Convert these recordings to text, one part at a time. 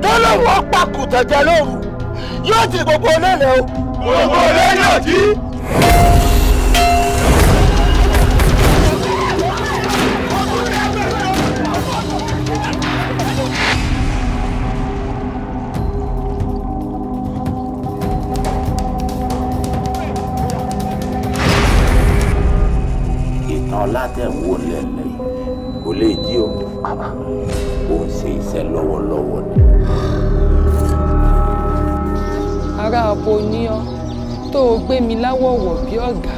Tọ́lọ́wọ́ pàkùtẹ̀jẹ̀ lóru yóò ti gbogbo lẹ́lẹ̀ o. Gbogbo lẹ́lẹ̀ ọ̀tí. Ìtàn Ọlátẹ̀wò lẹ́lẹ̀ kò lè jí o. Ó ń ṣe iṣẹ́ lọ́wọ́lọ́wọ́ ni. Ará abo ní ọ tó o gbé mi láwọ̀wọ̀ bí ọ̀gá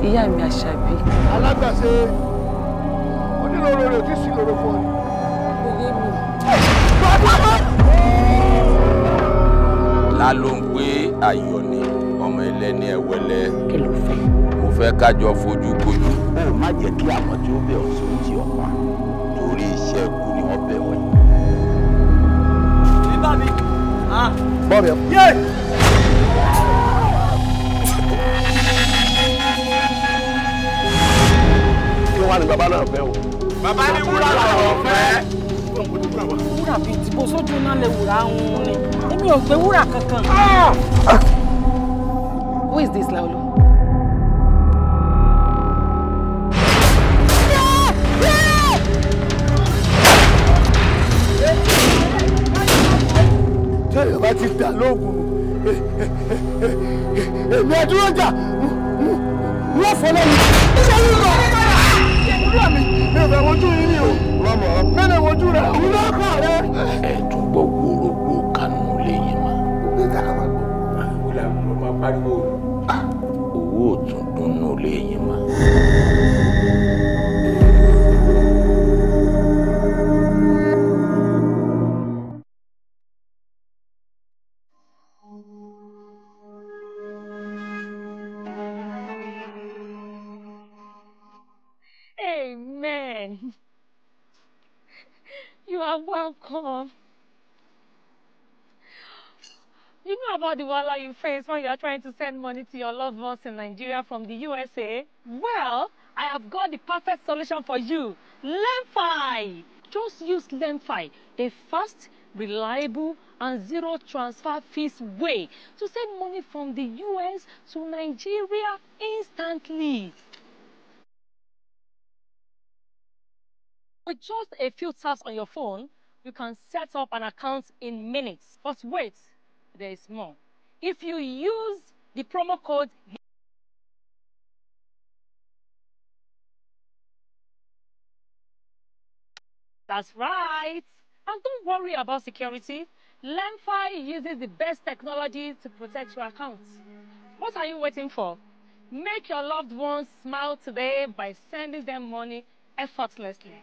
ìyá mi Àṣàbí. Alágbàṣe onílòrò rẹ̀ tí sì lòrò fún ọ. Oyè mi. La ló ń pé ayọ̀ ni ọmọ ẹlẹ́ni ẹ̀wẹ́lẹ́. Kí ló fẹ́? Mo fẹ́ kájọ fojú kojú. Ó má jẹ́ kí àwọn tí ó bẹ̀ ọ́ sóun ti ọ̀pá torí iṣẹ́ ikú ni wọ́n bẹ̀ wọ́n. Ní bá mi. Bọ́ọ̀bẹ̀. Yé! Kí wá ní bàbá náà fẹ́ o? Bàbá ní wúrà làwọn fẹ́. Wúrà bíi tìbò sójú náà lè wúrà ń ní. Èmi ò gbé wúrà kankan. Who is this Laolo? Tẹ́lẹ̀ bá ti dà lóògùn èmi ẹ̀dúró jà wọ́n fọ́ lẹ́yìn. Ìwúrọ̀ mi mi ò fẹ́ wojú yín ni o. Mẹ́lẹ̀ wojú rẹ̀ òun náà kọ̀ rẹ̀. Ẹ tún gbọ́ gbòòrògbò kanú lẹ́yìn mọ́. Gbogbo ìta ká máa gbọ́. Ìwúlẹ̀ ló máa pariwo. Owó ò tún dúnnú lẹ́yìn mọ́. Amen. You are welcome. You know about the wahala you face when you are trying to send money to your loved ones in Nigeria from the USA? Well, I have got the perfect solution for you. Lemfi! Just use Lemfi, the fast, reliable, and zero transfer fees way to send money from the US to Nigeria instantly. With just a few taps on your phone, you can set up an account in minutes. But wait, there is more. If you use the promo code, that's right. And don't worry about security. Lemfi uses the best technology to protect your accounts. What are you waiting for? Make your loved ones smile today by sending them money effortlessly.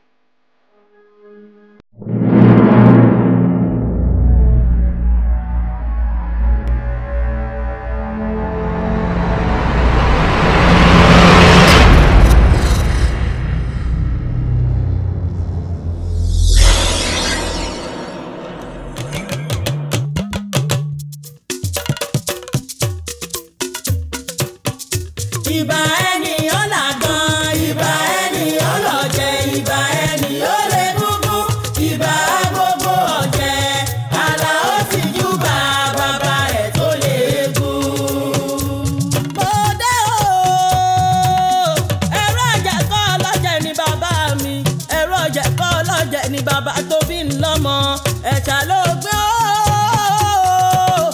Ìbà ẹni ọ̀làgàn, ìbà ẹni ọlọ́jẹ̀, ìbà ẹni olè gbogbo, ìbà gbogbo ọ̀jẹ̀, Alao ti júbà bàbá ẹ̀ tó lè gùn. Mo dé o, ẹ̀rọ ọ̀jẹ̀kọ́ ọlọ́jẹ̀ ni bàbá mi, ẹ̀rọ ọ̀jẹ̀kọ́ ọlọ́jẹ̀ ni bàbá tó bí ń lọ́mọ, ẹ̀ṣà ló gbé o,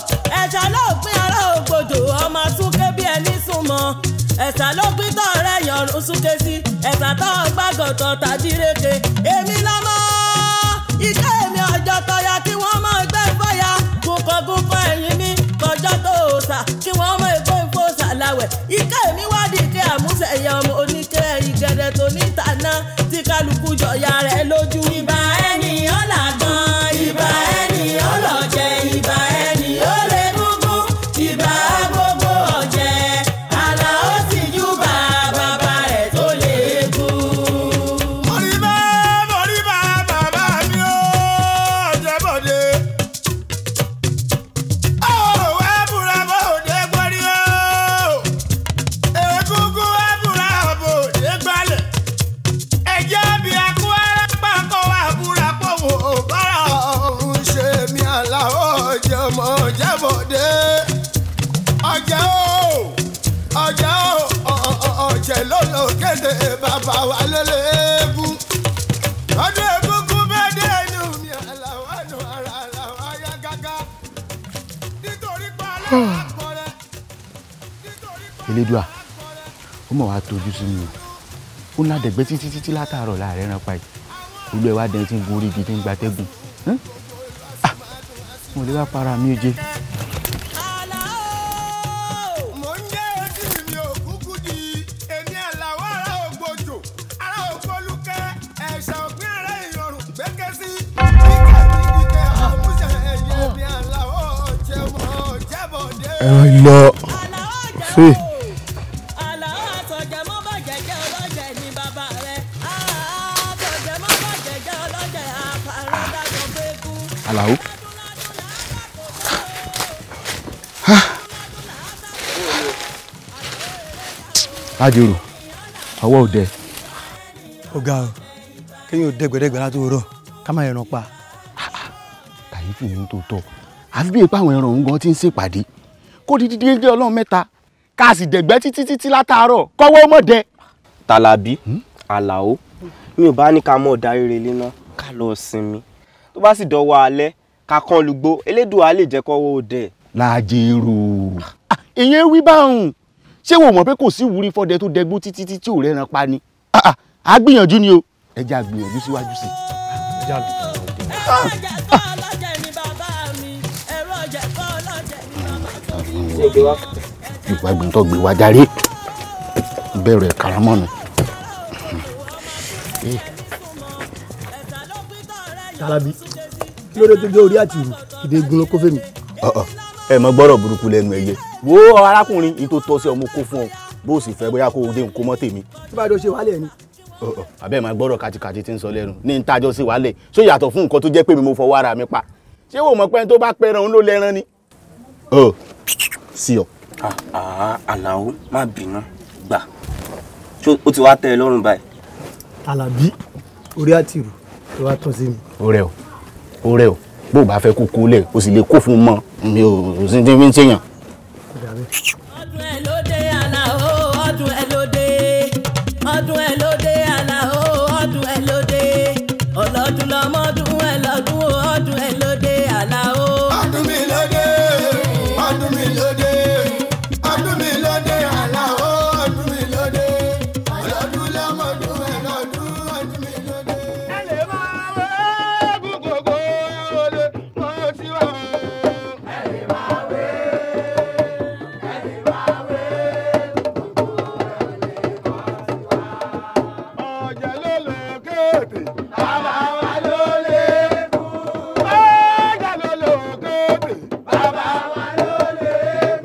ẹ̀ṣà ló gbé ará ògbòdò, ọmọ súnkẹ́ bí ẹni súnmọ́. Ẹ̀sà ló pín tọ̀rẹ́ yọ̀rùn súnké sí ẹ̀sà tó gbàgọ̀tọ̀ tàdíreke èmi lọ́mọ ike èmi ọjọ́ tọ́ya kí wọ́n mọ̀ ẹgbẹ́ ìfọ́ya gúnkọ̀gúnkọ̀ ẹ̀yìn mi kọjọ́ tó sà kí wọ́n mọ̀ ẹgbẹ́ ìfọ́sà láwẹ̀ ike èmi wádìí ike àmúṣẹ̀yẹ ọmọ oníkẹ́ ìgẹ̀dẹ̀ tó níta náà tí kálukú jọ̀ya rẹ̀ lójú. Ìbà ẹni ọ̀làgàn, ìbà ẹni ọlọ́jẹ̀, ìbà ẹni olè gbogbo, ìbà gbogbo ọ̀jẹ̀. Alao ti júbà bàbá ẹ̀ tó lè gùn. kéde bàbá wa lélẹ́gùn. Ọdún egúngún bẹ́ẹ̀ dé inú mi Alao àánú ara Alao ayá gágá. Nítorí pa Alao àpọ̀rẹ́. Elédùà, ó mọ̀ wá tójú sí mi o. Ó ná dẹ̀gbẹ́ títí látàárọ̀ láàrẹ̀ ẹran pa yìí. Olú ẹ̀ wá dẹ̀ tí ń gun orí igi tí ń gbatẹ́gùn. Mo lè wá para mi oje. Mo ń jẹ́ ojú mi ò kúkú di èmi Alao ara ògbójò ara ògbólúkẹ́ ẹ̀ṣà òpin ara ìyọrùn gbẹ́kẹ́ sí. Kíkẹ́ àmúṣe ẹ̀yẹ mi Alao jẹ́bọ̀dé. Ẹ̀rọ ìlọ. Fè. Alao. Ajuru, ọwọ́ òde. Ọ̀gá o, kéèyàn ò dẹ́gbẹ̀dẹ́gbẹ̀ látò rọ̀, ká má ẹran pa. Kàyéfì ní tòótọ́, àfi bí ipa àwọn ẹran òun gan ti ń ṣèpàdé. Kó di dídí ilé Ọlọ́run mẹ́ta, ká sì dẹ̀gbẹ́ títí látàárọ̀, kọ́wọ́ mọ̀dẹ. Tàlàbí, Alao, mi ò bá ní ká mọ̀ darí relé náà, ká lọ sinmi. Tó bá sì dọwọ́ alẹ́, ká kán lùgbó, Elédùà lè jẹ́ kọ́wọ́ òde. Lájẹrù. Ìyẹn wí báhùn. Ṣé wo mọ̀ pé kò sí ìwúrí fọ́dẹ tó dẹgbó títí tí ò rẹ́ran pa ni? A gbìyànjú ni o. Ẹ jẹ́ a gbìyànjú síwájú sí. Ìgbà gbìntàn gbé wa járe. Bẹ̀rẹ̀ karamọ́ mi. Tàlàbí, kí ló dé tó gbé orí àti ìrù ìdè gun ló kó fèmí? Ẹ mọ gbọ́rọ̀ burúkú lẹ́nu ẹyẹ. Wo arákùnrin yìí tó tọ́ sí ọmọ kó fún ọ bó sì fẹ́ bóyá kó o dé nǹkó mọ́ tèmi. Tí bá dé o ṣe wálẹ̀ ni. Àbẹ́ máa gbọ́rọ̀ kàtìkàtì tí ń sọ lẹ́nu ní ìtajọ́ sí wálẹ̀ ṣó yàtọ̀ fún nǹkan tó jẹ́ pé mi mo fọwọ́ ara mi pa. Ṣé wò mọ̀ pé tó bá pẹran òun ló lẹ́ran ni? Sí ọ. Alao, má bínú gbà. Ṣé o ti wá tẹ́ ẹ lọ́rùn báyìí? Tàlàbí, orí àti ìrù tó wá tọ́ sí mi. Ó rẹ̀ o. Bó bá fẹ́ kókó lẹ̀ o sì lè kó fún mọ́ mi ò sí ti fi ń ṣèyàn. Ọdún ẹ̀ lóde Alao, ọdún ẹ̀ lóde. Ọdún ẹ̀ lóde Alao, ọdún ẹ̀ lóde. Ọlọ́dún lọ́mọdún ẹ̀ lọ́dún ọdún ẹ̀ lóde Alao. Ọdún mi lóde, ọdún mi lóde, ọdún mi lóde Alao, ọdún mi lóde. Ọlọ́dún lọ́mọdún ẹ̀ lọ́dún ọdún mi lóde. Ẹ lè máa wẹ́ gbogbo olè mọ́ sí wa. Ẹ lè máa wẹ́ gbogbo olè mọ́ sí wa. Ọ̀jẹ̀ ló lọ kéèké, bàbá wa ló lè kú. Ọ̀jẹ̀ ló lọ kéèké, bàbá wa ló lè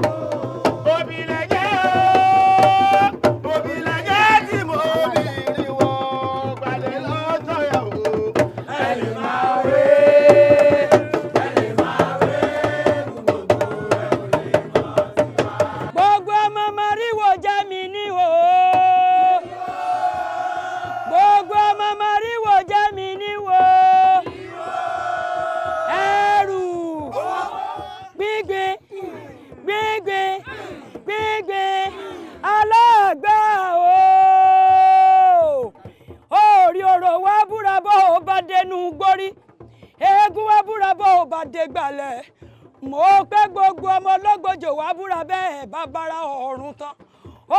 kú. Òbílẹ̀ jẹ́ tí mo bí rí wọn balẹ̀ lọ́jọ́ yàwó. Ẹ lè máa wé gbogbo olè mọ́ sí wa. Gbogbo ọmọ màríwò jẹ́ mi níwò. Gbogbo ọmọ màríwò jẹ́ mi níwò. Ẹrù gbígbé Alagba o. Orí ọ̀rọ̀ wa búra bọ́ ò bá dẹnu gbórí. Eégún wa búra bọ́ ò bá dé gbalẹ̀. Mo pẹ́ gbogbo ọmọ ọlọ́gbọ́jọ wa búra bẹ́ẹ̀ bá bára ọ̀run tán.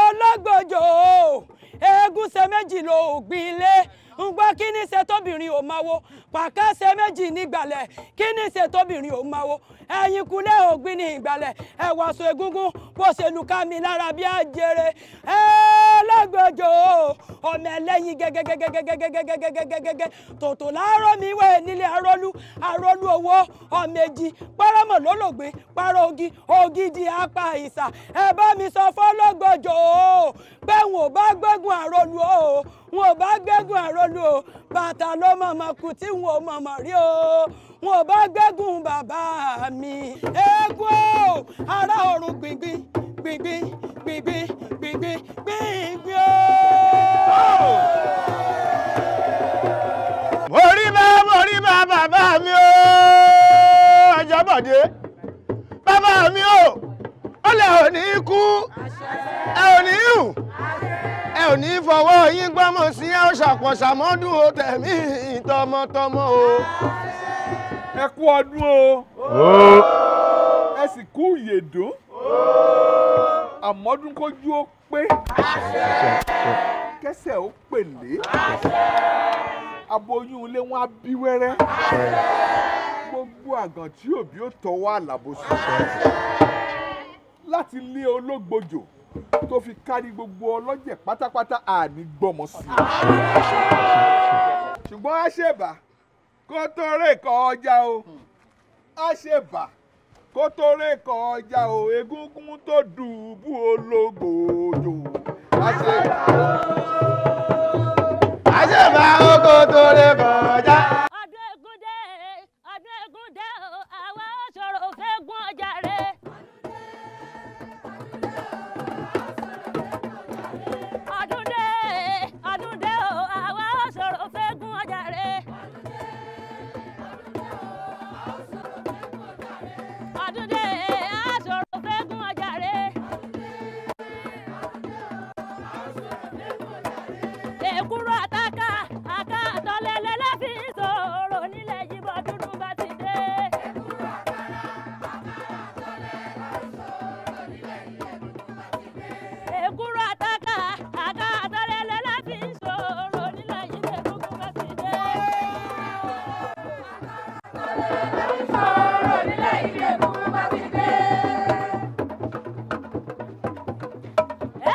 Ọlọ́gbọ́jọ eégún ṣe méjì ló gbin ilé. ń gbọ́ kí ní ṣe tóbìnrin ò máa wo pàkẹ́sẹ̀ méjì nígbàlẹ̀ kí ní ṣe tóbìnrin ò máa wo ẹ̀yìn kulẹ̀ ògbìn ní ìgbàlẹ̀ ẹ̀wàsó egúngún bó ṣe lù ká mi lára bí àjèrè ẹlẹ́gbẹ̀jọ ọmọ ẹlẹ́yin gẹ́gẹ́gẹ́gẹ́gẹ́gẹ́gẹ́gẹ́gẹ́gẹ́ tòtò láàárọ̀ mi wẹ̀ nílé arọ́lú owó ọmọ èjì párọ́mọ̀ lólògbé párọ́ ogi ògidì apá ìsà ẹ bá mi sọ fọ́lọ́gbọ̀jọ pé wọn ò bá gbẹ́gun àrọ́lú o wọn ò bá gbẹ́gun àrọ́lú o bàtà ló mọ̀mọ́ kù tí wọn ò mọ̀mọ́ rí o wọn ò bá gbẹ́gun bàbá mi eégún o ará ọ̀run gbìngbìn gbìngbìn gbìngbìn gbìngbìn gbìngbìn o. mo rí bá bàbá mi o Àjàbọ̀dé bàbá mi o ó lè ò ní kú ẹ ò ní hù ẹ ò ní fọwọ́ yín gbọ́mọ̀ sí ẹ ó ṣàpọ̀ṣàmọ́dún ó tẹ̀mí tọmọtọmọ o. ẹ kú ọdún o. ẹ sì kú ìyèdún. àmọ́dún kójú ó pé. kẹsẹ̀ ó pèlé. aboyún ilé wọn á bí wẹ́rẹ́. gbogbo àgàn tí òbí ó tọwọ́ àlàbòsí. láti lé ológbòjò tó fi kárí gbogbo ọlọ́jẹ̀ pátápátá àní gbọ́mọ sí i. ṣùgbọ́n a ṣèbà kó tó rè kọ ọjà o. a ṣèbà kó tó rè kọ ọjà o. egúngún tó dùbú ológbòjò. a ṣèbà kó tó rè kọ ọjà. ọdún Ẹ̀gúndé o àwa sọ̀rọ̀ fẹ́ gún ọjà rẹ̀. ọdún dé o àwa sọ̀rọ̀ fẹ́ gún ọjà rẹ̀. ọdún dé a sọ̀rọ̀ fẹ́ gún ọjà rẹ̀. èkúrò àtàkà àtọ̀lẹ̀lẹ̀ lẹ́fì sọ̀rọ̀ nílẹ̀ yìí bọ́ dúdú bá ti dé. èkúrò àtàkà àtọ̀lẹ̀lẹ̀ lẹ́fì sọ̀rọ̀ nílẹ̀ yìí bọ́ dúdú bá ti dé. sọ̀rọ̀ nílẹ̀ yìí bọ́ dúdú bá ti dé.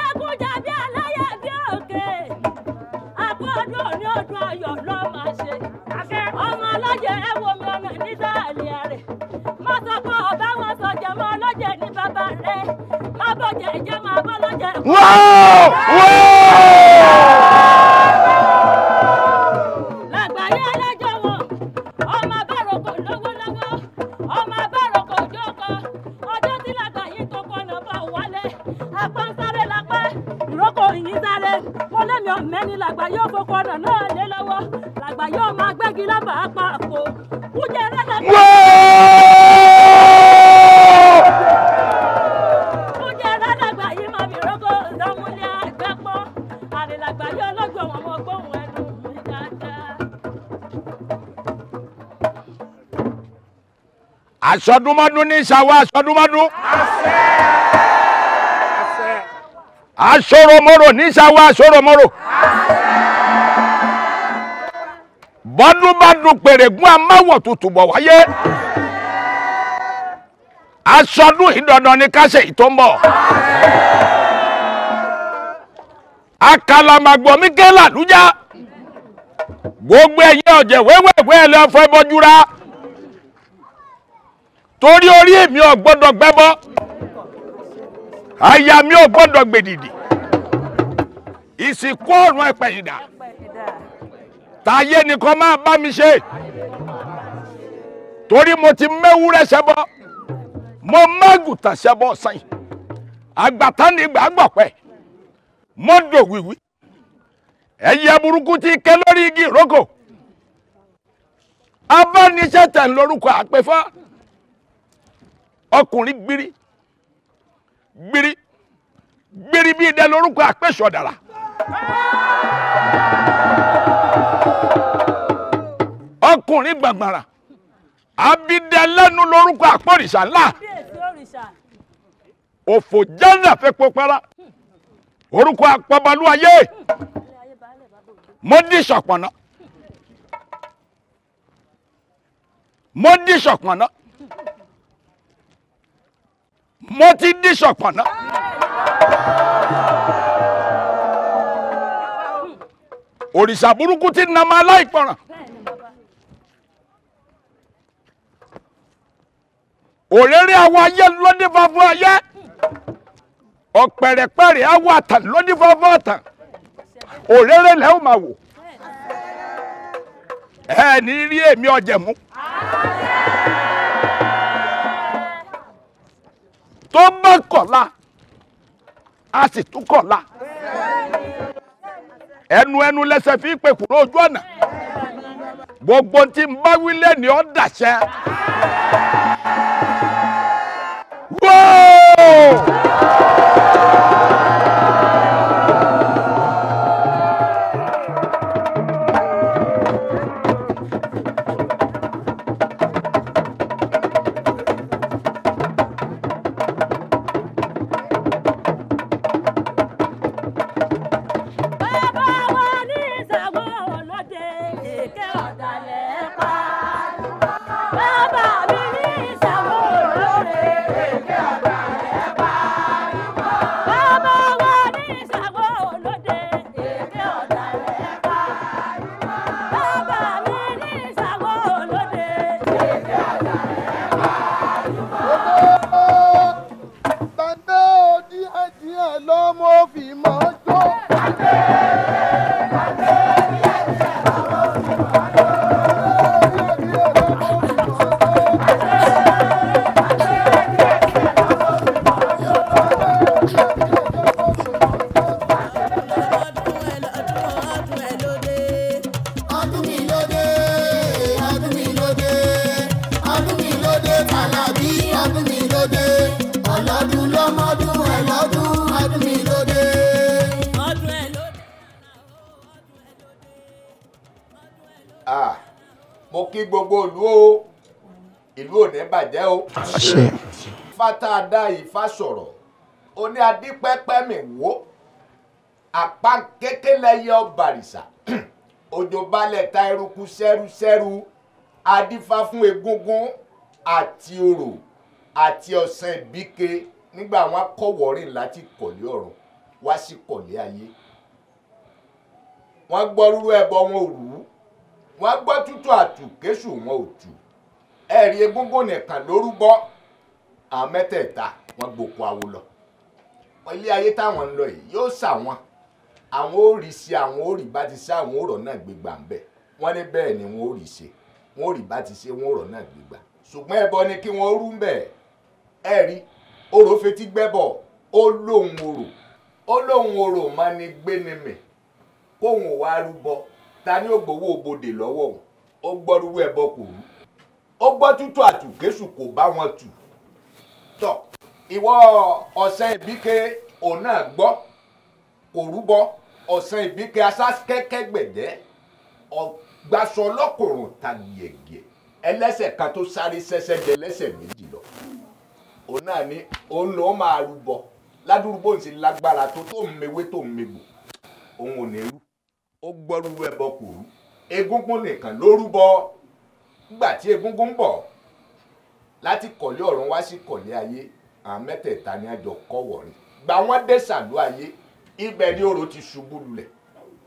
ẹkún jàbí aláyà bí òkè. ọdún òní ọdún ayọ̀ ló máa ṣe. ọmọ ọlọ́jẹ̀ ẹ wo mi ọmọ nísàlẹ̀ rẹ̀. má sọ pé ọba wọn sọ jẹ mọ́ ọlọ́jẹ̀ ní bàbá rẹ̀. má bọ̀jẹ̀ jẹ́ máa bọ́ lọ́jẹ̀. làgbáyé ẹlẹ́jọ́ wọn ọmọ abáròkò lọ́wọ́lọ́wọ́ ọmọ abáròkò jókòó ọjọ́ tí làgbáyé tó kọ́nà bá wálé apá ń sáré lápá ìrókò yìí sáré mo lẹ́mi ọ̀mẹ́ni làgbà yóò fọkọ ọ̀nà náà lé lọ́wọ́ làgbà yóò máa gbẹ́gi lábàá pa àpò kújẹ rẹ́lẹ́gbẹ́. kújẹ rẹ́lẹ́gbẹ́ yìí máa fi rókò ìdánwòlé àgbẹ̀pọ̀ àrèlàgbà yóò lọ́gbọ̀n wọn mọ gbóhùn ẹnu mi dáadáa. aṣọdúnmọ́dún ní ìṣàwọ̀ aṣọdúnmọ́dún. aṣọ́rọ̀mọ́rò ní ìṣàwọ̀ aṣọ́rọ̀mọ́rò. bọ́dún bá dún pèrègún amáwọ̀ tutù bọ̀ wáyé. aṣọdún ìdandan ní káṣẹ ìtọ́ ń bọ̀. akàlàmàgbọ̀ mi ké làlújá. gbogbo ẹ̀yin ọ̀jẹ̀ wẹ́wẹ́wẹ́ ẹ̀ lọ́ fẹ́ bọ́júra. torí orí èmi ò gbọ́dọ̀ gbẹ́bọ́. àyà mi ò gbọ́dọ̀ gbèdìdì. ìsìnkú ọ̀run ẹ̀pẹ̀yìndà. tàyé nìkan máa bá mi ṣe. torí mo ti mẹ́wúrẹ́ ṣẹbọ. mo mágùtà ṣẹbọ sẹ́yìn. àgbàtà ní gbàgbọ́pẹ́. mo dò wíwí. ẹyẹ burúkú ti ké lórí igi ìrókò. abániṣẹ́ tẹ̀ ń lórúkọ àpèfá. ọkùnrin gbiri gbiri gbiri bí idẹ lórúkọ àpèsọdàrà. ọkùnrin gbàgbàrà abidẹ lẹ́nu lórúkọ àpòrìṣà ńlá. òfò jẹ́nà fẹ́ pọpẹ́rẹ́ orúkọ àpọ̀bọ̀lú ayé. mo dí ṣọ̀pọ̀nà mo dí ṣọ̀pọ̀nà mo ti dí ṣọ̀pọ̀nà. òrìṣà burúkú ti nà máa láìpọ̀ràn. òrèrè àwọn ayé lódì fáfún ayé. ọ̀pẹ̀rẹ̀pẹ̀rẹ̀ àwọn àtàn lódì fáfún àtàn. òrèrè lẹ́ ò máa wò. ẹ ní rí èmi ọ̀jẹ̀mú. tó bá kọ̀la a sì tún kọ̀la. ẹnu lẹ́sẹ̀ fi pè kúrò ojú ọ̀nà. gbogbo tí n bá wí lẹ́ni ọ́ dàṣẹ. èké ọ̀dàlẹ̀ pariwo. Bàbá mi ní ìsàwọ̀ olóore èké ọ̀dàlẹ̀ pariwo. Bàbá wa ní ìsàwọ̀ olóde èké ọ̀dàlẹ̀ pariwo. Bàbá mi ní ìsàwọ̀ olóde èké ọ̀dàlẹ̀ pariwo. Tàndé díẹ̀ lọ́mọ fi máa jó. Mo kí gbogbo ìlú o, ìlú ò ní bàjẹ́ o. Fata dá Ifá sọ̀rọ̀, ó ní adípẹ́pẹ́ mi wò, àpá kékeré yẹ ọ̀bàrìṣà, òjò balẹ̀ ta eruku sẹ́rúsẹ́rú, adífá fún egúngún àti orò àti ọ̀sán ìbíke nígbà wọn kọ̀wọ́rìn láti kọ̀lé ọ̀run wá sí kọ̀lé ayé. Wọ́n gbọ́ rúrú ẹbọ wọn ò rú, wọ́n gbọ́ tútù àtùkéṣù wọn ò tù. Ẹ̀rí egúngún nìkan lórúbọ, àwọn mẹ́tẹ̀ẹ̀ta wọ́n gbòkó awo lọ. Ilé ayé táwọn ń lọ yìí yóò ṣàwọn, àwọn ò rí ṣe, àwọn ò rí bá ti ṣe, àwọn òrọ̀ náà gbégbà ń bẹ̀. Wọ́n ní bẹ́ẹ̀ ni wọ́n ò rí ṣe, wọ́n ò rí bá ti ṣe, wọ́n òrọ̀ náà gbégbà. Ṣùgbọ́n ẹbọ ni kí wọ́n rú ń bẹ̀. Ẹ̀rí orò fetí gbẹ́bọ̀, ó lóhun orò, ó lóhun orò máa ní gbé ni mì, kóhun wá rúbọ. Ta ni ó gbowó òbodè lọ́wọ́ òun? Ó gbọ́ rúrú ẹbọ kò rú, ó gbọ́ tútù àtùkéṣù kò bá wọn tù. Tọ́ ìwọ ọ̀sán ìbíke òun náà gbọ́ kò rúbọ, ọ̀sán ìbíke asásẹ́kẹ́ gbẹ̀dẹ́ ọ̀gbàsọ ọlọ́kùnrin ta gẹ̀gẹ̀ ẹlẹ́sẹ̀ kan tó sáré sẹ́sẹ́ jẹ lẹ́sẹ̀ méjì lọ. Òun náà ní òun ló máa rúbọ ládùúgbò ń ṣe lágbára tó ń mewé tó ń megbò, òun ò ní rú. Ó gbọ́ rúrú ẹbọ kò rú, egúngún nìkan ló rúbọ. Nígbà tí egúngún ń bọ̀ láti kọ̀lé ọ̀run wá sí kọ̀lé ayé, àwọn mẹ́tẹ̀ẹ̀ta ni àjọ kọ̀wọ̀rìn. Gbà wọ́n dé sàlú ayé, ibẹ̀ ni orò ti ṣubú lulẹ̀.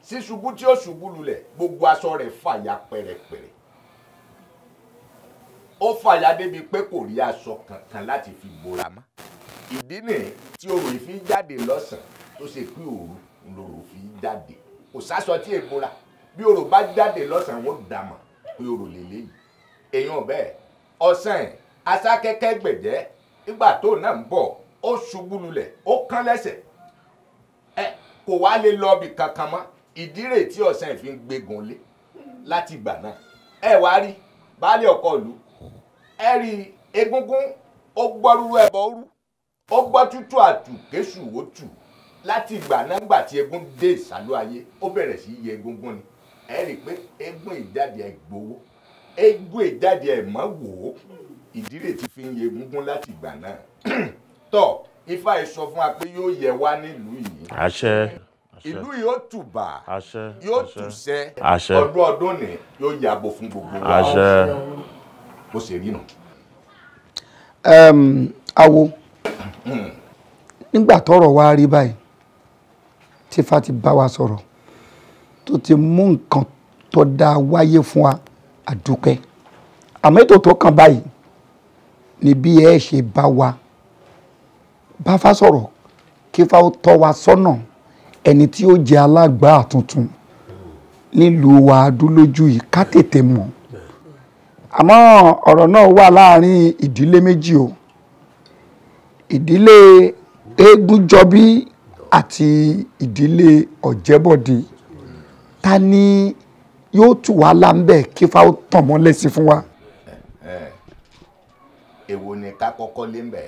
Sí ṣubú tí ó ṣubú lulẹ̀, gbogbo aṣọ rẹ̀ fàya pẹ̀rẹ̀pẹ̀rẹ̀. Ó fàya débi pé kò rí aṣọ kankan láti fi bora mọ́. Ìdí nìyí tí orò yìí fi jáde lọ́sàn-án tó ṣe pé òru lorò fi jáde. Kò sáṣọ tí èbora, bí orò bá jáde lọ́sàn-án wọ́n dàmọ̀ pé orò lélẹ́yìí. Èèyàn bẹ́ẹ̀ ọ̀sán asákẹ́kẹ́ gbẹ̀dẹ́ nígbà tó náà ń bọ̀ ó ṣubú lulẹ̀, ó kán lẹ́sẹ̀. Kò wá lè lọ ibì kankan mọ́. Ìdí rẹ̀ tí ọ̀sán fi ń gbégun lé láti ìgbà náà. Ẹ wá rí baálé ọkọ ìlú, ẹ rí egúngún ó gbọ́ rúrú ẹbọ rú, ó gbọ́ tútù àtùkéṣù ó tù. Láti ìgbà náà gbà tí egún dé ìsàlú ayé, ó bẹ̀rẹ̀ sí yẹ egúngún ni. Ẹ rí pé egún ìjáde ẹ̀ gbowó, egún ìjáde ẹ̀ mọ́ wò ó. Ìdí rẹ̀ ti fi ń yẹ egúngún láti ìgbà náà. Tọ́ Ifá yìí sọ fún wa pé yóò yẹ wá nílùú yìí. Àṣẹ. Ìlú yìí ó tùbà, Àṣẹ. yóò tùṣẹ́, Àṣẹ. ọdún ọdún ni yóò yàgò fún gbogbo wa. Àṣẹ. Bó ṣe rí nù. Awo nígbà tọ́rọ̀ wá rí báyìí tí Ifá ti bá wa sọ̀rọ̀ tó ti mú nǹkan tó dáa wáyé fún wa, àdúpẹ́. Àmọ́ ètò tó kàn báyìí ni bí ẹ ṣe bá wa bá Fá sọ̀rọ̀ kí Fá ó tọ́ wa sọ́nà ẹni tí ó jẹ́ Alagba tuntun nílùú wa Adúlójú yìí ká tètè mọ̀. Àmọ́ ọ̀rọ̀ náà wà láàrin ìdílé méjì o, ìdílé Eégúnjọbí àti ìdílé Ọ̀jẹ́bọ̀dé. Ta ni yóò tù wá láńbẹ̀ kí Fá ó tàn mọ́lẹ̀ sí fún wa? Èwo ni ká kọ́kọ́ lé mbẹ̀?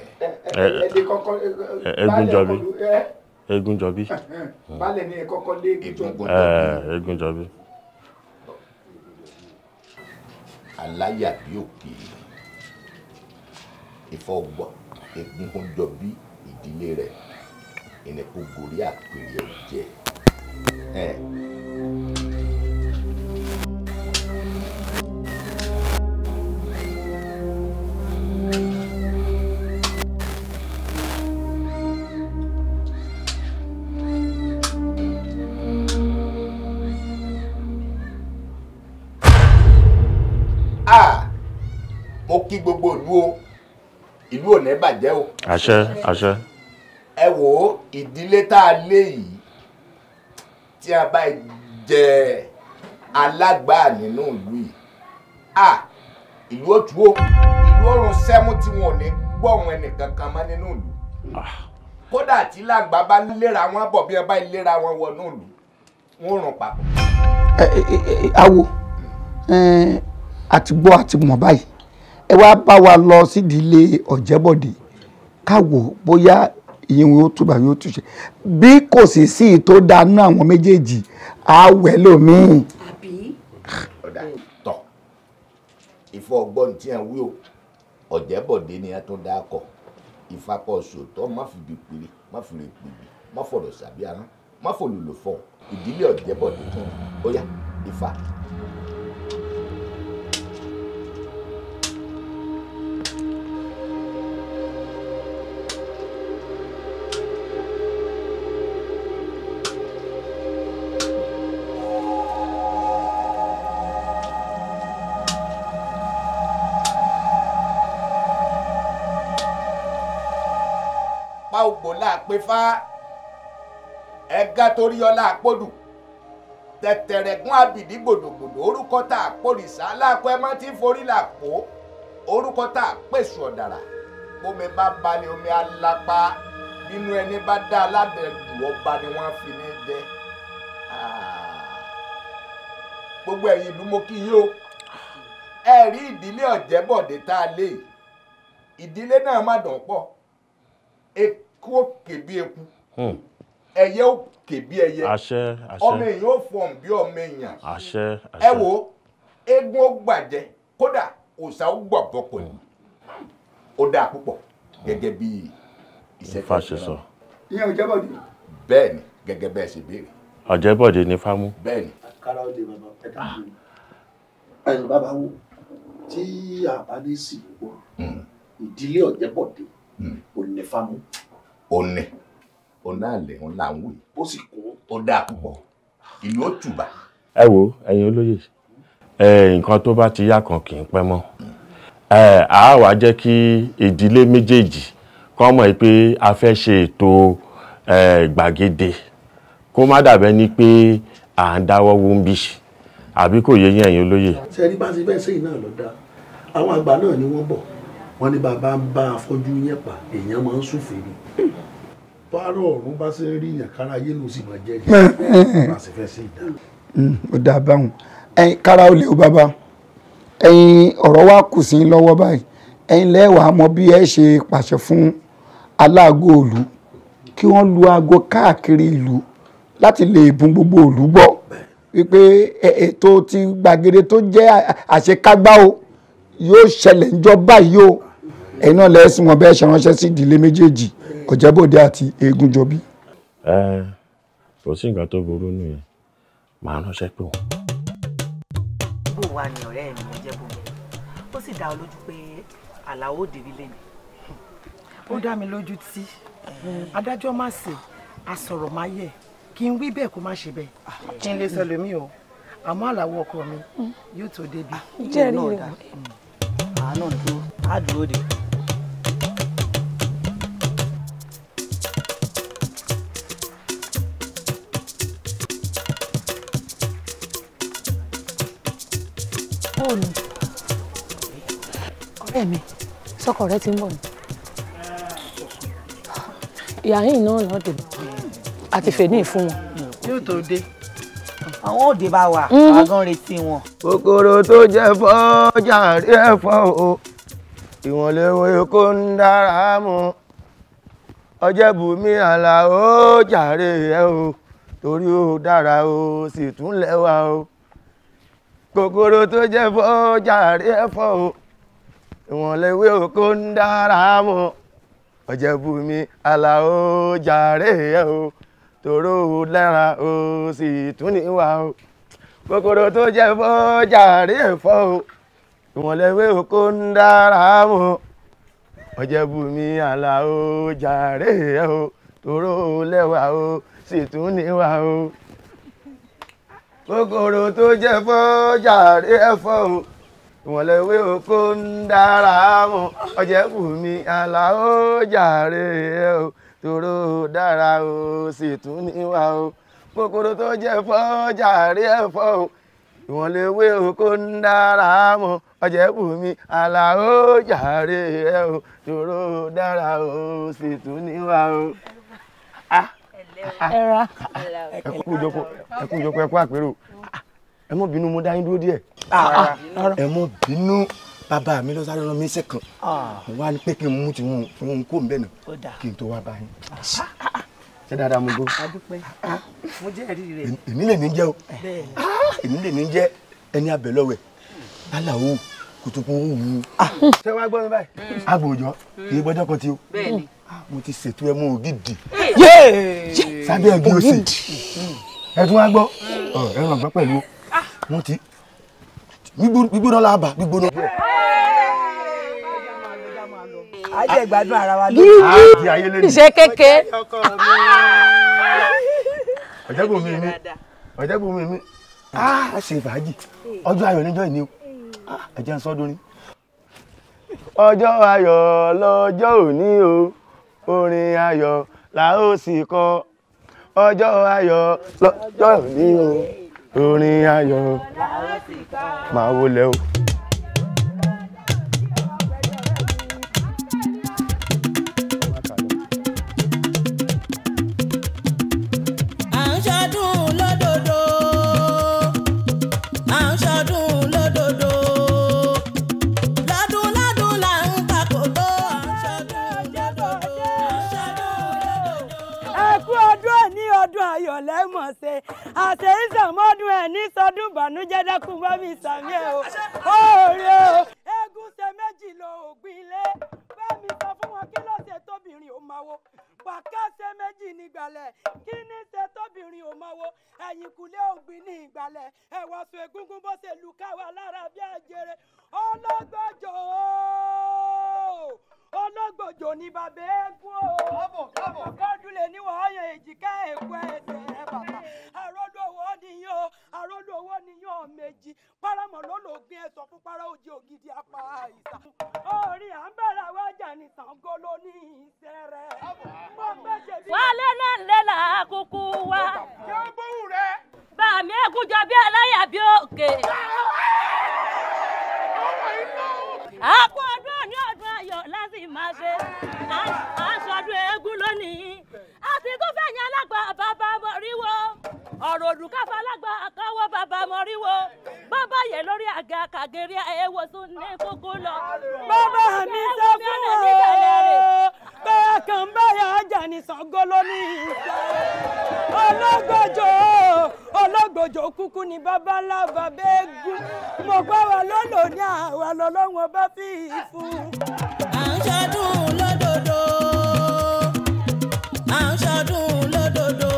Eégúnjọbí. Eégúnjọbí. Baálẹ̀ ni ẹ kọ́kọ́ lé Eégúnjọbí. Aláyà bí òkè ìfọ̀gbọ́ Eégúnjọbí ìdílé rẹ̀ ìnẹ̀kú gorí àpèrè ọ̀jẹ̀. ó kí gbogbo ìlú ò ní bàjẹ́ o. àṣẹ àṣẹ. ẹ wò ó ìdílé tá a lé yìí tí a bá jẹ Alagba nínú ìlú yìí ìlú òtú o ìlú òrùn sẹ́mú tí wọn ò ní gbọ́hùn ẹnìkankan mọ́ nínú ìlú kódà tí làgbà bá léra wọn bọ̀ bí ẹ bá léra wọn wọnú ìlú wọn rùn papọ̀. awo àti gbọ́ àti mọ̀ báyìí ẹ wá bá wa lọ sídìílé Ọ̀jẹ́bọ̀dé káwò bóyá ìyẹn yóò túbà yóò túṣe bí kò sì sí tó dáná àwọn méjèèjì àwẹ̀ lómìn. ọ̀dà tọ̀ ìfọ̀ ọgbọ́n tí a wí o Ọ̀jẹ́bọ̀dé ni a tún dá kọ ìfapọ̀ sòótọ́ má fi bí péré má fi lè pèbí má fọ̀rọ̀ sàbí arán má fòlùlò fọ̀ ìdílé Ọ̀jẹ́bọ̀dé tún ó yá Ifá. Ògbó láàpẹ fá ẹ̀gá torí ọlá àpòdù tẹ̀tẹ̀rẹ̀gún àbìdí gbòdògbòdò orúkọ tá a pòrìṣà aláàpọ̀ ẹ má ti forí làpò orúkọ tá a pèsè ọ̀dàrà omi bá balẹ̀ omi alápá nínú ẹni bá dá aládẹ̀dù ọba ni wọ́n fi ní jẹ́ gbogbo ẹ̀yin ìlú mo kí yín o ẹ rí ìdílé Ọ̀jẹ́bọ̀dé tá a lé ìdílé náà má dùn pọ̀ eku ó ké bí eku ẹyẹ ó ké bí ẹyẹ ọmọ èèyàn ó fọhùn bí ọmọ èèyàn ẹ wo eégún ó gbàjẹ kódà òòṣà ó gbọ̀bọ pẹ̀lú ó dáa púpọ̀ gẹ́gẹ́ bí iṣẹ́ tó ṣe sọ. ìyẹn Ọ̀jẹ́bọ̀dé. bẹ́ẹ̀ ni gẹ́gẹ́ bẹ́ẹ̀ ṣe béèrè. Ọ̀jẹ́bọ̀dé ni fámú. bẹ́ẹ̀ ni. kára ó lè bàbá ẹ̀dá mi ẹ̀yìn bàbá wo tí àbá ní sí wọ ìdílé Ọ̀jẹ́bọ̀dé òní fámú. òní àlẹ́ òun là ń wò yìí ó sì kún ó dáa púpọ̀ ìlú ó tùbà. ẹ wo ẹ̀yin olóyè nǹkan tó bá ti yá kan kì í pẹ́ mọ́ àá wá jẹ́ kí ìdílé méjèèjì kọ́ mọ̀ pé a fẹ́ ṣe ètò gbàgede kó má dàbẹ́ ní pé à ń dáwọ́ wúńbí àbí kò yé yín ẹ̀yin olóyè. sẹ́ni bá ti bẹ́ẹ̀ sẹ́yìn náà lọ dá àwọn àgbà náà ni wọ́n bọ̀ wọ́n ní bàbá ń bá afọ́jú yẹn pa èèyàn máa ń súfèé ni pààrọ̀ ọ̀run bá ṣe rí yàn kára ayé ló sì máa jẹ́ ní bá ṣe fẹ́ sí ìdá. ó dáa báwọn ẹ̀yin kára ó lè o bàbá ẹ̀yin ọ̀rọ̀ wa kù sí lọ́wọ́ báyìí ẹ̀yin lẹ́wàá mọ bí ẹ ṣe pàṣẹ fún aláàgọ́ òlu kí wọ́n lu aago káàkiri ìlú láti lè bùn gbogbo òlú gbọ́ wípé ètò ti gbàgede tó jẹ́ àṣekágbá o yóò ṣẹlẹ̀ ńjọ́ báyìí o ẹ̀yin náà lẹ́sìn wọn bẹ́ẹ̀ ṣe ránṣẹ́ sí ìdílé méjèèjì Ọ̀jẹ́bọ̀dé àti Egúnjọbí. kò sí nǹkan tó burú nù yẹn màá ránṣẹ́ pé wọn. bó wà ní ọ̀rẹ́ mi Ọ̀jẹ́bọ̀dé ó sì dá ọ lójú pé Àlàó ò dèrí lẹ́nu. ó dá mi lójú tí adájọ́ má ṣe àsọ̀rọ̀ má yẹ kí n wí bẹ́ẹ̀ kó má ṣe bẹ́ẹ̀ kí n lè sọ lómi o àmọ́ Àlàó ọkọ mi yóò tó débi. jẹ́rìí rẹ̀ àánú dúró á dúró de. fóònù ọ̀rẹ́ mi sọ́kọ rẹ ti ń bọ̀ ni ìyá yìí náà lọ́ọ́ dé àti fèní fún wọn. yóò tó dé àwọn òde bá wà àgán retí wọn. kòkòrò tó jẹ fọ́ jàre ẹ̀fọ́ o ìwọ̀n léwé kó ń dára mu Ọ̀jẹ́bùnmi Àlàó jàre ẹ o torí ó dára o sì tún lẹ́wà o kòkòrò tó jẹ fọ́ jàre ẹ̀fọ́ o ìwọ̀n léwé kó ń dára mu Ọ̀jẹ́bùnmi Àlàó jàre ẹ o torí ó dára o sì tún níwà o kòkòrò tó jẹ fọ́ jàre ẹ̀fọ́ o ìwọ̀n léwé kó ń dára mu Ọ̀jẹ́bùnmi Àlàó jàre ẹ o torí ó lẹ́wà o sì tún níwà o kòkòrò tó jẹ fọ́ jàre ẹ̀fọ́ o ìwọ̀nlẹ̀wé oko ń dára mọ́ Ọ̀jẹ̀bùnmi Alao jàre ẹ o tòró dára o sì tún níwà o kòkòrò tó jẹ́ fọ́ jàre ẹ̀fọ́ o ìwọ̀nlẹ̀wé oko ń dára mọ́ Ọ̀jẹ̀bùnmi Alao jàre ẹ o tòró dára o sì tún níwà o. ẹ kú ìjókòó ẹ kú àpérò ẹ mọ bínú mo dá yín dúró díẹ̀ ẹ mọ bínú bàbá mi lọ sáré rán mi iṣẹ́ kan mo wá ní pé kí n mú ti wọn fún wọn kó n bẹ náà kí n tó wá bá yín ṣé dáadáa mo gbọ́. mo jẹ́ ẹ̀rí rẹ̀. èmi lè ní jẹ́ o èmi lè ní jẹ́ ẹni abẹ́lọ́wẹ̀ Alao kùtùkù wù ú. ṣé wàá gbọ́ mi báyìí agbòòjọ́ kì í gbọ́jọ́ kan tí o mo ti ṣètò ẹ mú ògidì sábẹ́ ẹgbẹ́ òsì ẹ tún wá gbọ́ ẹ ràn gbọ́ pẹ̀lú wọn ti gbígbóná láàbà gbígbóná. ajẹ́ ìgbádùn ara wa lórí iṣẹ́ kéke. Ọ̀jẹ̀bùnmi mi a ṣe fàájì ọjọ́ ayọ̀ níjọ́ ìní o ẹ jẹ́ n sọ́dún ní. ọjọ́ ayọ̀ lọ́jọ́ òní o orin ayọ̀ la ó sì kọ ọjọ́ ayọ̀ lọ́jọ́ òní o orin ayọ̀ máa wọlé o. àṣẹ ìsàmọ́dún ẹ̀ ní sọdún ìbànújẹ́ dákun bá mi sàmì ẹ̀ o. Oore o. Eégún ṣe méjì lo ògbìn ilé. Bá mi sọ fún wọn kí ló ṣe tóbìnrin ò máa wo. Bàká ṣe méjì ní ìgbàlẹ̀. Kí ní ṣe tóbìnrin ò máa wo. Ẹ̀yìnkùlé ògbìn ní ìgbàlẹ̀. Ẹ̀wọ̀n sọ egúngún bó ṣe lù káwa lára bí àjèrè. Ọlọ́gbọ́jọ́ ológbòjò ní bàbá eégún o. Ọkọ̀dún lè níwọ̀n ọyàn èjìká èkó ẹsẹ̀ bàbá. Àròlówó nìyàn àròlówó nìyàn méjì. Párámọ̀ ló lògbìn ẹ̀sọ́ fún párá òjì ògidì apá ìsà. Orí à ń bẹ̀rẹ̀ àwọn ọjà ní Ṣàngó ló ní iṣẹ́ rẹ̀. Wálé náà lé là kúkú wá. Yóò gbóhùn rẹ̀. Bàmí ẹ̀gún jọ bí aláyà bí òkè. Àpò ọdún ní ọdún ayọ̀ láti máa ṣe. Aṣọ́dún eégún lónìí. Àti tó fẹ̀yìn Alagba bàbá mọ̀ríwó. Ọ̀rọ̀ òdùkáfà Alagba káwọ́ bàbá mọ̀ríwó. Bàbá yẹ lórí àga kàgérí ẹ̀wò tún ní kókó lọ. Bàbá mi sọ fún ọ pé kàn báyà ọjà ní Ṣàngó lónìí. Ológbòjò kúkú ni bàbá ńlá bàbá eégún. Mo bá wa lọ́lọ́ ní àwa lọ́lọ́wọ́n bá fi fún. À ń ṣọdún lódodo. À ń ṣọdún lódodo.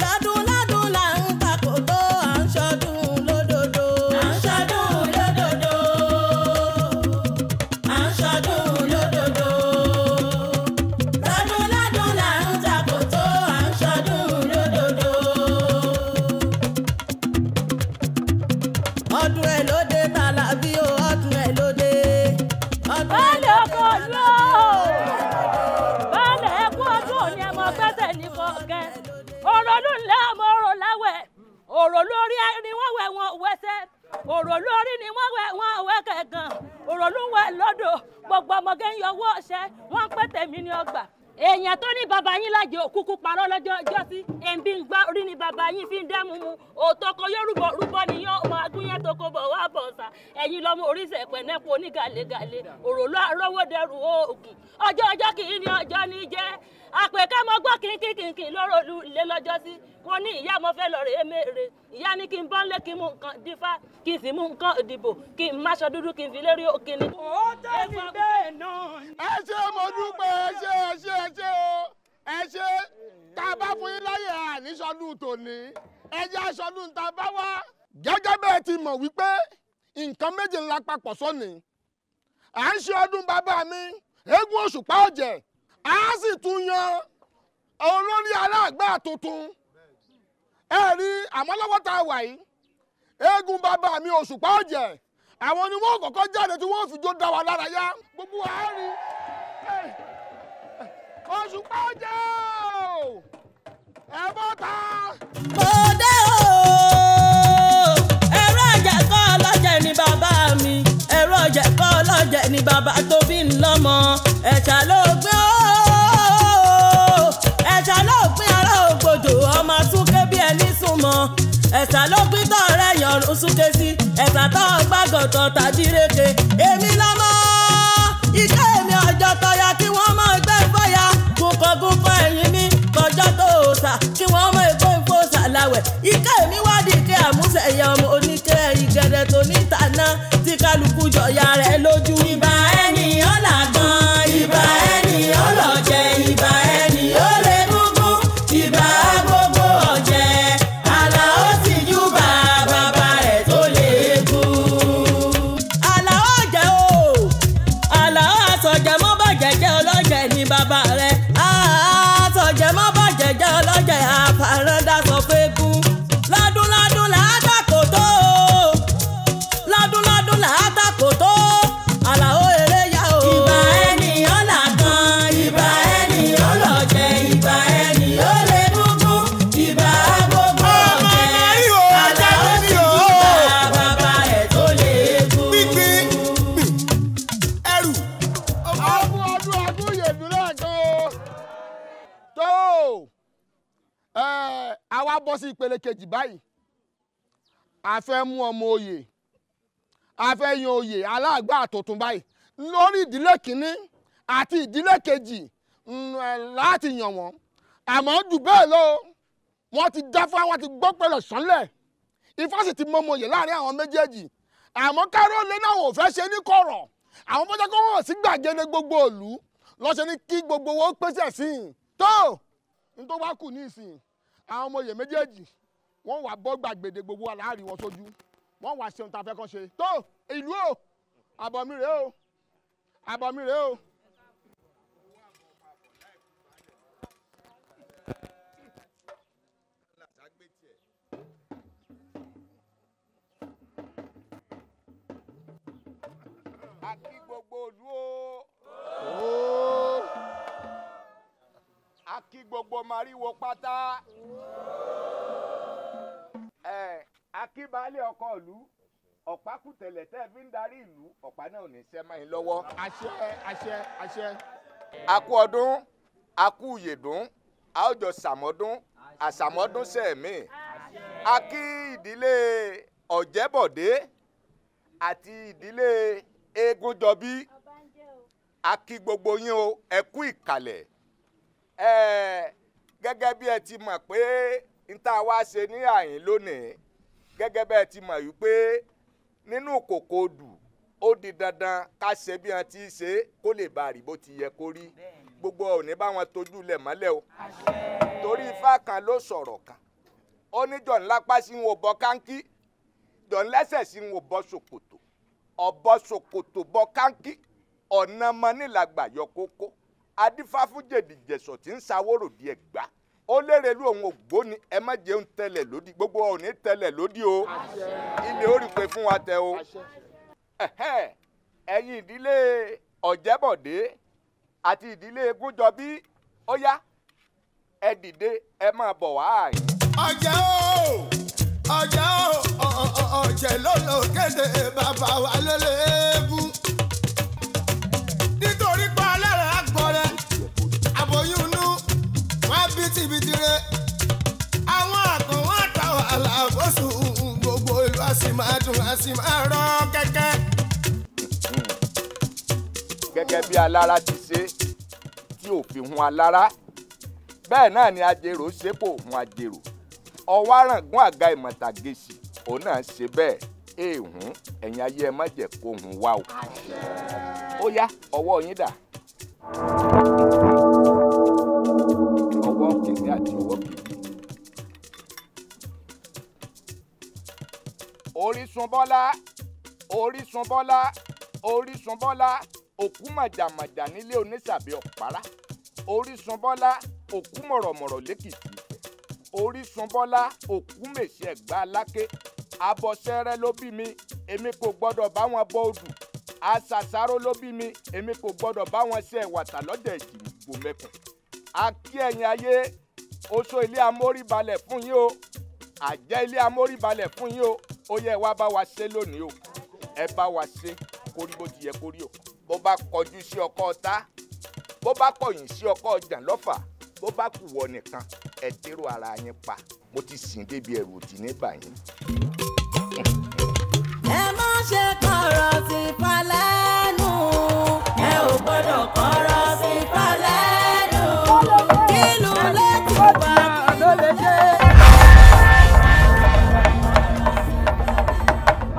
Lọ́dún lọ́dún là ń takòtó. À ń ṣọdún lódodo. À ń ṣọdún lódodo. À ń ṣọdún lódodo. Lọ́dún lọ́dún là ń takòtó. À ń ṣọdún lódodo. Ọdún ẹ̀ lóde tàlàbí o, ọdún ẹ̀ lóde. Bálẹ̀ ọkọ lọ. Bálẹ̀ ẹkú ọdún òní ẹmọ gbẹ́sẹ̀ ní kọ̀ọ̀kẹ́. Òròlú ńlá ọmọ òrò láwẹ̀. Òròlú orí ni wọ́n wẹ̀ wọ́n wẹ́sẹ̀. Òròlú orí ni wọ́n wẹ̀ wọ́n wẹ́ kẹ̀gàn. Òròlú wẹ̀ lọ́dọ̀. Gbogbo ọmọge ń yọwọ́ ọ̀ṣẹ́. Wọ́n ń pẹ́ tèmi ní ọgbà. Èèyàn tó ní bàbá yín lájẹ òkúkú parọ́ lọ́jọ́ ọjọ́ sí. Èmi ń gbá orí ni bàbá yín fi ń dẹ́mu mu. Òtòkò Yorùbá rúbọ nìyàn ọmọ agúnyẹ́ tó kó bọ̀ wá bọ̀ sà. Ẹ̀yin lọ́mọ oríṣẹ̀ pẹ̀nẹ́pọ̀ onígàlégàlé. Òròlú arówó dẹrù oògùn. Ọjọ́ kì í ní ọjọ́ ní jẹ́. Àpèká mọ gbọ́ kínkínkínkín lóròlú ilé lọ́jọ́ sí. Wọ́n ní ìyá mo fẹ́ lọ rèé mèrè. Ìyá ní kí n bọ́ lé kí n mú nǹkan dífá. Kí n sì mú nǹkan ìdìbò. Kí n máṣọ dúdú kí n fi lérí òkìní. Ó tẹ̀lé bẹ́ẹ̀ náà. Ẹ ṣé mo dúpẹ́ ẹ ṣé o. Ẹ ṣé tá a bá fún yín láyè àníṣọdún tòní. Ẹ jẹ́ aṣọdún tá a bá wá. Gẹ́gẹ́ bẹ́ẹ̀ ti mọ̀ wípé nǹkan méje ńlá papọ̀ sọ́ni. À ń ṣe ọdún bàbá mi, eégún òṣùpá ọ̀jẹ̀. A sì tún yan olórí Alagba tuntun. Ẹ rí àmọ́ lọ́wọ́ tá a wà yìí. Eégún bàbá mi òṣùpá ọ̀jẹ̀ àwọn ni wọ́n kọ́kọ́ jáde tí wọ́n fi jó dá wa lára yá gbogbo wa rí oṣù pọ́jọ́ ẹ bọ́ ta. mo dé o ẹ̀rọ àjẹkọ́ ọlọ́jẹ̀ ni bàbá mi ẹ̀rọ àjẹkọ́ ọlọ́jẹ̀ ni bàbá tó bí ń lọ́mọ ẹ̀ṣà ló gbé o ẹ̀ṣà ló pín ará ògbòdò ọmọ súnké bí ẹni súnmọ́ ẹ̀ṣà ló pín tọ̀rẹ́ yọ̀rùn súnké sí ẹ̀ṣà tó gbàgọ̀tọ̀ tàdíreke èmi lọ́mọ ike èmi ọjọ́ tọ́ya kí wọ́n mọ̀ gbé fọ́ya gúnkọ̀gúnkọ̀ ẹ̀yìn mi kọjọ́ tó sà kí wọ́n mọ̀ èkó ìfòsà láwẹ̀ ike èmi wádìí ike àmúṣẹ̀yẹ ọmọ oníke ìgẹ̀dẹ̀ tó níta náà tí kálukú jọ̀ya rẹ̀ lójú. ìbà ẹni ọ̀làgàn ìbà ẹni ọlọ́jẹ̀ ìbà ẹni ọlẹ́gúngún ìbà gbogbo ọ̀jẹ̀ Àlàó sì júbà bàbá rẹ̀ tó léegun. Àlàó jẹ́ o Àlàó àsọjẹ́ mọ́ bàjẹ́ jẹ́ ọlọ́jẹ̀ ní bàbá rẹ̀ àsọjẹ́ mọ́ bàjẹ́ jẹ́ ọlọ́jẹ̀ àfàràndà sọ pé kú ládùnládùn làátàkò tó ládùnládùn làátàkò tó Àlàó eré yá o. ìbà ẹni ọ̀làgàn ìbà ẹni ọlọ́jẹ̀ ìbà ẹni ọlẹ́gúngún ìbà gbogbo ọ̀jẹ̀ Àlàó sì júbà bàbá rẹ̀ tó léegun. ẹrù. ọdún yèdùn lẹ́ẹ̀kan o. tó àwa bọ́ sí ìpele kejì báyìí a fẹ́ mú ọmọ oyè a fẹ́ yan oyè Alagba àtọ̀tún báyìí lórí ìdílé kìíní àti ìdílé kejì láti yàn wọ́n àmọ́ jù bẹ́ẹ̀ lọ wọ́n ti dáfá wọ́n ti gbọ́ pẹ̀lẹ́ sánlẹ̀ Ifá sì ti mọ ọmọ oyè láàrin àwọn méjèèjì àmọ́ káró lé náà ò fẹ́ ṣe ní kọ̀rọ̀ àwọn bọ́jà kó wọ́n sí gbàgede gbogbo ìlú lọ́sẹ̀ ní kí gbogbo wọn pèsè sí i tó ní tó wá kù ní ìsìn àwọn ọmọ oyè méjèèjì wọ́n wà bọ́ gbàgede gbogbo wa láàrin wọn sójú wọ́n wà ṣeun tá a fẹ́ kàn ṣe tó ìlú o àbọ̀mí rèé o àbọ̀mí rèé o. a kí gbogbo ìlú o a kí gbogbo mariwo pátá a kí baálé ọkọ ìlú ọ̀pákùtẹ̀lẹ̀ tẹ́ fi ń darí ìlú ọ̀pá náà ò ní ṣẹ́ máa ń lọ́wọ́. àṣẹ àṣẹ àṣẹ. a kú ọdún a kú ìyèdún a ó jọ ṣàmọ́dún àṣàmọ́dún sẹ́ẹ̀mí. a kí ìdílé ọ̀jẹ́bọ̀dé àti ìdílé eégúnjọbí a kí gbogbo yín o ẹ kú ìkàlẹ̀. gẹ́gẹ́ bí ẹ ti mọ̀ pé n tá a wá ṣe ní àyín lónìí gẹ́gẹ́ bẹ́ẹ̀ ti mọ̀ wípé nínú kòkò odù ó di dandan ká ṣe bí wọn ti ṣe kó lè bá rí bó ti yẹ kó rí gbogbo òní bá wọn tójú lẹ̀ mọ́lẹ̀ o torí Ifá kan ló sọ̀rọ̀ kan ó ní jọ̀ọ́ ńlápá sí ń wo bọ́ kánkí jọ̀ọ́ ńlẹ́sẹ̀ sí ń wo bọ́ ṣòkòtò ọ̀bọ ṣòkòtò bọ́ kánkí ọ̀nà mọ́ nílàgbà yọ kókó adífáfújèdìjẹsọ̀ tí ń sawórò di ẹ̀gbá ó lérè lú òun ògbóni ẹ má jẹun tẹ́lẹ̀ lódì gbogbo ò ní tẹ́lẹ̀ lódì o ilé orí pé fún wa tẹ o ẹ̀yin ìdílé ọ̀jẹ́bọ̀dé àti ìdílé egúnjọbí ó yá ẹ dìde ẹ máa bọ̀ wá àyìn. ọ̀jẹ̀ o ọ̀jẹ̀ ló lò kéde bàbá wa lélẹ́gùn nítorí pé alára àgbọ̀rẹ́ àbòyún inú wọn bí tìbìtìrẹ àwọn àkànwọ́ àtàwọn aláàbòsùn gbogbo ìlú a sì máa dùn a sì máa rọ kẹ́kẹ́. gẹ́gẹ́ bí alára ti ṣe tí ò fi hun alára bẹ́ẹ̀ náà ni ajérò ṣépò hun ajérò ọwọ́ àràngún àga ìmọ̀tàgèsì òun náà ṣe bẹ́ẹ̀ èèhùn ẹ̀yin ayé ẹ má jẹ́ kó hun wá o. ó yá ọwọ́ yín dà. ọwọ́ kìíní àti ọwọ́ kejì. Orísun Bọ́lá Orísun Bọ́lá Orísun Bọ́lá òkú màjàmàjà nílé onísàbí ọ̀pára Orísun Bọ́lá òkú mọ̀rọ̀mọ̀rọ̀ lẹ́kìtì Ifẹ̀ Orísun Bọ́lá òkú mèsì ẹ̀gbá aláké Abọ̀sẹ́rẹ́ ló bí mi, èmi kò gbọ́dọ̀ bá wọn bọ odù. Àṣàṣàrò ló bí mi, èmi kò gbọ́dọ̀ bá wọn ṣe ẹ̀wàtà lọ́dẹ̀ ìdìbò mẹ́kùn. Akí ẹ̀yin ayé, oṣó ilé amóríbalẹ̀ fún yín o. Àjẹ́ ilé amóríbalẹ̀ fún yín o. Ó yẹ wá bá wa ṣe lónìí o. Ẹ bá wa ṣe kórí bó ti yẹ kórí o. Bó bá kọjú sí ọkọ ọ̀tá, bó bá kọ̀yìn sí ọkọ ọjà lọ́fà, bó bá kù wọ nìkan, ẹ dérò ara yín pa. Mo ti sìn débi ẹrù òtí ní báyìí. Ẹ má ṣe kọ̀rọ̀ sí falẹ́nu, ẹ ò gbọ́dọ̀ kọ̀rọ̀ sí falẹ́nu. Kílù létí bá ló lè ṣe.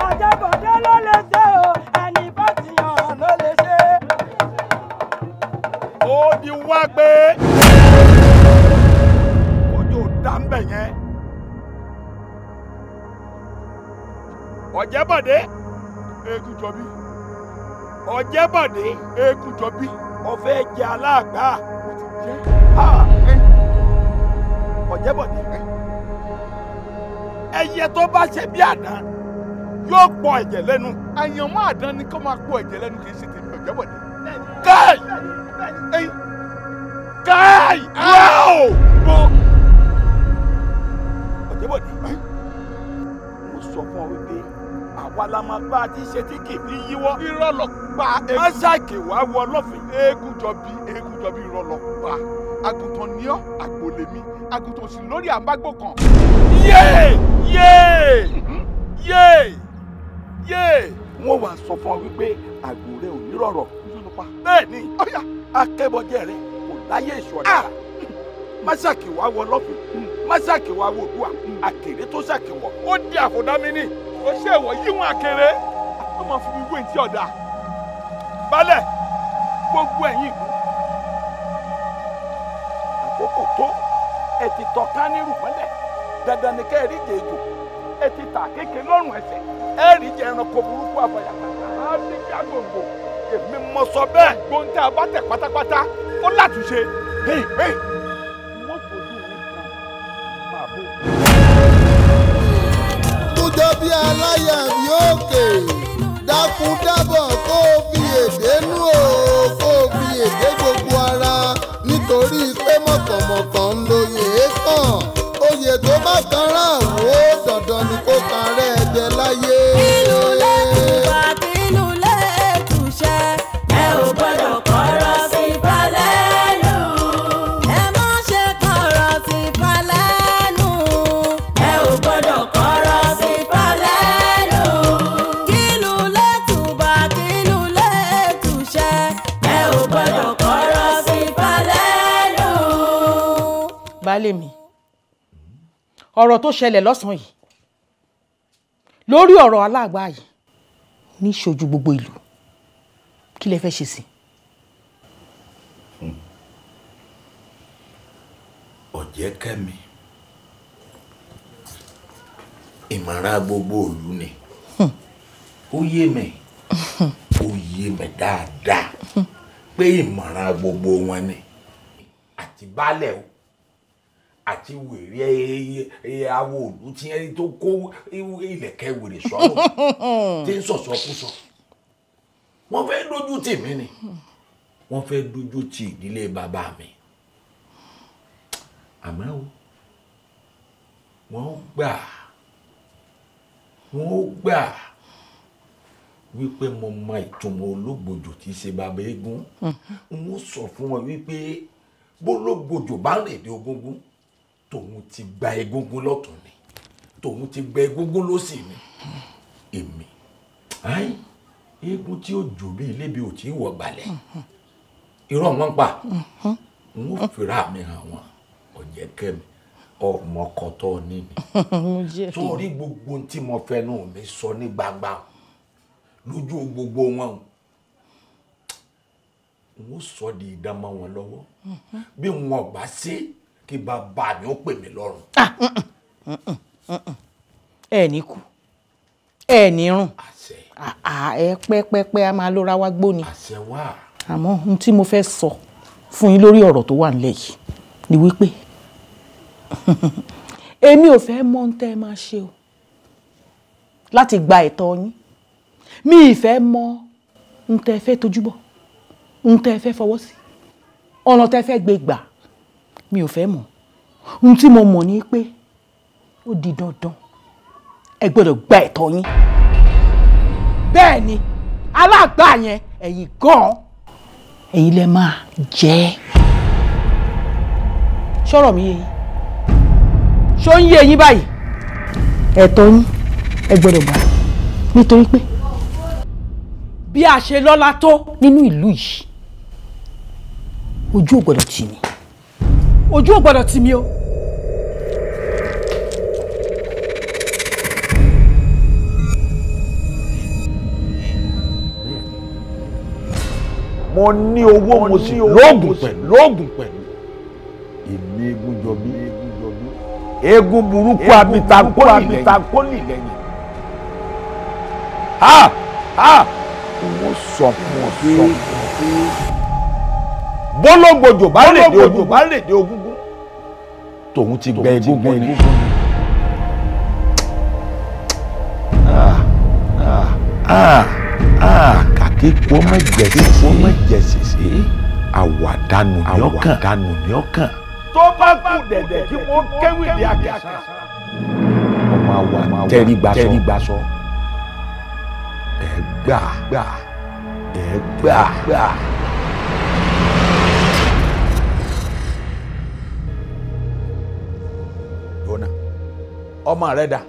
Àjẹbọ̀dé ló lè ṣe o, ẹni bá ti yàn ló lè ṣe. Ó di wá pé ojú dá ń bẹ̀ yẹn. Ọ̀jẹ̀bọ̀dé eégún jọbí. Ọ̀jẹ̀bọ̀dé eégún jọbí. Ọ̀fẹ́ jẹ Alagba. Ọ̀jẹ̀bọ̀dé. Ẹyẹ tó bá ṣe bí àdán yóò pọ ẹ̀jẹ̀ lẹ́nu. Àyànmọ́ àdán ni kó máa pọ ẹ̀jẹ̀ lẹ́nu kì í ṣe tèmi Ọ̀jẹ̀bọ̀dé. Káì! Káì! Ọ̀jẹ̀bọ̀dé. Mo sọ fún ọ wípé àwa la máa bá a ti ṣe tí kì í fi yíwọ́. Irọ́ lọ pa eégún. Máṣáàkì wá wọ lọ́fìn. Eégún jọbí irọ́ lọ pa. Àgùntàn ní ọ́ àgbòlèmí. Àgùntàn sì lórí àbágbó kan. Yéè! Wọ́n wá sọ fún ọ wípé àgbò rẹ ò ní rọ̀rọ̀. Bẹ́ẹ̀ ni akẹ́bọ̀jẹ́ rẹ kò láyé ìṣọ̀dá. Máṣáàkì wá wọ lọ́fìn. Máṣáàkì wá wọ òdùà. Àkèré tó ṣàkèwọ̀. Ó di àfọ̀dámi ní. Ó ṣe ìwọ̀ yíwọ̀n àkèré. Ó máa fi wíwé tí ọ̀dà. Balẹ̀ gbogbo ẹ̀yin ìlú. Àkókò tó ẹ ti tọ́ kánírù mọ́lẹ̀. Dandan ni kẹ́ ẹ rí jèjò. Ẹ ti tà kéèké lọ́rùn ẹsẹ̀. Ẹ rí jẹ ẹranko burúkú àfàyàfà. Á ní kí á gbòǹgbò. Èmi mọ sọ bẹ́ẹ̀. Gbóńtẹ́ abátẹ̀ pátápátá. Ó látúnṣe. Wọ́n fojú mi kan máa bò. Kújọ bí aláyà bí òkè dákun dábọ̀ kó o fi èdè nú o kó o fi èdè gbogbo ara nítorí pé mọ̀kànmọ̀kàn ń lóye kàn oyè tó bá kan ráàwó dandan ni kó kan rẹ̀ jẹ láyé. Kílù létí bá kílù létí ṣe, ẹ ò gbọ́dọ̀ kọ̀rọ̀ sí falẹ́nu. Ẹ má ṣe kọ̀rọ̀ sí falẹ́nu, ẹ ò gbọ́dọ̀ kọ̀rọ̀ sí falẹ́nu. Kílù létí bá kílù létí ṣe, ẹ ò gbọ́dọ̀ kọ̀rọ̀ sí falẹ́nu. Baálé mi, ọ̀rọ̀ tó ṣẹlẹ̀ lọ́sàn-án yìí lórí ọ̀rọ̀ Alagba yìí ní ṣojú gbogbo ìlú, kí lẹ fẹ́ ṣe sí? Ọ̀jẹ̀kẹ́mi, ìmọ̀ràn gbogbo ìlú ni. Ó yé mi dáadáa pé ìmọ̀ràn gbogbo wọn ni. Àti baálẹ̀ o àti wèrè awo òlú tí ẹni tó kó ilẹ̀kẹ̀ wèrè sọ́rọ̀ tí ń sọ̀sọ́kúsọ. Wọ́n fẹ́ dójú tì mí ni. Wọ́n fẹ́ dójú tì ìdílé bàbá mi. Àmọ́ o, wọ́n gbà wípé mo mọ ìtumọ̀ ológbòjò tí í ṣe bàbá eégún. Wọ́n sọ fún wọn wípé bólógbòjò bá rìn dé ogúngún tòun ti gba egúngún lọ́tún ni tòun ti gba egúngún lósì ni. Èmi eégún tí ó jò bí ilé bí ò tí ì wọ̀ gbalẹ̀ irọ́ wọn pa. N ó fira mi hàn wọn. Ọ̀jẹ̀kẹ́mi, ọmọ kọtọ ní ni. Sórí gbogbo tí mo fẹnu mi sọ ní gbangba lójú gbogbo wọn n ó sọ di idán mọ́ wọn lọ́wọ́. Bí wọn bá ṣe kí bàbá mi ó pè mí lọ́rùn. Ẹ ní kú ẹ ní rùn ẹ pẹ́pẹ́pẹ́ a máa lóra wá gbóni. Àṣẹ wà. Àmọ́ ohun tí mo fẹ́ sọ fún yín lórí ọ̀rọ̀ tó wà nílẹ̀ yìí ni wípé èmi ò fẹ́ mọ̀ ń tẹ́ ẹ máa ṣe o. láti gba ẹ̀tọ́ yín mi ìfẹ́ mọ ń tẹ́ fẹ́ tójú bọ̀ ń tẹ́ fẹ́ fọwọ́ sí ọ̀nà tẹ́ fẹ́ gbé gbà mi ò fẹ́ mọ̀ ohun tí mo mọ̀ ni pé ó di dandan ẹ gbọ́dọ̀ gba ẹ̀tọ́ yín bẹ́ẹ̀ ni Alagba yẹn ẹ̀yin gan-an ẹ̀yin lẹ máa jẹ́ sọ̀rọ̀ mi yé yín ṣó ń yé yín báyìí ẹ̀tọ́ yín ẹ gbọ́dọ̀ gbà nítorí pé bí a ṣe lọ́lá tó nínú ìlú yìí ojú ò gbọ́dọ̀ tì mí ojú ò gbọ́dọ̀ tì mí o. mo ní owó mo sì lóògùn pẹ̀lú èmi eégún jọbí eégún burúkú abitakoli lẹ́yìn wọ́n sọ fún ọ pé bọ́lọ́gbọ̀jọ bá lè dé ogúngún tòun ti gbẹ egúngún ni. kàkí kó má jẹ̀sìsì àwàdànù ní ọkàn. tó bá kú dẹ̀dẹ̀ kí wọ́n kéwì ní àkẹ́sà. ọmọ àwa tẹ́rígbà sọ. ẹ gbà. lọ́nà ọmọ rẹ dà.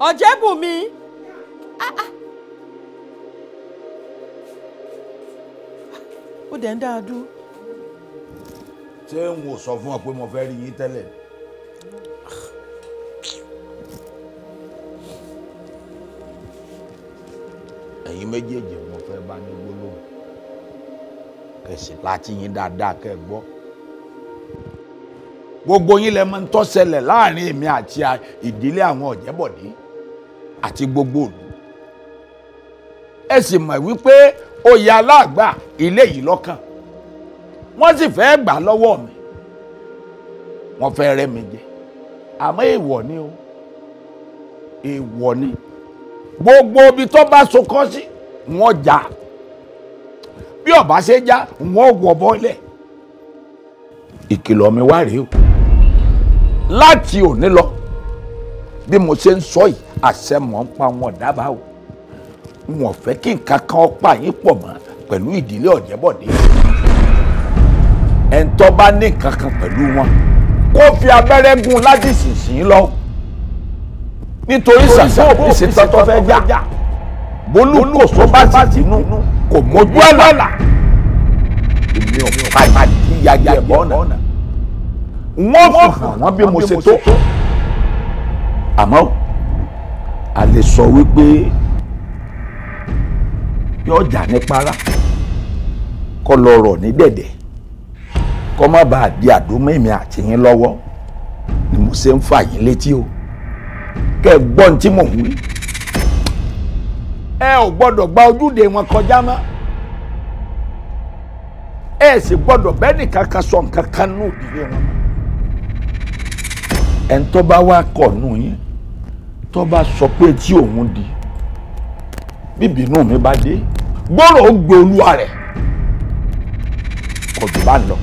Ọ̀jẹ̀bùnmi ó dẹ̀ ń dáa dúró. ṣé n ò sọ fún ọ pé mo fẹ́ rí yín tẹ́lẹ̀. ẹ̀yin méjèèjì mo fẹ́ bá ní gbólóhùn kẹsì láti yín dáadáa kẹ́ gbọ́. gbogbo yín lẹ mọ̀ ń tó ṣẹlẹ̀ láàrin èmi àti ìdílé àwọn Ọ̀jẹ̀bọ̀dé àti gbogbo ìlú. ẹ sì mọ̀ wípé oyè Alagba ilé yìí lọ́kàn wọ́n sì fẹ́ gbà lọ́wọ́ mi wọ́n fẹ́ rẹ́ mi jẹ àmọ́ èèwọ̀ ni o èèwọ̀ ni gbogbo ibi tó bá sokọ́ sí wọ́n já bí ó bá ṣe já wọ́n wọ̀ bọ́lẹ̀. ìkìlọ̀ mi wá rèé o láti òní lọ bí mo ṣe ń sọ yìí àṣẹ mọ̀ ń pa wọn dábàá o wọn fẹ́ kí nǹkan kan pa yín pọ̀ mọ́ pẹ̀lú ìdílé Ọ̀jẹ̀bọ̀dé ẹ̀ńtọ́ bá ní nǹkan kan pẹ̀lú wọn kó fi abẹ́rẹ́ gún láti ìsinsìnyí lọ nítorí sàṣà òbí ṣe tọ́tọ́ fẹ́ já bólúkòsó bá sì tínú kò mójú ẹ̀ lọ́la èmi ò padà kí yagi ẹ̀bọ́ ọ̀nà wọ́n fi hàn wọ́n bí mo ṣe tó àmọ́ a lè sọ wípé yóò jà ní para kó lọ rọ̀ ní dẹ̀dẹ̀ kó má bàa di àdómẹ́mí àti yín lọ́wọ́ ni mo ṣe ń fà yín létí o kẹ́ ẹ gbọ́ ní tí mò ń wí. ẹ ò gbọ́dọ̀ gba ojúde wọn kọjá mọ́ ẹ sì gbọ́dọ̀ bẹ́ẹ̀ nìkan kan sọ nǹkan kan nù ìdílé wọn. ẹni tó bá wá kọ̀ nù yín tó bá sọ pé tí òun di bíbínú mi bá dé gbọ́rọ̀ ó gbé olúwa rẹ̀ kò jù bá lọ.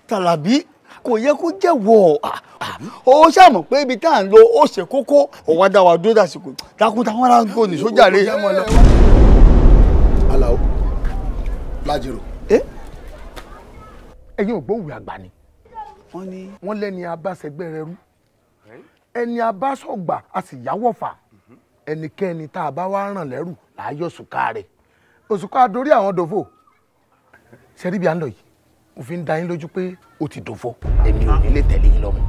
Tàlàbí kò yẹ kó jẹ́wọ́ ó ṣàmọ̀ pé ibi tá à ń lọ ó ṣe kókó ọ̀wá dá wa dúró dàsìkò dákun táwọn ará ń gbò ní sójà rẹ̀. Alao lájèrò. ẹ̀yin ò gbóhùn àgbà ni wọ́n lẹ́ni abáṣẹgbẹ́ rẹ rú ẹni abáṣọgbà a sì yáwọ̀ fà ẹnikẹ́ni tá a bá wá ràn lẹ́rù láàyò òṣùká rẹ̀ òṣùká dorí àwọn dòfò ṣẹ́rí bí à ń lọ yìí mo fi ń da yín lójú pé ó ti dòfò èmi ò ní lè tẹ̀lé yín lọ́mọ.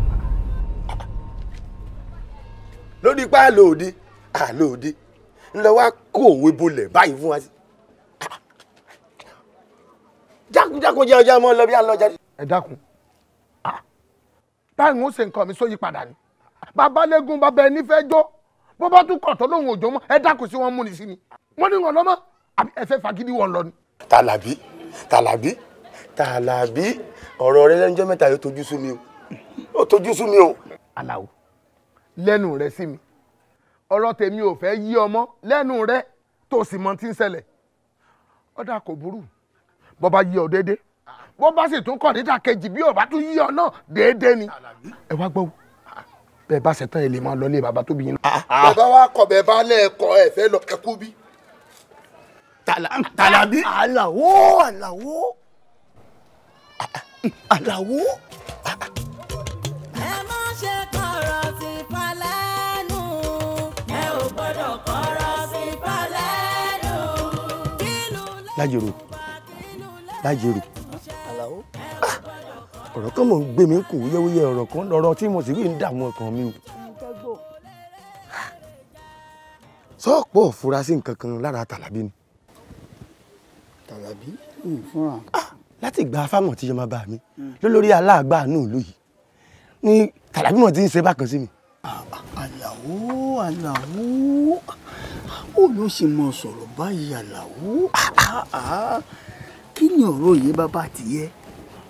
lórí ipá àlòòde ńlọ wá kó òwe bolẹ̀ báyìí fún wa sí. jákujàku jẹ́ ọjà mọ́ lọ bí à ń lọ jáde. ẹ dákun táyì ń ṣe nǹkan mi sóyí padà ni bàbá lẹ́gùn bàbá ẹni fẹ́ jó bó bá tún kọ̀ tó lóhùn òjò mọ́ ẹ dákun sí wọn mú ni sí ni wọ́n ní wọn lọ́mọ àbí ẹ fẹ́ fagídí wọn lọ ni. Tàlàbí ọ̀rọ̀ rẹ lẹ́njọ́ mẹ́ta yóò tójú sú mi o ó tójú sú mi o. Alao lẹ́nu rẹ sí mi ọ̀rọ̀ tèmi ò fẹ́ yí ọmọ lẹ́nu rẹ tó sì mọ tí ń ṣẹlẹ̀ ọ̀dà kò burú bó bá yí ọ déédéé bó bá sì tún kọ̀ níta kejì bí ò bá tún yí ọ náà déédéé ni. ẹ wá gbọ́ bẹ́ẹ̀ bá ṣetán ẹ lè máa lọ lé bàbá tó bí yín. bàbá wa kọ̀ bẹ́ẹ̀ bá lẹ́ẹ̀kọ́ ẹ fẹ́ lọ ẹkú bí. Tàlàbí. Alao. ẹ má ṣe kọ̀rọ̀ sí falẹ́nu ẹ ò gbọ́dọ̀ kọ̀rọ̀ sí falẹ́nu. Lájèrò Alao. ọ̀rọ̀ kan mọ̀ ń gbé mi kù wúyẹ́wúyẹ́ ọ̀rọ̀ kan lọ́rọ̀ tí mo sì rí ń dààmú ọkàn mi o. sọ́ọ̀pọ̀ fura sí nǹkan kan lára Tàlàbí ni. Tàlàbí fúnra. láti gba fámọ̀ tí yọmọ bá mi lólórí Alagba náà lóyìí ní Tàlàbí mọ̀ tí ń ṣe bákan sí mi. Alao ó ló ṣe mọ sọ̀rọ̀ báyìí Alao. kí ni ọ̀rọ̀ yìí bàbá tiẹ̀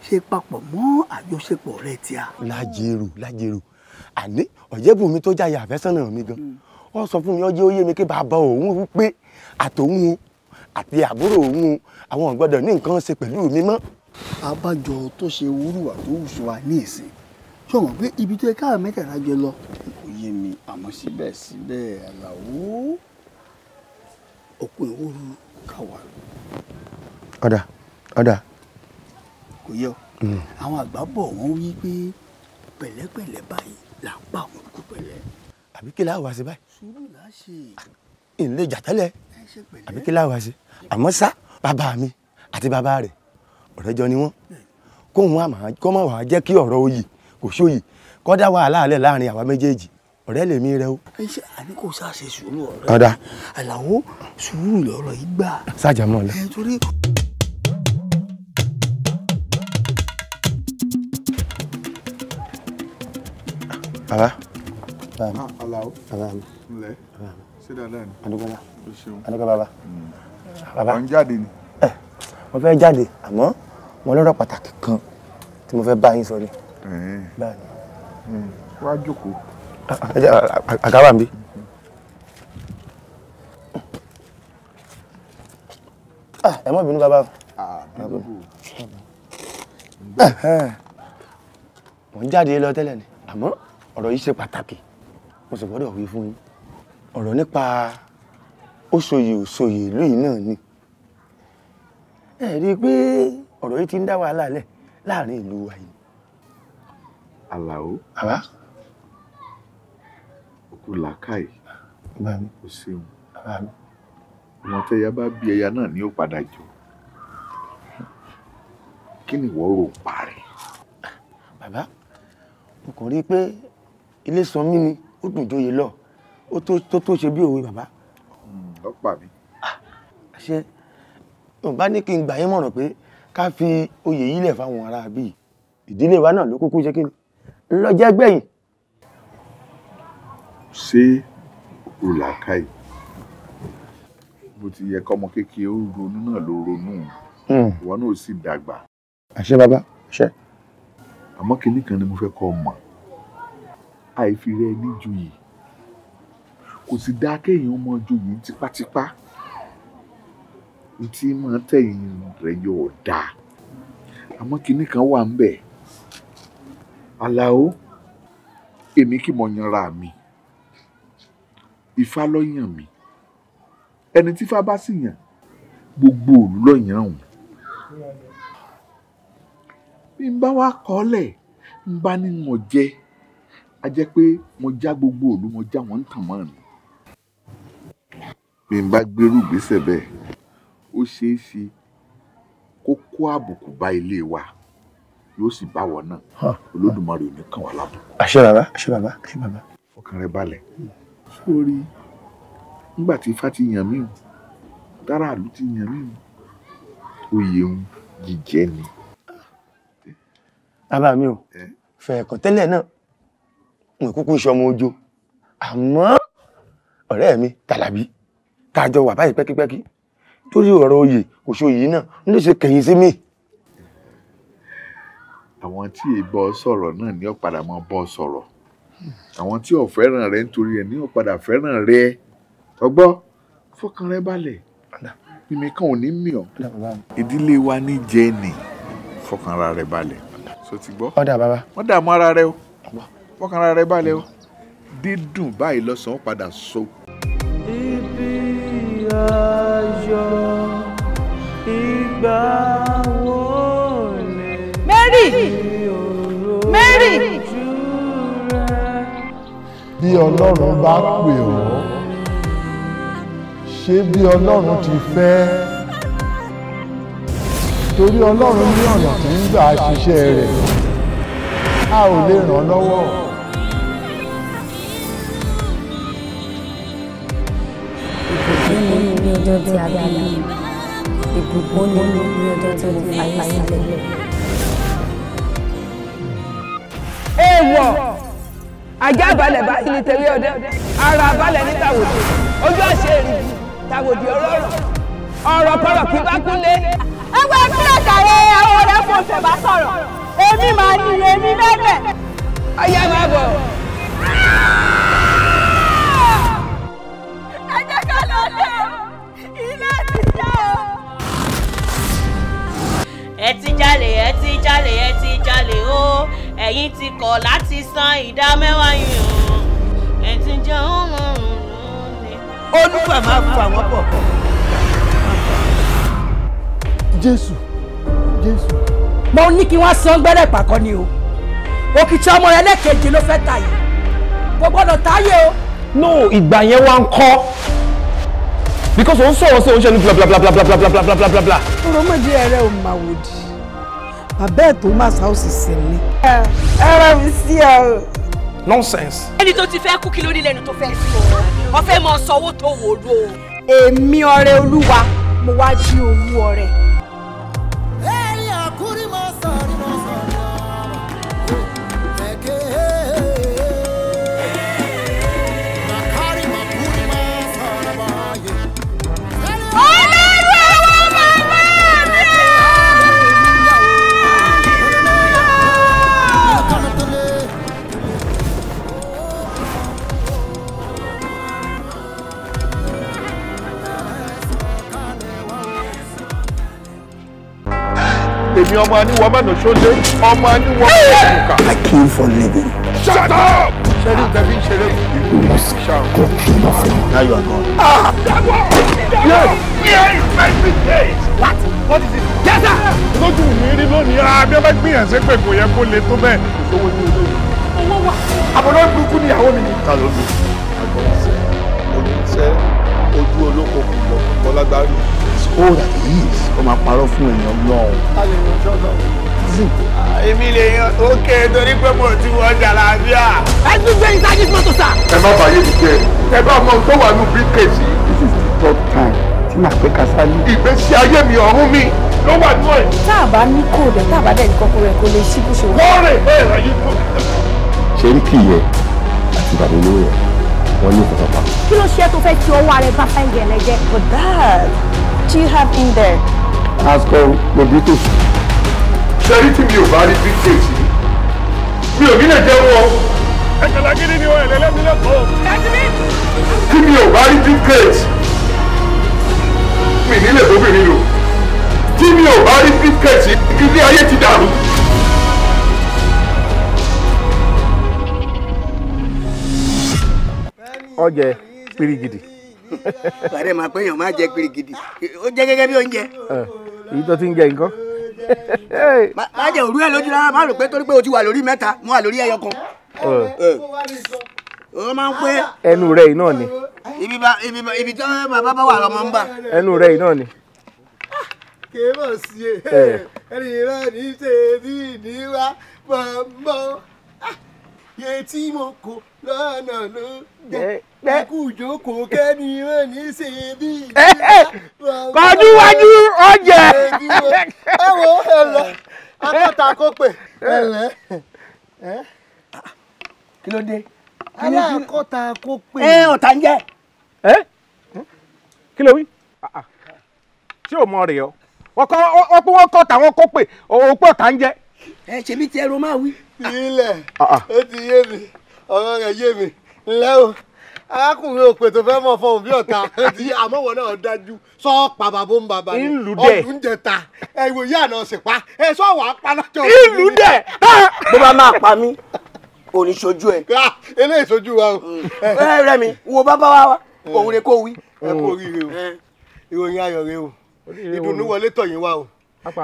ṣe papọ̀ mọ́ àjọṣepọ̀ rẹ̀ tí a. Lájèrò àní ọ̀jẹ̀bùnmi tó jáyà àfẹ́sọ́nà mi gan ó sọ fún mi ọjọ́ ó yé mi kí bàbá òun wípé àtòun àti àbúrò òun àwọn gbọ́dọ̀ ní nǹkan ṣe pẹ̀lú mi mọ́. abájọ tó ṣe wúrúwà tó wùsùn wa ní ìsìn ṣọwọ́n pé ibi tó yẹ káà mẹ́tẹ̀ẹ̀ta jọ lọ kò yé mi àmọ́ síbẹ̀síbẹ̀ Alao òkú ìwúrú ká wà. ọ̀dà. kò yẹ ọ àwọn àgbà bọ̀ wọ́n wí pé pẹ̀lẹ́pẹ̀lẹ́ báyìí là ń pa àwọn olùkú pẹ̀lẹ́. àbí kí láwàá ṣe báyìí. sùúrù là á ṣe. ìlé jà tẹ́lẹ̀ àbí kí láwàá ṣe àmọ́ ṣá bàbá mi àti bàbá rẹ̀ ọ̀rẹ́ jọ ni wọ́n kó má wàá jẹ́ kí ọ̀rọ̀ oyè kò sóyè kó dá wàhálà alẹ́ láàrin àwa méjèèjì ọ̀rẹ́ lèmi rẹ o. ẹ ṣe àní kò sá ṣe sùúrù ọ̀rẹ́. ọ̀dà. Alao sùúrù lọ̀rọ̀ yìí gbà. sájà mọ́ ọ lẹ. torí. bàbá. Alao. bàbá mi. ǹlẹ́ ṣé dáadáa ni. adúgbòlá. o ṣeun. adúgbò bàbá. bàbá. ọ̀ ń jáde ni. mo fẹ́ jáde àmọ́ mo lọ́rọ̀ pàtàkì kan tí mo fẹ́ bá yín sọ ni. báyìí. wá jókòó. àgàwà ń bí. ẹ má bínú bàbá. mo ń jáde lọ tẹ́lẹ̀ ni àmọ́ ọ̀rọ̀ yìí ṣe pàtàkì mo sì gbọ́dọ̀ wí fún yín ọ̀rọ̀ nípa òṣòyè ìlú yìí náà ni ẹ rí i pé ọ̀rọ̀ yìí ti ń dá wàhálà lẹ̀ láàrin ìlú wa yìí. Alao. bàbá. òkú làákàyè. bàbá mi. o ṣeun. bàbá mi. ọmọ tẹyà bá bí ẹyà náà ni ó padà jọ kí ni ìwọ rò parí. bàbá mo kàn rí i pé ilé san mí ni ó dùn jóye lọ ó tó ṣe bí òwe bàbá. ọ̀pá mi. ṣé mo bá ní kí n gbà yín mọ̀ràn pé ká fi oyè yìí lẹ̀ fáwọn ará bíi ìdílé wa náà ló kúkú ṣe kí ni ńlọjẹ́ gbẹ̀yìn. ṣé o làákàyè bó ti yẹ kọ́mọ kékeré ó ronú náà ló ronú ìwọ náà ó sì dàgbà. àṣẹ bàbá àṣẹ. àmọ́ kinní kan ni mo fẹ́ kọ́ mọ̀ àìfi rẹ níjòyè kò sì dáa kéèyàn mọ joyè tipátipá tí máa tẹ̀yìn rẹ̀ yóò dáa àmọ́ kinní kan wà ń bẹ̀ Alao èmi kì mọ̀ yanra mi Ifá ló yàn mí ẹni tí Ifá bá sì yàn gbogbo òru ló yàn òun bí n bá wá kọ́lẹ̀ n bá ní wọn jẹ́ a jẹ́ pé mo já gbogbo òlu mo já wọn tàn mọ́ ni bí n bá gbérù gbèsè bẹ́ẹ̀ ó ṣeé ṣe kó kó àbùkù bá ilé wa yóò sì bá wọn náà Olódùmarè ò ní kàn wá lábùkù. àṣẹ bàbá àṣẹ bàbá àṣẹ bàbá. ọkàn rẹ balẹ̀ sórí nígbà tí Ifá ti yàn mí o dáràlú ti yàn mí o oyè òun jíjẹ ni. bàbá mi ò fẹ́ ẹ̀kọ́ tẹ́lẹ̀ náà mo kúkú iṣẹ́ ọmọ ojú àmọ́ ọ̀rẹ́ mi Tàlàbí kájọ wà báyìí pẹ́kípẹ́kí torí ọ̀rọ̀ oyè kò ṣe oyè náà ń lè ṣe kẹ̀yìn sí mi. àwọn tí èèbọ sọ̀rọ̀ náà ní ọ̀padà máa bọ́ sọ̀rọ̀ àwọn tí ò fẹ́ràn rẹ nítorí ẹ̀ ní ọ̀padà fẹ́ràn rẹ ọgbọ́ fọkàn rẹ balẹ̀ mímí kan ò ní mì ọ́ ìdílé wa ní jẹ́ẹ̀nì fọkàn ara rẹ balẹ̀ so ti gbọ́ ọ̀dà bàbá wọ́n dààmú ara rẹ o fọkàn ara rẹ balẹ̀ o dídùn báyìí lọ́sàn-án padà so. ibi ayọ̀ ìgbà wo lè. Mary. bí Ọlọ́run bá pè ọ́ ṣé bí Ọlọ́run ti fẹ́ torí Ọlọ́run ní ọ̀nà tí ń gbà ṣiṣẹ́ rẹ̀ a ò lè ràn lọ́wọ́. ìbùkún ní ọjọ́ tí a bí i ìbùkún ní ọjọ́ tí mo fàyè sílẹ̀. èèwọ̀ ajá balẹ̀ báyìí ní tẹ̀lé ọdẹ ara balẹ̀ ní tàwòdì ojú àṣẹ èrìgì tàwòdì ọ̀rọ̀ kọ̀rọ̀ kí bá kúnlé. ẹgbẹ́ ìpínlẹ̀ kàrẹ́ àwọn ọ̀rẹ́ fún ọ̀sẹ̀ bá sọ̀rọ̀ èmi máa ní èmi lẹ́lẹ̀. ọyá máa bọ̀. ẹ jẹ́ ká lọ lé ilé ti já o. ẹ ti jalè o ẹ̀yin ti kọ̀ láti san ìdá mẹ́wàá yìí o ẹ ti jẹ́ ọlọ́run lónìí. olùfà máa fún àwọn pọ̀. Jésù. mo ní kí wọ́n san gbẹ́rẹ́ pàkọ́ ni o òkìtì ọmọ rẹ lẹ́ẹ̀kejì ló fẹ́ tàyè kò gbọ́dọ̀ táyé o. no ìgbà yẹn wá ń kọ́ because òun sọ̀rọ̀ sí òun ṣe ní blablabla. oromọdé ẹrẹ ò máa wò di bàbá ẹ̀ tó máa ṣàwòsì sí mi. ẹrọ mi sí ẹ o. nonsense. ẹni tó ti fẹ́ kú kí ló ní lẹ́nu tó fẹ́ sí ọ fẹ́ mọ sanwó tó wò ló. èmi ọrẹ olúwa mo wá jí owó ọrẹ. èmi ọmọ aníwọ̀ mẹ́nu ṣóńdé ọmọ aníwọ̀ mẹ́nu kà. I came for living. Shut up! ṣẹ́rí tẹ̀bí ń ṣeré ìlú ṣáà. Now you are gone. Yes! What? What is it? Yes, sir! lójú mi rí lónìí abẹ́fẹ́ gbìyànjú pé kò yẹ kó le tó bẹ́ẹ̀. ìṣòwò ní olóyè. owó wà. àbọ̀dọ́ burúkú ni ìyàwó mi ni. ta ló ní agbọ̀nsẹ̀ olùsẹ́ ojú olóko kò lọ bọ́lágbárí. All that he is, ó máa parọ́ fún èèyàn náà. èmi lè yan òkè torí pé mo ti wọ jàlábíà. ẹ tún gbé ìtají mọ́tò sá. ẹ má bàyè mi jẹ ẹ bá mọ tó wà ní bíríkèsì. This is the third time tí màá pé Kasali. ìgbésí ayé mi ọ̀run mi ló wà nínú ẹ̀. tá a bá ní kóòdù tá a bá dẹ̀ ní kọ́kọ́ rẹ̀ kó lè ṣí bó ṣe wà. wọ́n rè é ẹ̀yìn tó. ṣe ń kì í yẹ àti bàbá olówó yẹ wọ́n ní ìfọ̀tọ̀ pa. kí ló ṣe tó fẹ́ fi ọwọ́ rẹ̀ bá fẹ́ǹgẹ̀ ẹlẹ́jẹ̀. but dad do you have in there. ask her Lobito. ṣẹ́rí tí mi ò bá rí bíríkèsì mi ò ní lè jẹ́ wọn. ẹ̀jẹ̀ gidi ni wọ́n ẹ̀lẹ́lẹ́mí lẹ́kọ̀ọ́. tí mi ò bá rí bíríkèsì mi nílẹ̀ tóbìnrin lò tí mi ò bá rí bíríkèsì ilé ayé ti dàrú. ọjẹ pirigidi. bàrẹ̀ máa pé èèyàn máa jẹ pirigidi ó jẹ́ gẹ́gẹ́ bí oúnjẹ. èyí tó ti ń jẹ nǹkan. má jẹ òru ẹ lójú rárá má rò pé torí pé o ti wà lórí mẹ́ta mo wà lórí ẹyọ kan. ó máa ń pé. ẹnu rẹ yìí náà ni. ibi tí bàbá bá wà lọmọ ń bà. ẹnu rẹ yìí náà ni. kéèmọ̀ sí ẹni náà ní ṣe bí ìníwá bọ̀m̀bọ̀ yẹ tí mo kò lọ́nà ló jẹ́. Kú ìjókòó kẹ́ni wọ́n ní ṣe bí. Kọjú wájú ọjẹ. Ẹ wo ẹ̀lẹ́ akọ́ta kó pè ẹ̀lẹ́. Kí ló dé? Aláàkọ́ta kó pè. Ọ̀tá ń jẹ́. Kí ló wí? Ṣé o mọ rè ọ? Wọ́n kọ́ tàwọn kó pè òpó ọ̀tá ń jẹ́. Ṣe bí ti ẹrù máa wí. Ilẹ̀ ó ti yé mi ọ̀rọ̀ rẹ̀ yé mi ńlẹ́ o arákùnrin òpè tó fẹ́ mọ̀ fọhùn bí ọ̀tá àmọ́wọ̀ náà dájú sọ́ọ̀pá bàbá ń bàbá ni ọdún jẹta ìwò yìí àná sì pa sọ́ọ̀wà apanájọ́ ìlú dẹ̀. Bó bá máa pa mí kò ní ṣojú ẹ. Eléyìí ṣojú wa o. Rẹ̀mí wo bàbá wa òun rè kó wí. Ẹ kú oríire o ìròyìn ayọ̀ rẹ o ìdùnnú wọlé tọ̀yìn wa o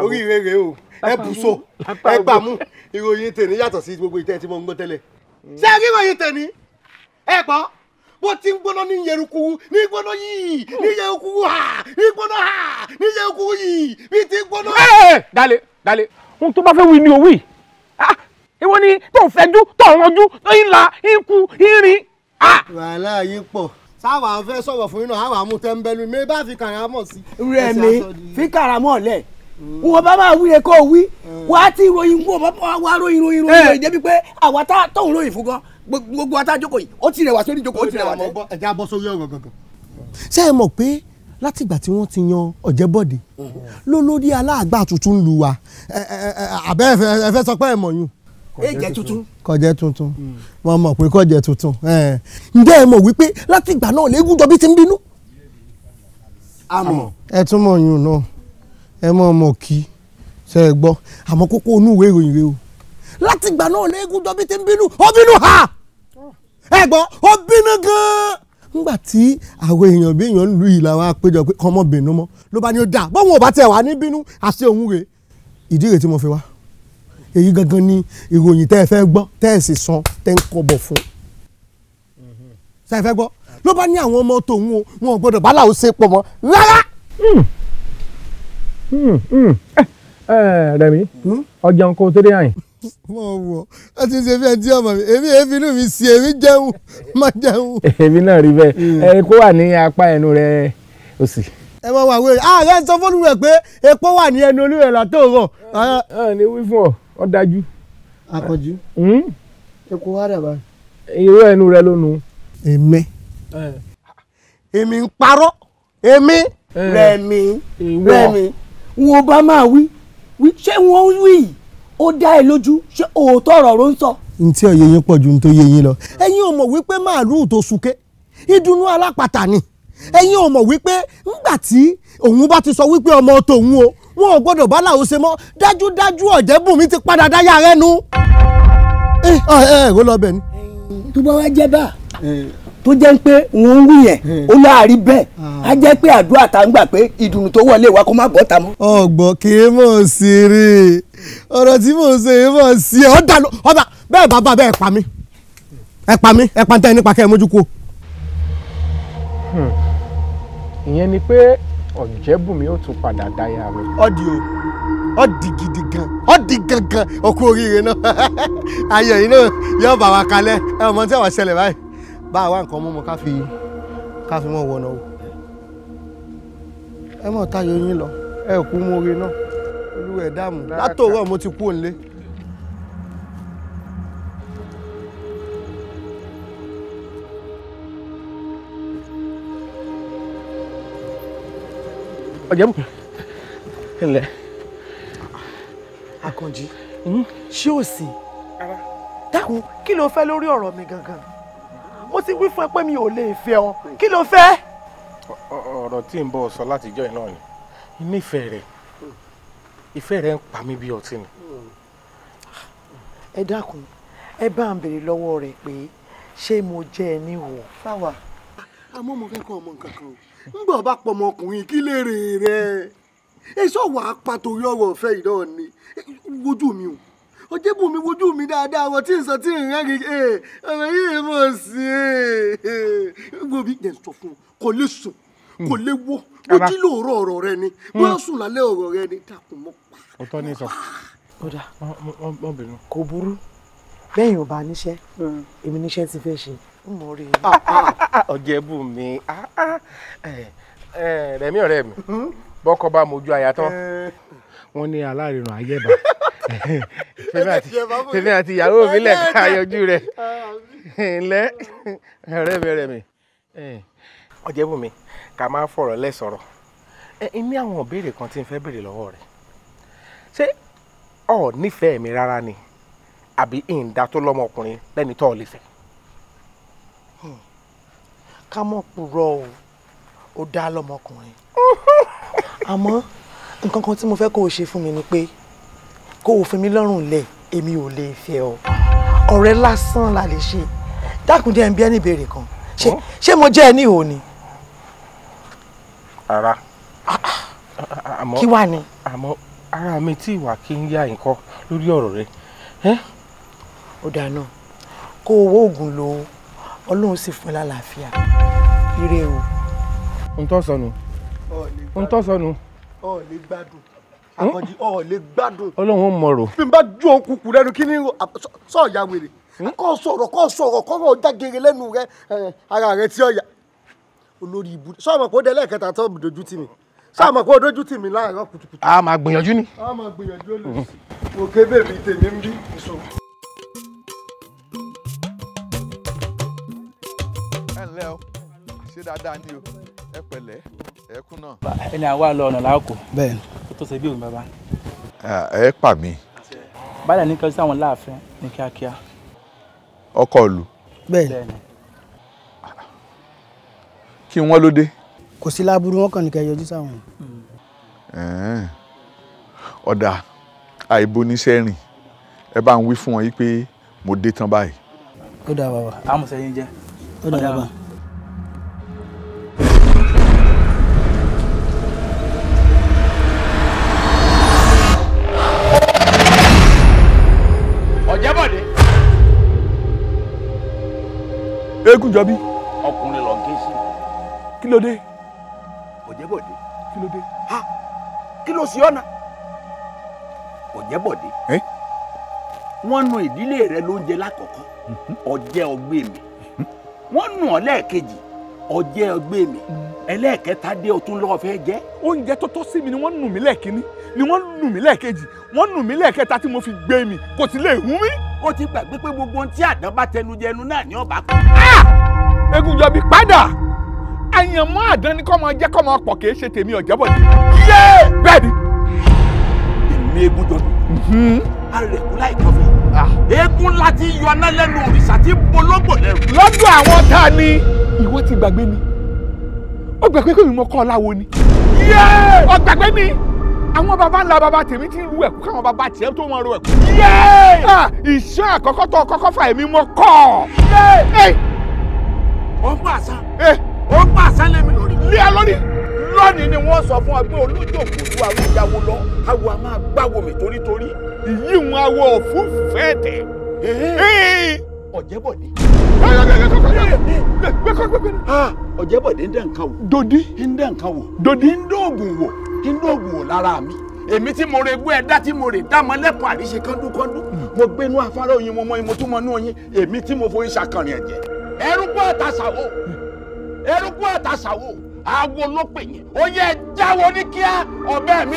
oríire rẹ o ẹ bùsọ ẹ gbàmú ìròyìn tèmi yàtọ̀ sí gbogbo ìtẹ́ tí mo ń gbọ́ tẹ́lẹ̀. Ṣé ẹ rí ìròyìn tèmi? Ẹ gbọ́ bó ti ń gbóná ní yẹrùkúrú ní gbóná yìí ní yẹrùkúrú hà ní gbóná hà ní yẹrùkúrú yìí bí ti ń gbóná. Dale ohun tó bá fẹ́ wí ni òwì ìwọ ni tó ń fẹjú tó ń rọjú tó ń la ń kú ń rìn. Wàhálà yìí pọ̀ sáwà fẹ́ sọ̀rọ̀ fún iná àwọn àmútẹ́ńbẹ́lú mi bá fi kàrámọ̀ sí. Rẹ̀mí fi kàrámọ̀ lẹ̀ wọ́n bá máa wíre kó wí wọ́n á ti ròyìn wọ́n bá wá ròyìn débi pé àwa tóun ròyìn fún gan gbogbo wa tá a jókòó yìí ó ti rẹ̀ wá sórí ìjókòó ó ti rẹ̀ wá tẹ́. Ẹ̀jẹ̀ abọ́ sórí ọ̀rọ̀ gangan. Ṣé ẹ mọ̀ pé látìgbà tí wọ́n ti yan Ọ̀jẹ́bọ̀dé lólórí Aláàgbà tuntun lu wa àbẹ́ ẹ fẹ́ sọ pé ẹ mọ̀ yún. Èjẹ̀ tuntun. Kọ̀jẹ́ tuntun wọ́n mọ̀ pé kọ̀jẹ́ tuntun ǹjẹ́ ẹ mọ̀ wípé látìgbà náà lẹ́gùn jọ bí ti ń bínú. Àmọ́ ẹ tún mọ̀ yún náà ẹ mọ̀ ọmọ kí ṣe é gbọ́ àmọ́ kókó inú ìwé ìròyìn rẹ o látìgbà náà lẹ́gùn jọ bí ti ń bínú ó bínú ha ẹ gbọ́ ó bínú gan-an nígbà tí àwọn èèyàn bí èèyàn lù yìí làwọn àpéjọ pé kọ́mọ bínú mọ́ ló bá ní ó dáa bọ́wọ́n ò bá tẹ̀ wá ní bínú àṣẹ òun rè ìdí rẹ̀ tí mo fi wá èyí gangan ni ìròyìn tẹ́ ẹ fẹ́ gbọ́ tẹ́ ẹ sì san tẹ́ ń kọ́bọ̀ fún ṣe é fẹ́ gbọ́ ló bá ní àwọn ọmọ tòun o wọn ò gbọ́dọ̀ bá làwọn ṣe pọ̀ mọ́ rárá. Rẹ̀mí ọjà nǹkan tó dé àyìn. wọ́n wọ̀ ọ́ ti ṣe bí ẹni tí ọmọ mi èmi inú mi sí èmi jẹun má jẹun. Èmi náà rí bẹ́ẹ̀ kó wà ní apá ẹnu rẹ òsì. Ẹ mọ wà wẹ́rẹ́ ààrẹ sọ fún rẹ pé epo wà ní ẹnu olú rẹ látòrọ. Ní wí fún ọ dájú. Àkànjú epo wà dà báyìí. Irú ẹnu rẹ ló nu. Èmi ń parọ́ èmi. Rẹ̀mí wọn bá máa wí ṣé wọn wí ó dá ẹ lójú ṣé òótọ́ ọ̀rọ̀ ló ń sọ. Ntí ọ̀yẹ́ yín pọ̀ ju ntó yé yín lọ. Ẹ̀yin ò mọ̀ wípé màálùú tó súnké ìdùnnú alápàtà ni. Ẹ̀yin ò mọ̀ wípé ńgbà tí òun bá ti sọ wípé ọmọ tòun o wọn ò gbọ́dọ̀ bá làwọn ṣe mọ́ dájúdájú Ọ̀jẹ́bùnmi ti padà dáyà rẹ nu. Ó lọ bẹ̀ ni. Tó bá wá jẹ́ bá tó jẹ́ pé wọ́n ń wí yẹn ó láàrí bẹ́ẹ̀ á jẹ́ pé àdúrà tá ń gbà pé ìdùnnú tó wọlé wa kó má bọ́ ta mọ́. Ọ̀gbọ́n kì í mọ̀ sí rí ọ̀rọ̀ tí mò ń sọ yìí mọ̀ sí ẹ̀ ọ̀dà ọba bẹ́ẹ̀ bàbá bẹ́ẹ̀ pa mí ẹ pa ń tẹ́ nípa kẹ́ ẹ mójú kú. Ìyẹn ni pé Ọ̀jẹ́bùnmi ó tún padà dáyà rẹ. Ọ̀dì gidi gan ọ̀dì gangan okú oríire náà ayọ̀ yìí náà yóò bá wa kalẹ̀ ẹ mọ̀ tí wọ́n ṣẹlẹ̀ báyìí bá a wá nǹkan mú mu ká fi mọ̀ wọ̀nà o ẹ mọ̀ táyọ̀ yín lọ ẹ kú mú oore náà olúwẹ̀ dààmú látòwọ́ mo ti kú òǹlé. Ọ̀jẹ́bùnmi ẹ̀lẹ́. Àkànjí ṣé ò sí dákun kí ló fẹ́ lórí ọ̀rọ̀ mi gangan mo ti wí fún ẹ pé mi ò lè fẹ́ ọ kí ló fẹ́. Ọ̀rọ̀ tí ń bọ̀ sọ látijọ́ iná ni nífẹ̀ẹ́ rẹ̀ ìfẹ́ rẹ̀ ń pa mí bí ọtí ni. Ẹ dákun ẹ bá ń béèrè lọ́wọ́ rẹ̀ pé ṣé mo jẹ́ ẹ níhò. Fáwa àmọ́ mo fẹ́ kọ́ ọmọ nǹkan kan o ńgbọ́ bá pọ̀ ọmọkùnrin kí lè rè rẹ̀ èso wàá pa torí ọ̀rọ̀ ọ̀fẹ́ yìí náà ni wojú mi o Ọ̀jẹ́bùnmi wojú mi dáadáa wọ́n tí ń sọ tí ń rẹ́rìn ọ̀rọ̀ yìí mọ̀ sí gbòbí yẹn sọ fún un kò lè sùn kò lè wó bó jí lóòrọ̀ ọ̀rọ̀ rẹ ni bó sùn lálẹ́ ọ̀rọ̀ rẹ ni dákun mọ́ pa. Ọ̀tọ̀ ni sọ. Kódà kò burú lẹ́yìn ò bá níṣẹ́ èmi níṣẹ́ ti fẹ́ ṣe mo rí ọ̀jẹ̀bù mi rẹ̀mí ọ̀rẹ́ mi bọ́kọ bá mojú aya tán wọ́n ní alárinà ayẹ́bà fẹ́mi àti ìyàwó mi lẹ́ka ayọjú rẹ̀ ńlẹ́ ọ̀rẹ́ mi ọ̀jẹ̀bù mi ká máa fọ̀rọ̀ lẹ́sọ̀rọ̀ ní àwọn ìbéèrè kan tí n fẹ́ béèrè lọ́wọ́ rẹ̀ ṣé o nífẹ̀ẹ́ mi rárá ni àbí ìǹda tó lọ́mọkùnrin lẹ́ni tó lè fẹ́. ká mọ̀ purọ́ ó dá lọ́mọkùnrin àmọ́ nǹkan kan tí mo fẹ́ kó o ṣe fún mi ni pé kó o fi mí lọ́rùn lẹ̀ èmi ò lè fẹ́ ọ ọ̀rẹ́ lásán la lè ṣe dákun jẹ́ ń bí ẹni ìbéèrè kan ṣé mo jẹ́ ẹ ní ìhò ni. ara àmọ́ kí wàá ní. àmọ́ ara mi tí ìwà kí ń yá nǹkan lórí ọ̀rọ̀ rẹ. ó dáná kó owó oògùn lò ó ọlọ́run sì fún ẹ lálàáfíà ire o. n tó sọnù n tó sọnù. ọ lè gbádùn àkànjì ọ lè gbádùn. ọlọ́run ó mọ̀rọ̀. bí n bá ju òkùnkùn lẹ́nu kí ni sọ̀ọ̀yà wèrè kọ́ sọ̀rọ̀ kọ́ jágere lẹ́nu rẹ ara rẹ tí ọ̀yà olórí ibu sọ̀rọ̀ pé ó dé lẹ́ẹ̀kẹta tó dojú tì mí sọ̀rọ̀ pé ó dojú tì mí láàárọ̀ kùtùkùtù. a máa gbìyànjú ni. a máa gbìyànjú ó lè òkè bèbí tèmi ń bí ìṣó. ẹ ǹlẹ́ o ṣé dáadáa ni o ẹ pẹ̀lẹ́ ẹ kú náà. ẹni àwa lọ ọ̀nà láàkó. bẹ́ẹ̀ni. kó tó ṣe bí òun bàbá. ẹ pa mí. báyìí ní kọjú sáwọn láàfin ní kíákíá. ọkọ ìlú. bẹ́ẹ̀ni. kí wọ́n ló dé. kò sí láburú wọn kàn ní kẹ́ yọjú sáwọn. ọ̀dà àìbóníṣẹ́ rìn ẹ bá ń wí fún wọn yìí pé mo dé tán báyìí. ó dà bàbá. àmọ̀sẹ̀yìn jẹ́. ó dà bàbá. Ọ̀jẹ̀bọ̀dé. Eégúnjọbí. ọkùnrin lọ gé sí. kí ló dé. Ọ̀jẹ̀bọ̀dé. kí ló dé. ha kí ló sí ọ̀nà. Ọ̀jẹ̀bọ̀dé. wọ́n nu ìdílé rẹ lóúnjẹ lákọ̀ọ́kọ́ ọjẹ́ ọgbẹ́ mi wọ́n nù ọ́ lẹ́ẹ̀kejì ọjẹ́ ọgbẹ́ mi ẹlẹ́ẹ̀kẹta dé o tún lọ́ọ́ fẹ́ jẹ́. oúnjẹ tó tọ́ sí mi ni wọ́n nù mí lẹ́ẹ̀kínní ni wọ́n nù mí lẹ́ẹ̀kejì wọ́n nù mí lẹ́ẹ̀kẹta tí mo fi gbé mi kò sì lè hún mi. ó ti gbàgbé pé gbogbo ohun tí àdán bá tẹnu jẹnu náà ni ọba kú. Eégúnjọbí padà àyànmọ́ àdán ni kọ́ máa jẹ́ kọ́ máa pọ̀ kì í ṣe tèmi Ọ̀jẹ̀bọ̀dé. yé bẹ́ẹ̀ ni. èmi Eégúnjọbí. arẹ̀kú láì kọfí. eégún láti yọná lẹ́nu òrìṣà tí bológbò lẹ́rù. lọ́dọ̀ àwọn tá a ní ìwọ ti gbàgbé ni ó gbàgbé pé mi mọ kọ́ ọ láwo ni. yé ó gbàgbé ni àwọn baba ńlá baba tèmi ti ru ẹ̀kú káwọn baba tiẹ̀ tó máa ru ẹ̀kú. yé ìṣe àkọ́kọ́ tó kọ́kọ́ fà èmi mọ kọ́. ó ń pa àṣà ó ń pa àṣà lẹ́mi lórí. lé a lórí. lónìí ni wọ́n sọ fún ọ pé olójókòó àwọn ìyàwó lọ àwọ̀ a máa gbáwo mi torítorí. ìyíhun awọ òfúfẹ́ tẹ̀. Ọ̀jẹ̀bọ̀dé. Ọ̀jẹ̀bọ̀dé ń dẹ̀ nǹkan wò. dodi. ń dẹ̀ nǹkan wò. dodi. ń dóògùn wò. ń dóògùn wò lára mi. èmi tí mo rè gbé ẹ̀dá tí mo rè dá mọ́ lẹ́kùn àríṣe kọ́ńdúkọ́ńdú. mo gbé inú afárá oyin mo mọ ìmọ̀ tó mọ inú oyin. èmi tí mo foyín ṣàkànrìn ẹ̀jẹ̀. ẹrúkú àtàṣàwò. ẹrúkú àtàṣàwò. àwo ló pè yín. ó yẹ jáwọ́ ní kíá ọ̀bẹ mi.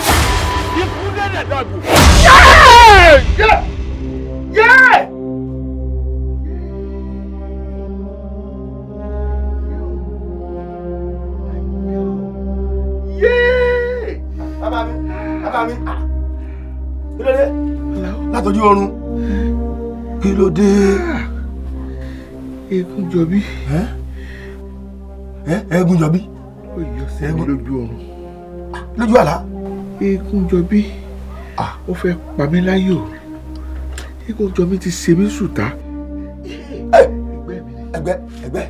ikú dẹ̀dẹ̀ dọ̀dù. yẹ́ẹ̀. yéé bàbá mi kí ló dé látọjú oorun kí ló dé. Eégúnjọbí. Eégúnjọbí. ó yọ sẹ́mi lójú oorun. lójú àlá. Eégúnjọbí ó fẹ́ pa mí láyò Eégúnjọbí ti ṣe mí sùtá. ẹgbẹ́.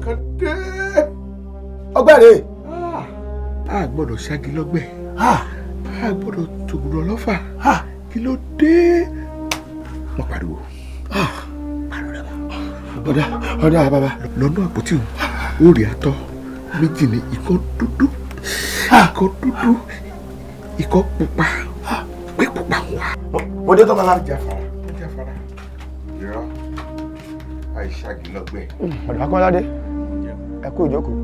kàdé. ọgbẹ́ rẹ̀. a gbọ́dọ̀ ṣáàgì lọ́gbẹ́. a gbọ́dọ̀ tògùrọ̀ lọ́fà. kí ló dé. wọ́n pariwo. ọ̀dà bàbá. lọ́nà àpótí o ó rí atọ́ méjì ní ikọ̀ dúdú ikọ̀ pupa pé pupa wà. mo dé tọ́ bàbá. jáfara ìṣàgìlọ́gbẹ́. Ọ̀dọ̀ Akọ́ládé ẹ kú ìjókòó.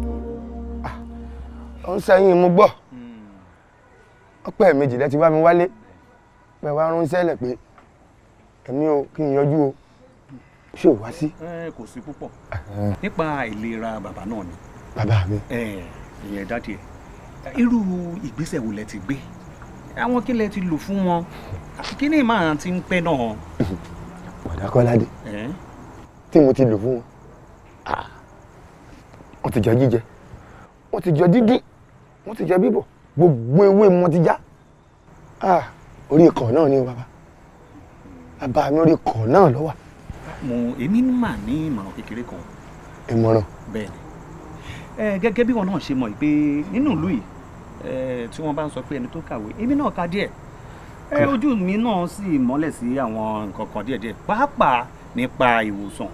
Ó ń sẹ́yìn mo gbọ́ ọpẹ́ méjì lẹ ti wá mi wálé pé wá rún sẹ́lẹ̀ pé èmi ò kí n yọjú o ṣé ò wá sí. Kò sí púpọ̀ nípa ìlera bàbá náà ni. Bàbá mi. Ìyẹn dáàdì ẹ̀ irú ìgbésẹ̀ wo lẹ ti gbé àwọn kí lẹ ti lò fún wọn kí ni màá ti ń pẹ́ náà. Ọ̀dọ̀ Akọ́ládé tí mo ti lò fún wọn wọ́n ti jẹ jíjẹ wọ́n ti jẹ dídín wọ́n ti jẹ bíbọ̀ gbogbo ewé wọn ti já orí ikọ̀ náà ni bàbá mi orí ikọ̀ náà ló wà. Èmi mà ní ìmọ̀ràn kékeré kan. Ìmọ̀ràn. Bẹ́ẹ̀ni gẹ́gẹ́ bí wọn náà ṣe mọ̀ pé nínú ìlú yìí tí wọ́n bá ń sọ pé ẹni tó kàwé èmi náà ka díẹ̀ ojú mi náà sì mọ́lẹ̀ sí àwọn nǹkan kan díẹ̀díẹ̀ pàápàá nípa ìwòsàn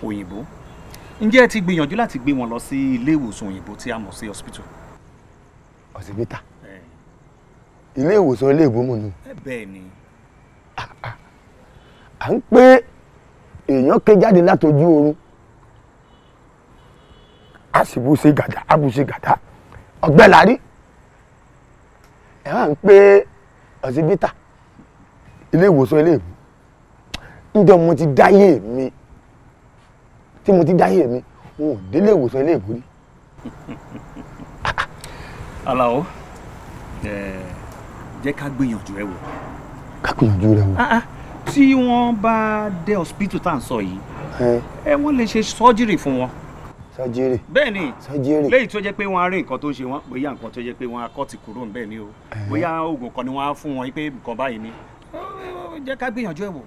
òyìnbó. Ǹjẹ́ ẹ ti gbìyànjú láti gbé wọn lọ sí ilé ìwòsàn òyìnbó tí a mọ̀ sí hospital? Hospital? Ilé ìwòsàn ilé ìbomú ni. Bẹ́ẹ̀ ni. À ń pé èèyàn ké jáde látojú oorun a sì bú ṣe gàdá a bú ṣe gàdá ọgbẹ́ la rí ẹ̀ wá ń pé hospital ilé ìwòsàn ilé ìbò ǹjẹ́ mo ti dáyé mi tí mo ti dáyé mi wọn ò délé ìwòsàn ilé ìbò rí. Alao jẹ́ ká gbìyànjú ẹ wò. Ká gbìyànjú rẹ wò. Tí wọ́n bá dé hospital tá à ń sọ yìí wọ́n lè ṣe surgery fún wọn. Surgery. Bẹ́ẹ̀ni surgery. Léyìí tó jẹ́ pé wọ́n á rí nǹkan tó ń ṣe wọ́n bóyá nǹkan tó jẹ́ pé wọ́n á kọ́ ti kúrò níbẹ̀ ni o bóyá oògùn kan ni wọ́n á fún wọn pé nǹkan báyìí ni jẹ́ ká gbìyànjú ẹ wò.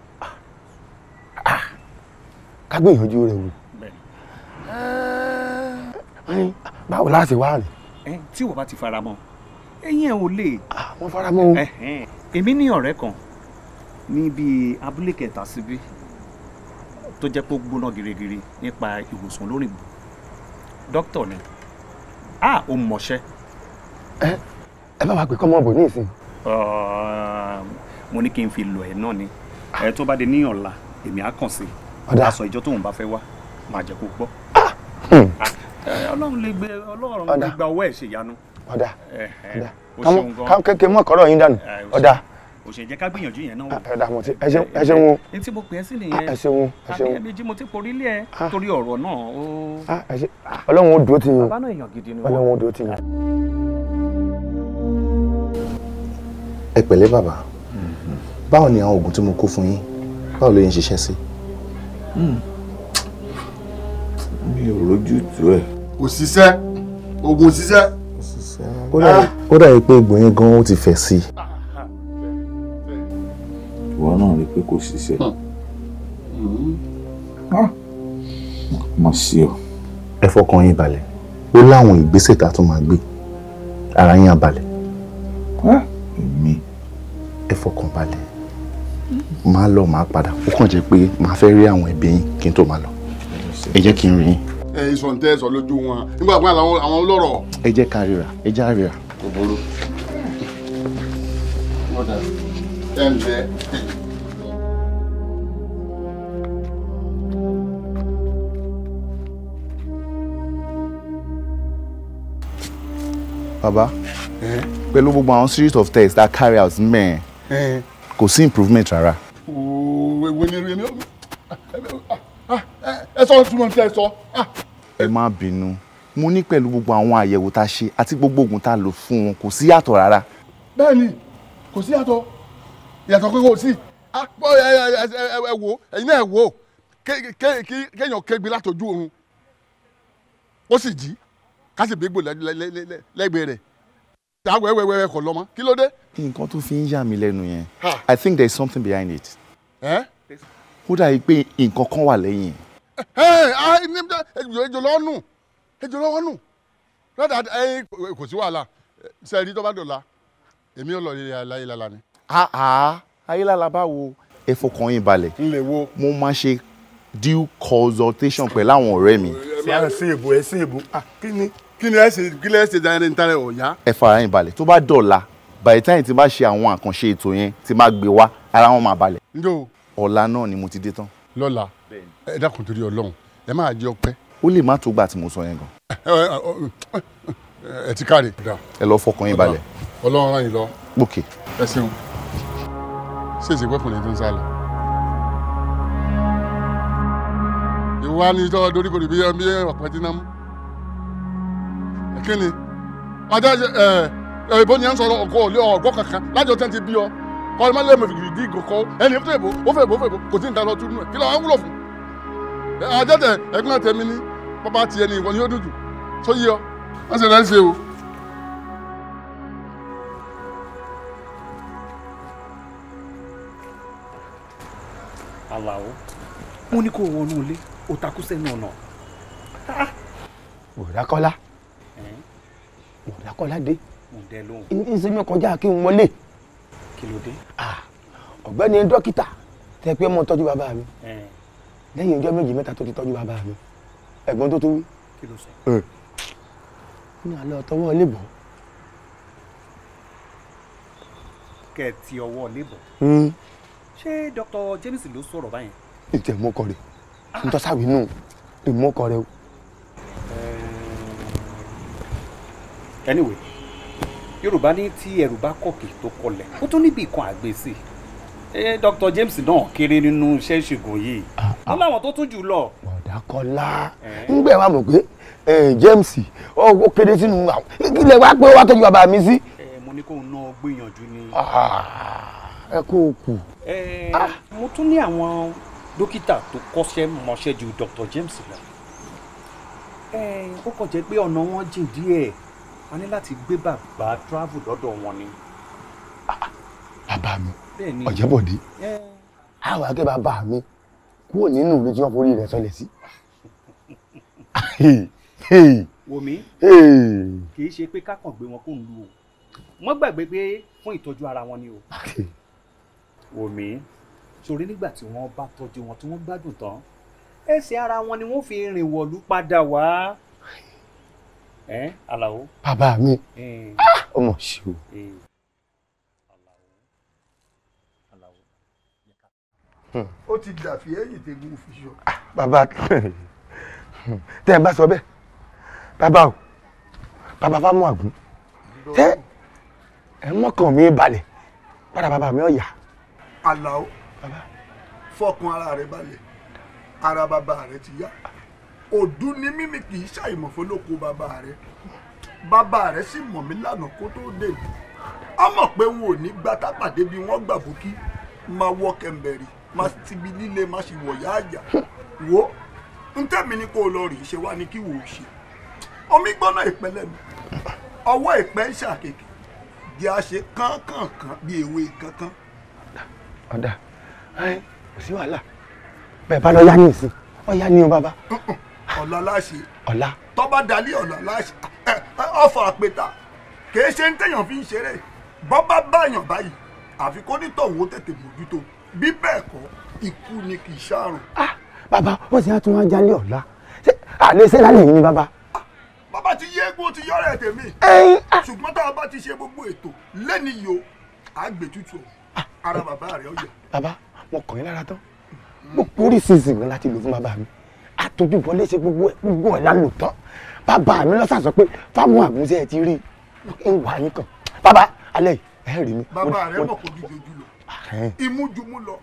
Ká gbìyànjú rẹ wò. Báwo láti wá rè. Tí wọ́n bá ti fara mọ́ ẹ̀yin ẹ̀ ò lè. Wọ́n fara mọ́ o. Èmi ní ọ̀rẹ́ kan ní bíi abúlé kẹta síbí tó jẹ́ pé ó gbóná girigiri nípa ìwòsàn olóyìnbó dókítà ni ó mọṣẹ́. Ẹ bá wa pè kọ́mọ bò ní ìsìn. Mo ní kí n fi lọ ẹ̀ náà ni tó bá dé ní ọ̀la èmi á kàn sí aṣọ ìjọ tóun bá fẹ́ wá máa jẹ́ kó gbọ́. Ọlọ́run lè gba ọwọ́ ẹ̀ ṣèyanu. Ọ̀dà káwọn kékeré mọ́ kọ́rọ̀ yín dànù. Ọ̀dà òṣèjẹ́ ká gbìyànjú yẹn náà wò. Ọ̀dà mo ti ẹ ṣeun o. Ní tí mo pè é sí nìyẹn. Ẹ ṣeun àbí ẹ̀mejì mo ti porí lé ẹ torí ọ̀rọ̀ náà ó. Ọlọ́run ó dúró tì yín o. Bàbá náà èèyàn gidi ni wọ́n. Ọlọ́run ó dúró tì yín. Ẹ pẹ̀lẹ́ bàbá báwo ni àwọn oògùn tí mo kó fún yín báwo ló yẹn ṣiṣẹ́ sí. Mi ò rójú tú ẹ̀. Kò ṣiṣẹ́ oògùn ò ṣiṣẹ́. Ó dàbí pé egbò yẹn gan-an ó ti fẹ̀ sí i. Ìwọ náà rí i pé kò ṣiṣẹ́. Má sí ọ. Ẹ fọkàn yín balẹ̀ ó láwọn ìgbésẹ̀ tá a tún máa gbé ara yín á balẹ̀. Ẹ fọkàn balẹ̀ máa lọ máa padà ó kàn jẹ́ pé máa fẹ́ rí àwọn ẹbí yín kí n tó máa lọ. Ẹ jẹ́ kí n rí yín. Ìsọ̀ǹtẹ́ sọ lójú wọn nígbà pé àwọn olóró. Ẹ jẹ́ ká ríra ẹ já ríra. Kò burú. Ọ̀dà ẹ̀ ń bẹ. Bàbá pẹ̀lú gbogbo àwọn series of tests that carry out mẹ́ẹ̀ kò sí improvement rárá. Ẹ sọ túmọ̀ tí ẹ sọ. Ẹ má bínú mo ní pẹ̀lú gbogbo àwọn àyẹ̀wò tá a ṣe àti gbogbo oògùn tá a lò fún wọn kò sí yàtọ̀ rárá. Bẹ́ẹ̀ni kò sí yàtọ̀ pé kò sí ẹ wò ẹ̀yin náà ẹ wò kéèyàn kégbe látọjú oorun ó sì jí ká sì gbégbò lẹ́gbẹ̀ẹ́ rẹ̀ tá wẹ́wẹ́wẹ́ kọ̀ lọ́mọ kí ló dé. Nǹkan tó fi ń yà mí lẹ́nu yẹn I think there is something behind it. Ó dàbí pé nǹkan kan wà lẹ́yìn. ejò lọ́wọ́ nù lọ́dà kò sí wàhálà sẹ́ẹ̀rí tó bá dọ̀la èmi ò lọ rí ayélálá ni. Ayélálá báwo ẹ fọkàn yín balẹ̀ mo máa ṣe due consultation pẹ̀lú àwọn ọ̀rẹ́ mi. ẹ sí èbò kí ni ẹ ṣe dáhùn ní tàrẹ ọ̀yá. Ẹ fara yín balẹ̀ tó bá dọ̀la by the time tí bá ṣe àwọn àkànṣe ètò yẹn tí bá gbé wá ara wọn máa balẹ̀. Njó. Ọ̀la náà ni mo ti dé tán. Lọ́la ẹ dákun torí Ọlọ́run ẹ máa jẹ ọpẹ́. ó lè má tó gbà tí mo sọ yẹn gan. ẹ ti káre. ẹ lọ fọkàn yín balẹ̀. Ọlọ́run rán yín lọ. ok. ẹ ṣeun ṣé ìṣèpẹ́ fún mi tó ń sá lọ. ìwà ni tọ́ doríkodò bí ọ̀pẹ tí náà mú. kí ni ọjọ́ ìbò ni à ń sọ̀rọ̀ ọ̀gọ́ kankan lájọ tẹ́ ti bí ọ kọ́ ẹ má lè mọ̀ fìgìrì dí ìgòkọ́ ẹni tó èbó ó fẹ́ èbó kò sí nǹkan lọ tún nù ẹ̀ kí ló ń wúlò fún. àjẹtẹ ẹ̀gbọ́n tẹ̀mí ní bàbá tiẹ̀ ní ìwọ ni ó dùn jù tó yí ọ wọ́n sì rẹ́ ń ṣe o. Alao mo ní kó wọnú ilé ó takú sẹ́nu ọ̀nà. Mọ̀dákọ́lá Mọ̀dákọ́lá dé mo dẹ lóhùn. ní ìsinmi kọjá kí n wọlé. kí ló dé. ọ̀gbẹ́ni dókítà tẹ pé mo tọ́jú bàbá mi lẹ́yìn ọjọ́ méjì mẹ́ta tó ti tọ́jú bàbá mi ẹ̀gbọ́n tó tún wí. kí ló sọ. ní alẹ́ ọ̀tọ́wọ́ lè bọ̀. kẹ́ ẹ ti ọwọ́ lè bọ̀. ṣé Dr. James ló sọ̀rọ̀ báyẹn. ìtẹ̀ mọ́kọ rẹ̀ ntọ́sàwé nù ìmọ́kọ rẹ̀ o. anyway Yorùbá ní tí ẹrù bá kọ̀kì tó kọlẹ̀ ó tún níbi ìkan àgbèsè Dr. James náà kéré nínú iṣẹ́ ìṣègùn yìí wọ́n láwọn tó tún jù lọ. Mọ̀dákọ́lá ńgbẹ́ wa mọ̀ pé James ó kéré sínú àwọn ìkílẹ̀ wa pé wàá tọ́jú bàbá mi sí. mo ní kóun náà gbìyànjú ni. ẹ kó o kù. mo tún ní àwọn dókítà tó kọ́ṣẹ́ mọṣẹ́ ju Dr. James lọ. ó kàn jẹ́ pé ọ̀nà wọn jìn díẹ̀ a ní láti gbé bàbá travel lọ́dọ̀ wọn ni. bàbá mi Ọ̀jẹ́bọ̀dé àwọn akẹ́ bàbá mi kúrò nínú ìlú tí wọ́n forí rẹ̀ sọlẹ̀ sí. wòmí kì í ṣe pé ká kàn gbé wọn kó ń lu o wọ́n gbàgbé pé fún ìtọ́jú ara wọn ni o. wòmí sórí nígbà tí wọ́n bá tọ́jú wọn tí wọ́n gbádùn tán ẹsẹ̀ ara wọn ni wọ́n fi rìn wọ̀lú padà wá. Alao. bàbá mi ọmọ ṣe o. ó ti dàfí ẹ̀yìn tẹ́gùn òfìṣọ́. bàbá tẹ́ ẹ bá sọ bẹ́ẹ̀ bàbá o bàbá fámú àgún tẹ́ ẹ mọ́kàn mi balẹ̀ padà bàbá mi ọ̀yà. Alao fọkàn ara rẹ balẹ̀ ara bàbá rẹ ti yá òdú ni mímí kì í ṣàìmọ̀ fọlọ́kọ bàbá rẹ sì mọ̀ mí lánàá kó tó dé a mọ̀ pé wọn ò ní gbá tápàdé bí wọ́n gbà bókí máa wọ́ kẹ̀mbẹ̀rì máa ti bi líle máa ṣe wọ̀yá àjà wo ń tẹ̀mí ní kó o lọ rèé ṣe wá ní kí wò ó ṣe omi gbọ́nà ìpẹ́lẹ̀ mi ọwọ́ ìpẹ́ ń ṣàkèké di a ṣe kánkànkán bí ewé kankan. ọ̀dà kò sí wàhálà bẹ́ẹ̀ bá lọ yá ní ìsìn ọ̀yá ni o bàbá. ọ̀la láṣẹ. ọ̀la. tọ́ba dalí ọ̀la láṣẹ ọ̀fọ̀ àpètà kìí ṣe ń tẹ̀yàn fi ń ṣeré bọ́bá báyàn báyìí àfi kó nítọ̀hún ó tètè mójútó bí bẹ́ẹ̀ kọ́ ikú ni kì í ṣàrùn. bàbá wọ́n ti á tún wá jálé ọ̀la ṣé àlẹ́ ṣe lálẹ́ yìí ni bàbá. bàbá ti yé egbò ti yọ̀rẹ̀ tèmi ṣùgbọ́n tá a bá ti ṣe gbogbo ètò lẹ́ni yìí o àgbètútù ara bàbá rẹ̀ ọ̀yà. bàbá mo kàn yín lára tán gbogbo oríṣiríṣi nǹkan láti lò fún bàbá mi àtọ́jú ìbọlé ṣe gbogbo ẹ̀ lálò tán bàbá mi lọ́sà sọ pé fáwọn àgúnṣe ẹ̀ ti rí ń wà yín kan bàbá alẹ́ ẹ̀ rí mi. bàbá rẹ̀ mọ̀ kó ju jojú lọ imú ju mú lọ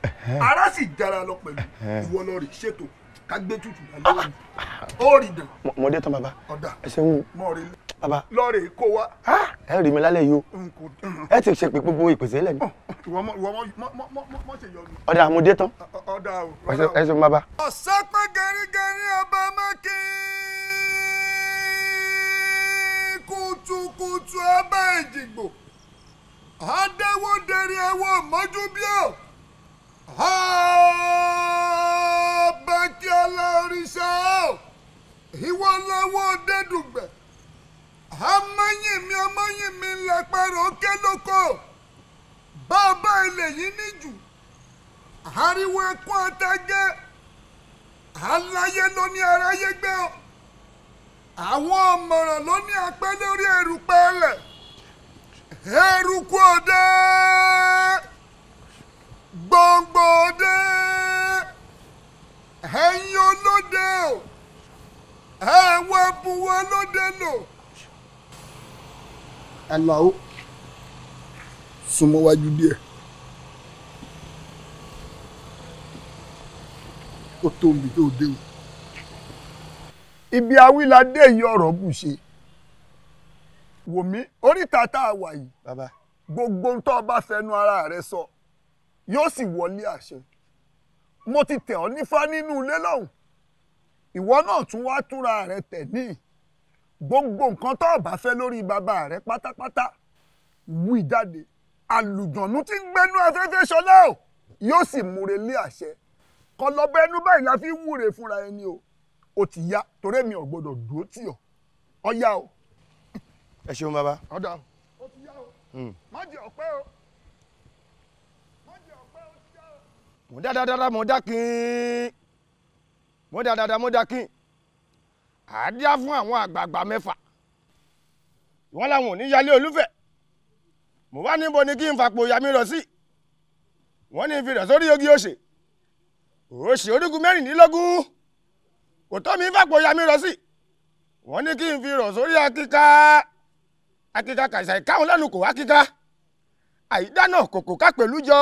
ara sì jára lọ pẹ̀lú ìwọ lọ rè ṣètò ká gbé tutù lálẹ́ òní ó rí dàn. mo dé tán bàbá ọ̀dà ẹ ṣeun bàbá lọ́ọ̀rẹ̀ kó wa. ẹ rí mi lálẹ́ yìí o ẹ ti ṣe pé gbogbo ìpèsè lẹ́nu. ìwọ mọ ṣe yọnu. ọ̀dà mo dé tán ọ̀dà o. ẹ ṣeun bàbá. ọ̀sán pé gẹ̀rígẹ̀rí ọba mákì kùtùkùtù ọba ìjìgbò adéwòdèrè ẹ̀wọ̀n mọ́jú bíọ́ bàkí aláòrìṣà ìwọ lọ́wọ́ dẹ́dùgbẹ̀ amáyìnmí ńlápẹ̀rọ̀ kélókò bàbá ilẹ̀ yìí níjù ariwo ẹkún àtàgé aláyé ló ní aráyé gbé ọ àwọn ọ̀mọ̀ràn ló ní apẹ́ lórí erùpẹ̀ ẹlẹ̀ eruku òde gbòǹgbò òde ẹ̀yin olóde o àwọn ẹbùn wọn ló dé lò. Alao súnmọ́ wájú díẹ̀. Ó tó omi tó dé o. Ibi awíládé yìí ọ̀rọ̀ bù ṣe. Wò mí oríta tá a wà yìí. Bàbá. Gbogbo ń tọ́ bá fẹnu ara rẹ sọ yóò sì wọlé àṣẹ. Mo ti tẹ̀ ọ́ nífá nínú ilé lọ́hùn. Ìwọ náà tún wá túra rẹ tẹ̀ ní. Gbogbo nǹkan tó bá fẹ́ lórí bàbá rẹ pátápátá wí jáde. Àlùjọ̀nú tí ń gbénú afẹ́fẹ́ ṣọlá o yóò sì múre lé àṣẹ. Kọlọbẹ ẹnu báyìí la fi wúre fúnra ẹni o. O ti yá torí mi ò gbọdọ̀ dúró tì ọ́. Ọ̀yá o. Ẹ ṣeun bàbá. Ọ̀dà o ti yá o. Má jẹ ọ̀pẹ́ o. Mo dáadáa mo dákin. Mo dáadáa mo dákin. Àdíá fún àwọn àgbààgbà mẹ́fà. Wọ́n láwọn ò ní yálé olúfẹ̀. Mo wá níbo ni kí n fàpò ìyá mi rọ̀ sí. Wọ́n ní fi rẹ̀ sórí ogi òṣè. Òṣè orígun mẹ́rìndínlógún. Kò tó mi fàpò ìyá mi rọ̀ sí. Wọ́n ní kí n fi rọ̀ sórí akíká. Akíká kàìsà ìkáwọn lẹ́nu kò akíká. Àìdáná kòkò ká pẹ̀lú jọ.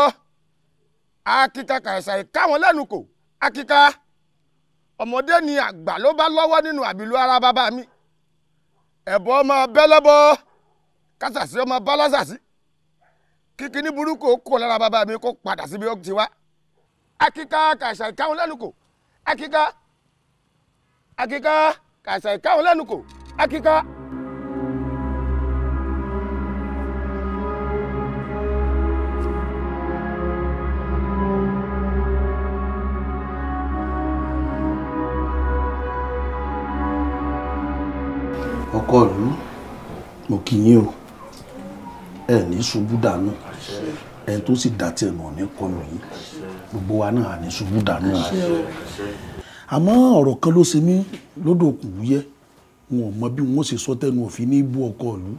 Akíká kàìsà ìkáwọn lẹ́nu kò akíká. Ọmọdé ni àgbà ló bá lọ́wọ́ nínú àbìlú ara bàbá mi. Ẹ̀bọ ọmọ bẹ́lẹ́bọ. Kásàsí ọmọ bálásàsí. Kíkí ní burúkú kò lára bàbá mi kó padà síbi ó ti wá. Akíká kàìsà ìkáwọn lẹ́nu kò akíká. Akíká kàìsà ìkáwọn lẹ́nu kò akíká. Ọkọ ìlú mo kí yín o ẹ ní ṣubú dànù ẹ tó sì dá tiẹ̀ nà ní kọlù yín gbogbo wa náà ní ṣubú dànù àmọ́ ọ̀rọ̀ kan ló ṣe mí lọ́dọ̀ Òkùnwúyẹ́ wọn ò mọ bí wọn ṣe sọ tẹnu òfin ní ibú ọkọ ìlú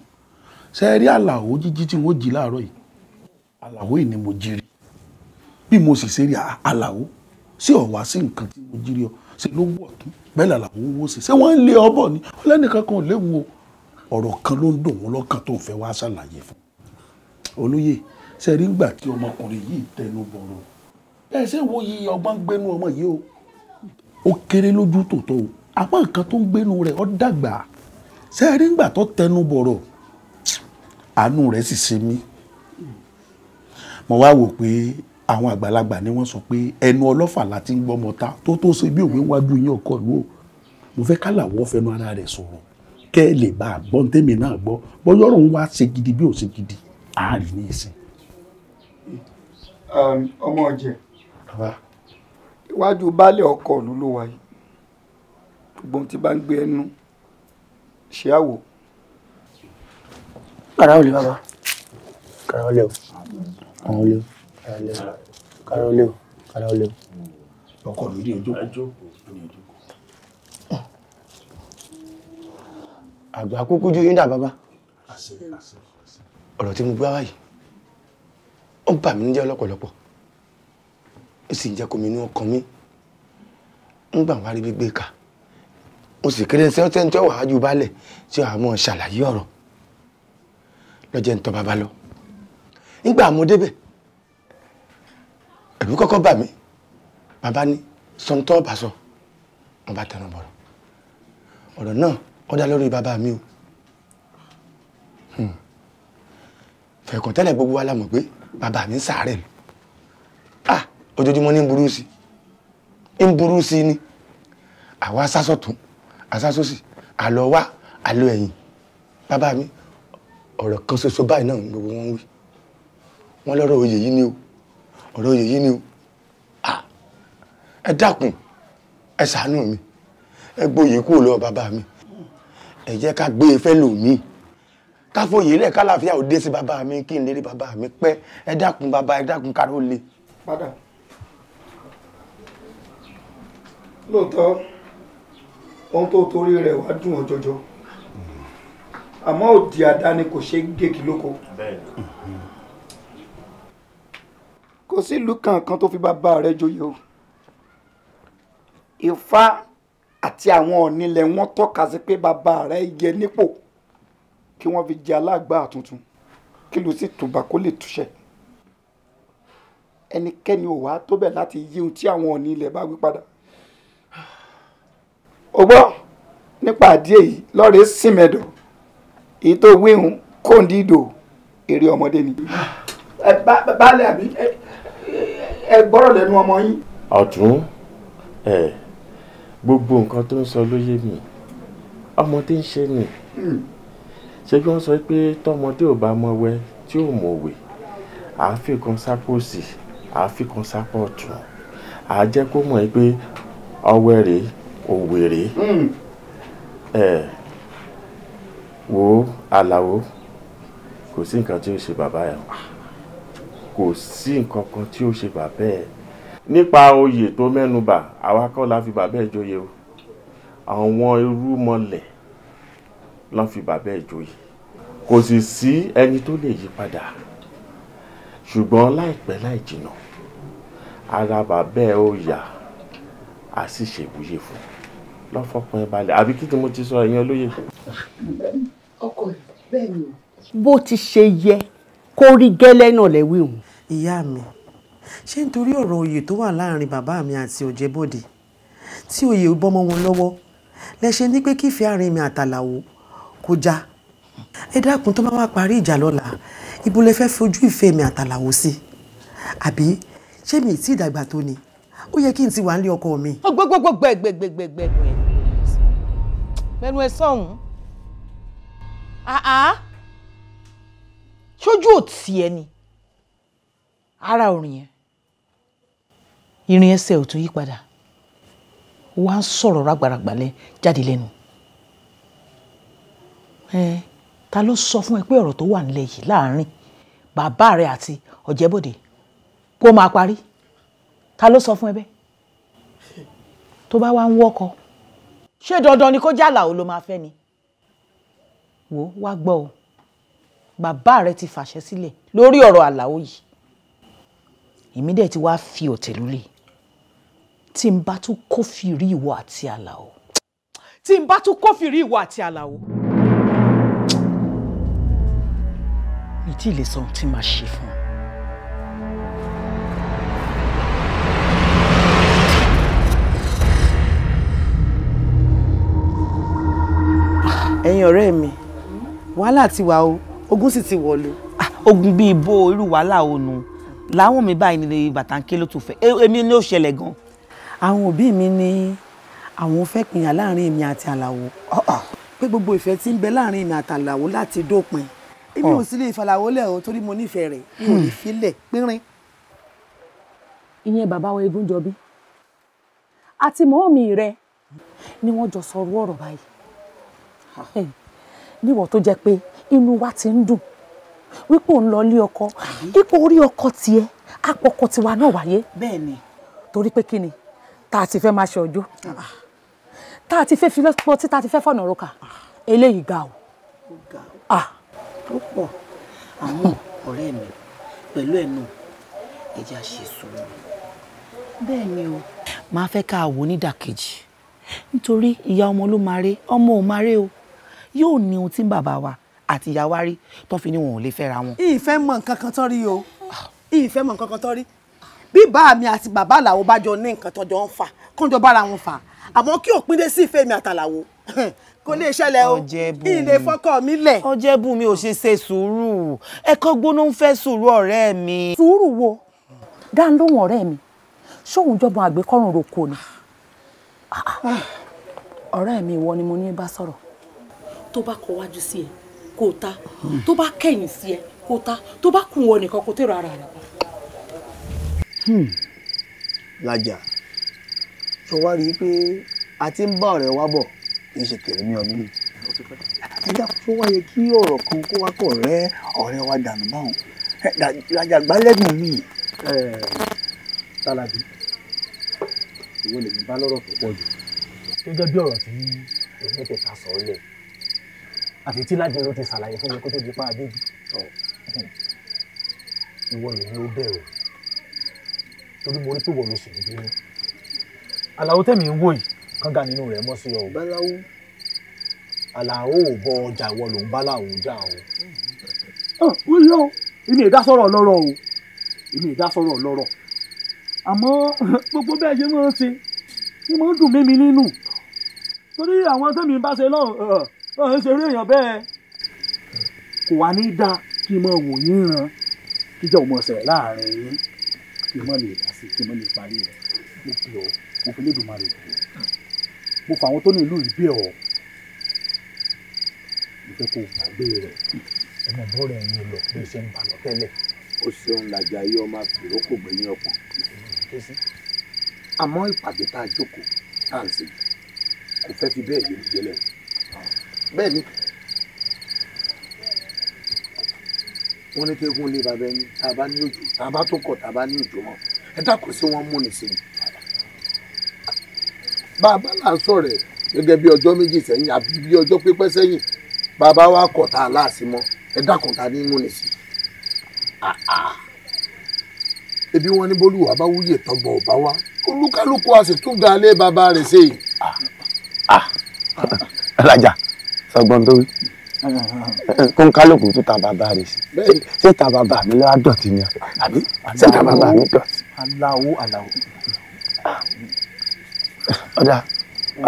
ṣe rí Àlàó jíjí tí wọ́n jí láàárọ̀ yìí Àlàó yìí ni mo jí rí bí mo sì ṣe rí Àlàó sí ọ̀wá sí nǹkan tí mo jí rí ọ ṣe ló wọ̀ tún bẹ́ẹ̀ làlàó owó ṣe ṣé wọ́n ń lé ọbọ̀ ni ọlẹ́nìkan kan ò léwu o ọ̀rọ̀ kan ló ń dùn wọn lọ́kàn tó ń fẹ́ wá ṣàlàyé fún olóyè ṣe rí ngbà tí ọmọkùnrin yìí tẹnu bọ̀rọ̀ ẹ ṣe wo yí ọgbọ́n gbénu ọmọ yìí o ó kéré lójú tòótọ́ o àmọ́ nǹkan tó ń gbénu rẹ̀ ó dàgbà ṣe rí ngbà tó tẹnu bọ̀rọ̀ àánú rẹ̀ sì ṣe mí mo wá wò pé àwọn àgbàlagbà ni wọ́n sọ pé ẹnu ọlọ́fà láti ń gbọ́mọ ta tó ṣe bí òwe wájú yín ọkọ ìlú o mo fẹ́ k'Àlàó fẹnu ara rẹ̀ sọ̀rọ̀ kẹ́ ẹ lè bá a gbọ́ tèmi náà gbọ́ bọ́yọ̀rọ̀ ń wá ṣe gidi bí ò ṣe gidi àárín ní ìsìn. ọmọ ọ̀jẹ̀ iwájú baálé ọkọ ìlú ló wà yìí gbogbo ohun tí bá ń gbé ẹnu ṣe àwò. kára ó lè bàbá kára ó lè o àwọn ó lè o kára ó lè o kára ó lè o. ọkọ mi ní ojú àgbà kúkú ju yín dà bàbá ọ̀rọ̀ tí mo gbá wáyìí ó bà mí níjẹ́ lọ́pọ̀lọpọ̀ ó sì jẹ́ kó mi ní ọkàn mi ń gbà wá rí gbígbé ka mo sì kéré ṣe ọ́tẹ́ tí ó wà ájú balẹ̀ tí ó mọ̀ ṣàlàyé ọ̀rọ̀ lọ́jọ́ ń tọ́ bàbá lọ nígbà mo débẹ̀ ẹ̀rù kọ́kọ́ bà mí bàbá ní sọ́ńtọ́ bá sọ wọn bá tẹnu bọ̀rọ̀ ọ̀rọ̀ náà ó dá lórí bàbá mi o fẹ̀kàn tẹ́lẹ̀ gbogbo wa la mọ̀ pé bàbá mi ń ṣàárẹ̀ lọ ojoojúmọ́ ní ń burú sí ni àwa asásọ̀tún asásòsì àlọ́ wá àlọ́ ẹ̀yìn bàbá mi ọ̀rọ̀ kan ṣoṣo báyìí náà gbogbo wọn wí wọn lọ́rọ̀ oyè yìí ni o ọ̀rọ̀ oyè yìí ni o ẹ dákun ẹ ṣàánú mi ẹ gbóyè kúrò lọ́wọ́ bàbá mi ẹ jẹ́ ká gbé e fẹ́ lòmíì ká fòye lẹ̀ kálàáfíà ò dé sí bàbá mi kí n lè rí bàbá mi pẹ́ ẹ dákun bàbá ẹ dákun káró le. padà lóòótọ́ ohun tó torí rẹ̀ wá dùn ọ́ jọjọ àmọ́ òdì àdáni kò ṣe gègì lóko kò sí ìlú kankan tó fi bàbá rẹ̀ joyè o Ifá àti àwọn ọ̀nilẹ̀ wọn tọ́ka sí pé bàbá rẹ̀ yẹ nípò kí wọ́n fi jẹ Alagba tuntun kí ló sì tùbà kó lè túṣẹ. Ẹnikẹ́ni ò wá tó bẹ̀ láti yí ohun tí àwọn ọ̀nilẹ̀ bá wí padà. O gbọ́ nípa àdíẹ̀ yìí lọ́ọ̀rẹ́ sìmẹ̀dọ̀ èyí tó wíhun kóńdìdò èrè ọmọdé ni. Baálẹ̀ àbí ẹ gbọ́rọ̀ lẹ́nu ọmọ yín. Ọ̀tún gbogbo nǹkan tó ń sọ ló yé mi ọmọdé ń ṣe ni ṣé kí wọ́n sọ pé tọmọdé ò bá mọ̀wẹ́ tí ò mọ̀wé àáfíkan sápò sí àáfíkan sápò ọ̀tún àá jẹ́ kó mọ̀ pé ọwẹ́ rèé òwe rèé wo Alao kò sí nǹkan tí ó ṣe bàbá ẹ̀ kò sí nǹkan kan tí ó ṣe bàbá ẹ̀ nípa oyè tó mẹ́nubà àwa kọ́ la fi bàbá ẹ̀ joyè o àwọn irúmọlẹ̀ ló fi bàbá ẹ̀ joyè kò sì sí ẹni tó lè yí padà ṣùgbọ́n láìpẹ́ láì jìnnà ara bàbá ẹ̀ ó yá a sì ṣèwúyè fún lọ́fọ̀pọ̀ ẹ̀ balẹ̀ àbí kí ni mo ti sọ ẹ̀yin olóyè. ọkọ bẹ́ẹ̀ ni bó ti ṣe yẹ kó rí gẹ́lẹ́ náà lẹ́wí òun. ìyá mi ṣé nítorí ọ̀rọ̀ oyè tó wà láàrin bàbá mi àti Ọ̀jẹ̀bọ̀dé tí oyè bọ́mọ wọn lọ́wọ́ lẹ ṣe ní pé kífẹ́ àárín mi àtàlàwò kó já ẹ dákun tó bá wá parí ìjà lọ́la ibo lẹ fẹ́ fojú ìfẹ́ mi àtàlàwò sí àbí ṣé mi tí ìdàgbà tó ni ó yẹ kí n ti wà nílé ọkọ mi. gbẹgbẹgbẹgbẹgbẹgbẹ mẹnu ẹ sọhùn ṣojú ò tiẹ̀ ni ara orin yẹn ìrìn ẹsẹ̀ ò tún yí padà wá ń sọ̀rọ̀ rágbàràgbà jáde lẹ́nu ta ló sọ fún ẹ pé ọ̀rọ̀ tó wà nílẹ̀ yìí láàrin bàbá rẹ àti Ọ̀jẹ̀bọ̀dé kó máa parí ta ló sọ fún ẹ bẹ́ẹ̀ tó bá wá ń wọ́kọ ṣé dandan ni kó jẹ́ Alao ló máa fẹ́ ni wò wá gbọ́ o bàbá rẹ ti fàṣẹ sílẹ̀ lórí ọ̀rọ̀ Alao yìí èmi dẹ̀ ti wá fi ọ̀tẹ̀ lólè tí n bá tún kófìrí ìwọ àti Alao mi tí ì lè sọ ohun tí màá ṣe fún un. ẹ̀yin ọ̀rẹ́ mi wàhálà ti wà o ogun sì ti wọ̀lú. ogun bíi ibo irú wàhálà ònu láwọn mi báyìí nílé bàtàǹkì ló tún fẹ́ èmi ni ó ṣẹlẹ̀ gan. àwọn òbí mi ní àwọn fẹ́ pínyà láàrin èmi àti Alao pé gbogbo ìfẹ́ tí ń bẹ láàrin èmi àti Alao láti dópin èmi ò sí lè fàlàwọ́ lẹ̀ o torí mo nífẹ̀ẹ́ rẹ̀ mi ò ní filẹ̀ pínrín. ìyẹn bàbá wa Egúnjọbí àti mọ́ọ̀mì rẹ ni wọ́n jọ sọ ọ̀rọ̀ báyìí níwọ̀ tó jẹ́ pé inú wa ti ń dùn wípé òun lọ lé ọkọ ipò orí ọkọ tiẹ̀ àpọ̀kọ tiwa náà wáyé. bẹ́ẹ̀ni. torí pé kí ni tá a ti fẹ́ máa ṣe ọjọ́ tá a ti fẹ́ fi lọ́pọ̀ tí tá a ti fẹ́ fọ̀nà roka eléyìí ga o. ó pọ̀ àwọn ọ̀rẹ́ mi pẹ̀lú ẹ̀nu ẹja ṣe sùúrù. bẹ́ẹ̀ ni o máa fẹ́ ká wò nídàkejì nítorí ìyá ọmọ ló máa ré ọmọ ò máa ré o yóò ní ohun tí bàbá wa àti ìyá wa rí tó fi ní wọn ò lè fẹ́ra wọn. ìfẹ́ mọ̀ nǹkan kan tán rí o ìfẹ́ mọ̀ nǹkan kan tán rí bí bá mi àti bàbá Alao bá jọ ní nǹkan tọ́jọ́ ń fà kọ́njọ́ bára wọn fà àmọ́ kí òpin dé sí ìfẹ́ mi àtàlàwò kò lè ṣẹlẹ̀ o ilé fọ́kọ mi lẹ̀. Ọ̀jẹ̀bù mi ò ṣe ṣe sùúrù ẹ̀kọ́ gbóná ń fẹ́ sùúrù ọ̀rẹ́ mi. sùúrù wo dá ń lóhùn ọ̀rẹ́ mi ṣóhun jọba àgbékọ́rùn roko ni ọ̀rẹ́ mi ìwọ ni mo ní bá sọ̀rọ̀ tó bá kọ wájú sí ẹ kó ta tó bá kẹ̀yìn sí ẹ kó ta tó bá kún wọn nìkan kó tèrò ara rẹ pa. Lájà ṣọ wá rí i pé a ti ń bá ọ̀rẹ́ wa bọ̀ kì í ṣe kèrè ní ọdún yìí ẹjá tó wá yẹ kí ọ̀rọ̀ kan kó wá kọ̀ rẹ́ ọ̀rẹ́ wa dànù báwọn Lájà gbálẹ́gùn mi. Sálábí ìwọ lèmi bá lọ́rọ̀ tó pọ̀ jù gẹ́gẹ́ bí ọ̀rọ̀ tí èmi kẹta sọ ọ́ lẹ̀ àti tí Lájẹ ló ti ṣàlàyé fún mi kó tó di pa àdébí ìwọ lèmi ó bẹ̀rù torí mo rí pé wọ́n ló sì ń bínú Alao tẹ̀mí ń wò yìí kánga nínú rẹ̀ mọ́ sí ọ. báláwo. Alao ò bọ ọjà ìwọ lòún bá láwọn ọjà o. Wọ́n yọ èmi ìdá sọ̀rọ̀ lọ́rọ̀ o èmi ìdá sọ̀rọ̀ lọ́rọ̀ àmọ́ gbogbo bẹ́ẹ̀ ṣe máa ń ṣe ni máa ń dùn mí nínú torí àwọn tẹ́mi bá ṣe náà ń ṣeré èèyàn bẹ́ẹ̀ kò wá ní dá kí n máa wò yín ràn kíjọ mọ̀ ṣẹ̀ láàrin yín kí n má lè dá sí kí n má lè parí rẹ̀ mo fi ọ mo fi lédùn máa rè bù mo fà àwọn tó ní ìlú ìbí ọ mo fẹ́ kó gbàgbé rẹ̀ ọmọ bọ́ọ̀rẹ̀ yín lọ bí ṣe ń bá lọ tẹ́lẹ̀. ó ṣeun làjà yìí ọmọ àfìró kò gbẹ̀yìn ọ̀pọ̀ àmọ́ ìpàdé tá a jókòó tá à ń ṣe kò fẹ́ fi bẹ́ẹ̀ yé mi délẹ̀ bẹ́ẹ̀ ni wọ́n ní kí eégún lé bàbá ẹni tá a bá ní òjò tá a bá tó kọ̀ tá a bá ní òjò mọ́ ẹ dákun sí wọ́n múni sí i bàbá là ń sọ̀rọ̀ ẹ̀ gẹ́gẹ́ bí ọjọ́ méjì sẹ́yìn àbí bí ọjọ́ pípẹ́ sẹ́yìn bàbá wa kọ̀ tá a láàsì mọ́ ẹ dákun tá a ní múni sí i ebi wọn ní bólúwà bá wúyè tọgbọ ọba wa olúkálùkù a sì tún ga lé bàbá rẹ̀ ṣe. alájà sọgbọn tó wí kó ń kálukú tún ta bàbá rẹ̀ sí ṣé ta bàbá mi lọ́wọ́ dọ̀tí ni àbí ṣé ta bàbá mi dọ̀tí. Alao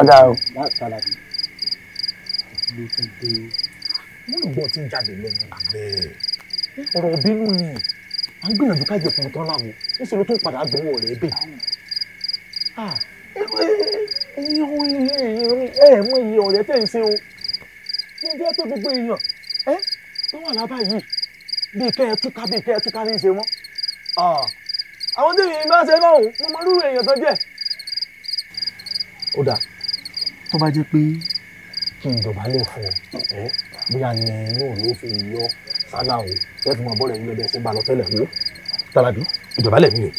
ọ̀dà o. látàlàbí ló tún dé wọ́n lè gbọ́ tí ń jáde lẹ́nu bẹ́ẹ̀ ọ̀rọ̀ bínú ni à ń gbìyànjú ká jẹ fún tán láwo níṣẹ́ ló tún padà gbọ́wọ́ rẹ̀ bẹ́ẹ̀. ẹ mọ iye ọ̀rẹ́ tẹ̀ ń ṣe o ní jẹ́ pé gbogbo èèyàn tó wà lábá yìí bíi kẹ́ ẹ túká ní í ṣe wọ́n. àwọn tí èèyàn bá ṣe náà mo mọ irú èèyàn tó jẹ́. ó dáa tó bá jẹ́ pé kí n dọ̀bálẹ̀ fún ọ bóyá ni inú ló fi yọ sálà o ẹ fi mọ bọ́ọ̀lù ẹ̀yin lọ́bẹ̀ ṣe ń bá lọ tẹ́lẹ̀ wo tàbí ìdọ̀bálẹ̀ mi rè.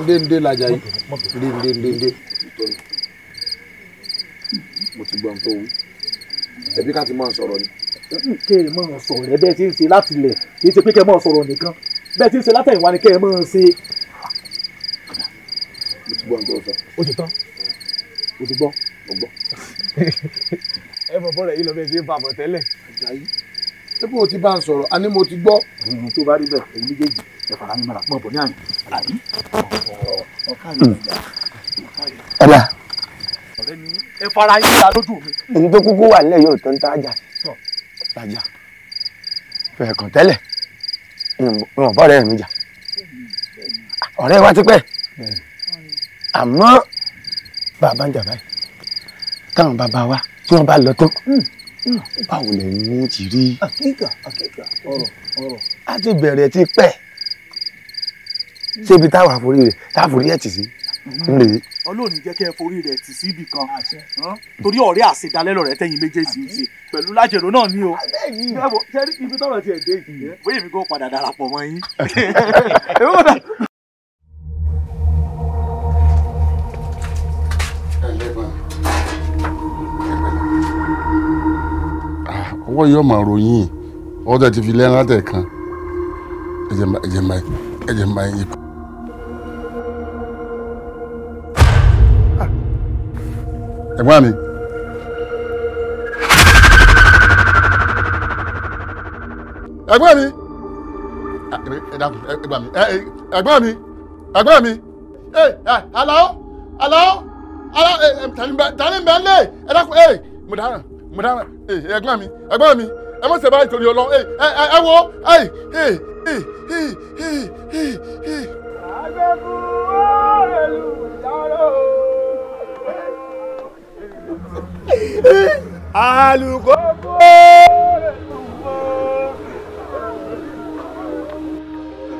ndéndé lajà yìí ndéndé mo ti gbọ́n tó wí ẹbí ká ti máa sọ̀rọ̀ ni. kẹ́ ẹ máa sọ̀rọ̀ rẹ bẹ́ẹ̀ tí ń ṣe láti ilẹ̀ kì í ṣe pé kẹ́ ẹ máa sọ̀rọ̀ nìkan bẹ́ẹ̀ tí ń ṣe látẹ̀yìnwá ni kẹ́ ẹ máa ṣe. mo ti gbọ́n tó sọ. ó ti tán ó ti gbọ́. mo gbọ́. ẹ mọ bọ́ọ̀lù ẹ̀yin lọ́bẹ̀ ṣe ń bàbọ̀ tẹ́lẹ̀. Àjàyí ṣé bó o ti bá ń sọ̀rọ̀ a ní mo ti gbọ́. tó bá rí bẹ́ẹ̀ èyí méjèèjì ẹ fara yín mọ́ra pọ̀ bọ̀ ní àyìn àlàyé. ọ̀la. ọ̀rẹ́ mi ẹ fara yín la lójú mi. èyí tó kúkú wà nílẹ̀ yóò tó ń tájà tájà fẹ̀ẹ̀ kàn tẹ́lẹ̀ ìwọ̀n bọ́ọ̀rẹ́ mi jà ọ̀rẹ́ wa ti pẹ́ àmọ́ bàbá ń jà báyìí táwọn bàbá wa tí wọ́n bá lọ tán báwo lè ní ti rí. àkíkà ọ̀rọ̀. a ti bẹ̀rẹ̀ ti pẹ́ ṣébi táwọn àforí rẹ̀ táforí ẹ̀ tì sí nílé. ọlọ́ọ̀ni jẹ́ kẹ́ ẹ forí rẹ̀ tì sí ibì kan torí ọ̀rẹ́ àṣedalẹ́lọ̀ rẹ̀ tẹ̀yìn méjèèjì ń ṣe pẹ̀lú lájẹ̀rò náà ní o. ṣẹ́rí ibi tọ́rọ̀ tiẹ̀ dé yìí bóyá èmi kò padà darapọ̀ mọ́ yín. ọwọ́ yóò máa ròyìn ọwọ́ tẹ̀ ti fi lẹ́nu látẹ̀ kan ẹ̀jẹ̀ máa yí. ẹ̀gbọ́n mi. ẹ̀gbọ́n mi. ẹ̀gbọ́n mi. Alao tani bẹ lé ẹ dákun mo dára ẹ̀gbọ́n mi ẹ mọ̀ sẹ́ báyìí torí ọlọ́ ẹ wo alùkòkò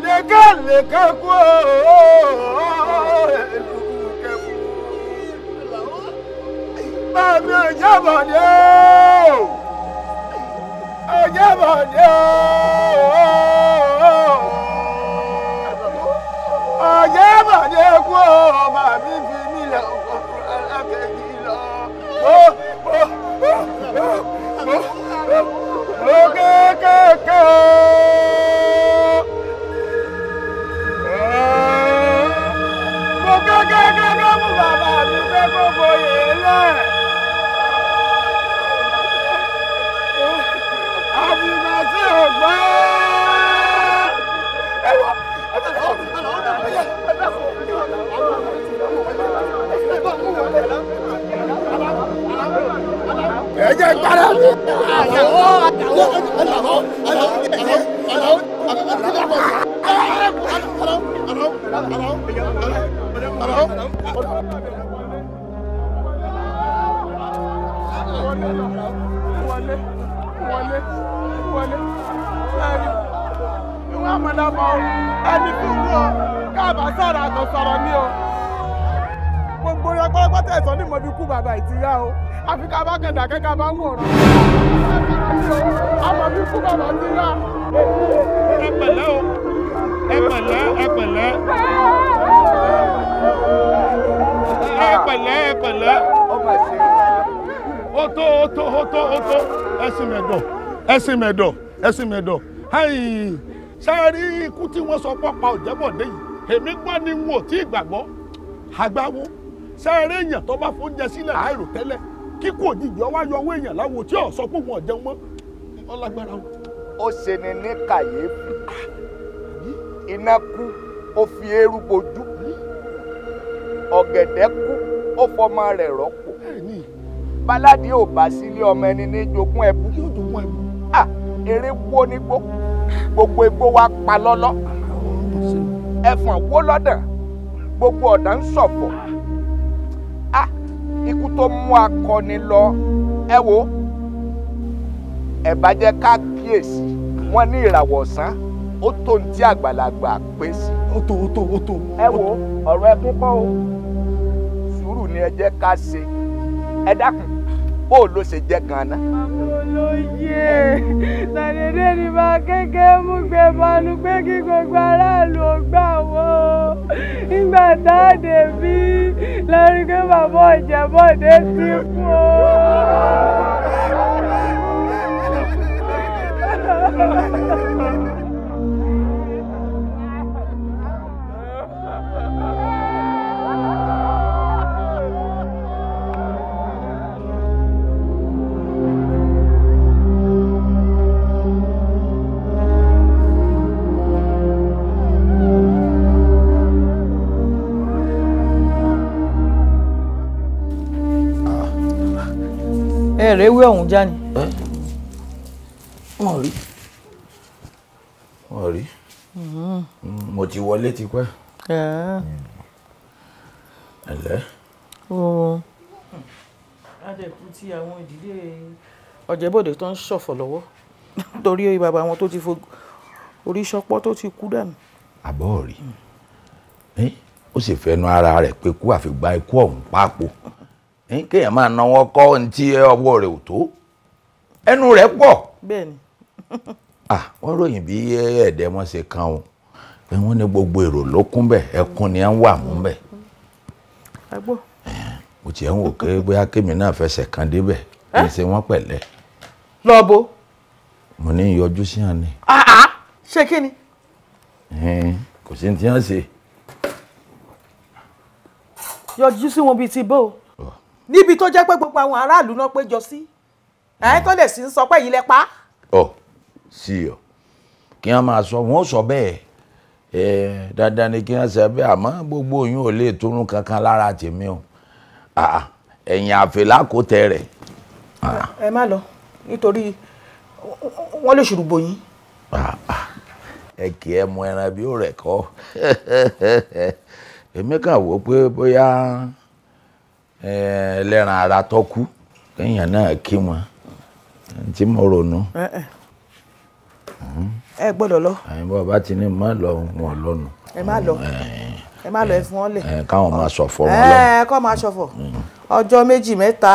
lẹ́kàn kú Mami Ọ̀jẹ̀bọ̀dé Ọ̀jẹ̀bọ̀dé Ọ̀jẹ̀bọ̀dé kú màmí fi mí lẹ̀ ọkọ̀ alákejì lọ. Mo kéékèèké mo kéékèèké mú bàbá mi fẹ́ kó foyè lọ. ẹni tó wọ káàbà sọ̀rọ̀ àtọ̀ sọ̀rọ̀ ní o gbogbo yẹn pọ́lọ́pọ́tà ẹ̀sán ní mọ̀bí kú bàbá ìtìyá o àfi ká bá kẹ̀dà kẹ́kẹ́ bá ń wòrán àmọ́ bí kú bàbá ìtìyá. ẹ pẹ̀lẹ́ o ẹ pẹ̀lẹ́ ẹ pẹ̀lẹ́ ẹ pẹ̀lẹ́ ẹ pẹ̀lẹ́ ó tó ẹ̀sìn mẹ̀dọ̀ ẹ̀sìn mẹ̀dọ̀ ẹ̀sìn mẹ̀dọ̀ ṣáàrí ikú tí wọ́n sọ pọ́pá òjẹ́bọ̀dé yìí èmi gbọ́ ni n ò tí ì gbàgbọ́ àgbáwo ṣáàrí èèyàn tó bá fóúnjẹ sílẹ̀ láìrò tẹ́lẹ̀ kíkú òjijì ọwọ́ ayọ̀wọ́ èèyàn láwo tí ò sọ pé wọn ò jẹun mọ́ ọlágbára o. ó ṣe ni ní kàyéfì iná kú ó fi eérú bojú ọ̀gẹ̀dẹ̀ kú ó fọmọ rẹ̀ rọ́pò báládì ò bá sílé ọmọ ẹni ní jogún ẹbú eré wó nígbó gbogbo igbó wa pa lọ́lọ́ ẹ̀fọ̀n wó lọ́dàn gbogbo ọ̀dàn ń ṣọ̀fọ̀ ikú tó mú akọni lọ ẹ wo ẹ bá jẹ́ ká kíyèsí wọ́n ní ìràwọ̀ ọ̀sán ó tó ní tí àgbàlagbà pé sí. ó tó. ẹ wo ọ̀rọ̀ ẹkún kọ́ o sùúrù ni ẹ jẹ́ ká ṣe ẹ dákun bó ló ṣe jẹ́ gan-an. olóyè tàdédé ni máa kékeré mú gbé bọ́ọ̀lù pé kí gbogbo aráàlú ó gbà wọ́n nígbà tá a dé bí lórí pé bàbá Ìjẹ̀bọ̀dé ti kú o. ẹ̀rẹ̀ ewé ọ̀hún já ni. wọ́n rí mo ti wọlé tipẹ́. ẹ̀lẹ́. adẹ̀kú tí àwọn ìdílé Ọ̀jẹ̀bọ̀dé tó ń ṣọ̀fọ̀ lọ́wọ́ torí bàbá wọn tó ti fo orí ṣọpọ́ tó ti kú dànù. àbọ̀ rí ó sì fẹnu ara rẹ̀ pé kú àfìgbà ikú ọ̀hún pápò kéèyàn máa náwó kọ́ ohun tí ọwọ́ rẹ̀ ò tó ẹnu rẹ̀ pọ̀. bẹ́ẹ̀ni. wọ́n ròyìn bí ẹ̀ẹ́dẹ̀ wọn ṣe kan o wọ́n ní gbogbo èrò ló kún bẹ̀ ẹkún ni à ń wà mú bẹ̀. mo tiẹ̀ ń wò pé bóyá kémi náà fẹsẹ̀ kan débẹ̀ kí n ṣe wọ́n pẹ̀lẹ́. lọ́bọ̀. mo ní yọjú sí hàn ni. ṣé kí ni. kò sí ní tí wọ́n ṣe. yọjú sí wọn bíi ti bó o níbi tó jẹ́ pé gbogbo àwọn aráàlú náà péjọ sí tó lè sí ń sọ pé yìí lẹ pa. sí ọ kí wọ́n máa sọ wọ́n sọ bẹ́ẹ̀ dandan ni kí wọ́n ṣe bẹ́ẹ̀ àmọ́ gbogbo oyún ò lè túnú kankan lára tèmi o ẹ̀yìn àfẹ́lá kò tẹ rẹ̀. ẹ má lọ nítorí wọ́n lè ṣùrùbọ̀ yín. ẹ kì í mú ẹran bí ó rẹ̀ kọ́ èmi kàn wò pé bóyá ẹlẹ́ran ara tó kú kéèyàn náà kí wọn tí mo ronú. ẹ gbọ́dọ̀ lọ. bọ́ bá ti ní má lọ wọn lọ́nu. ẹ má lọ ẹ fún wọn lẹ̀. káwọn máa ṣọ̀fọ̀ wọn lọ. kọ́ máa ṣọ̀fọ̀ ọjọ́ méjì mẹ́ta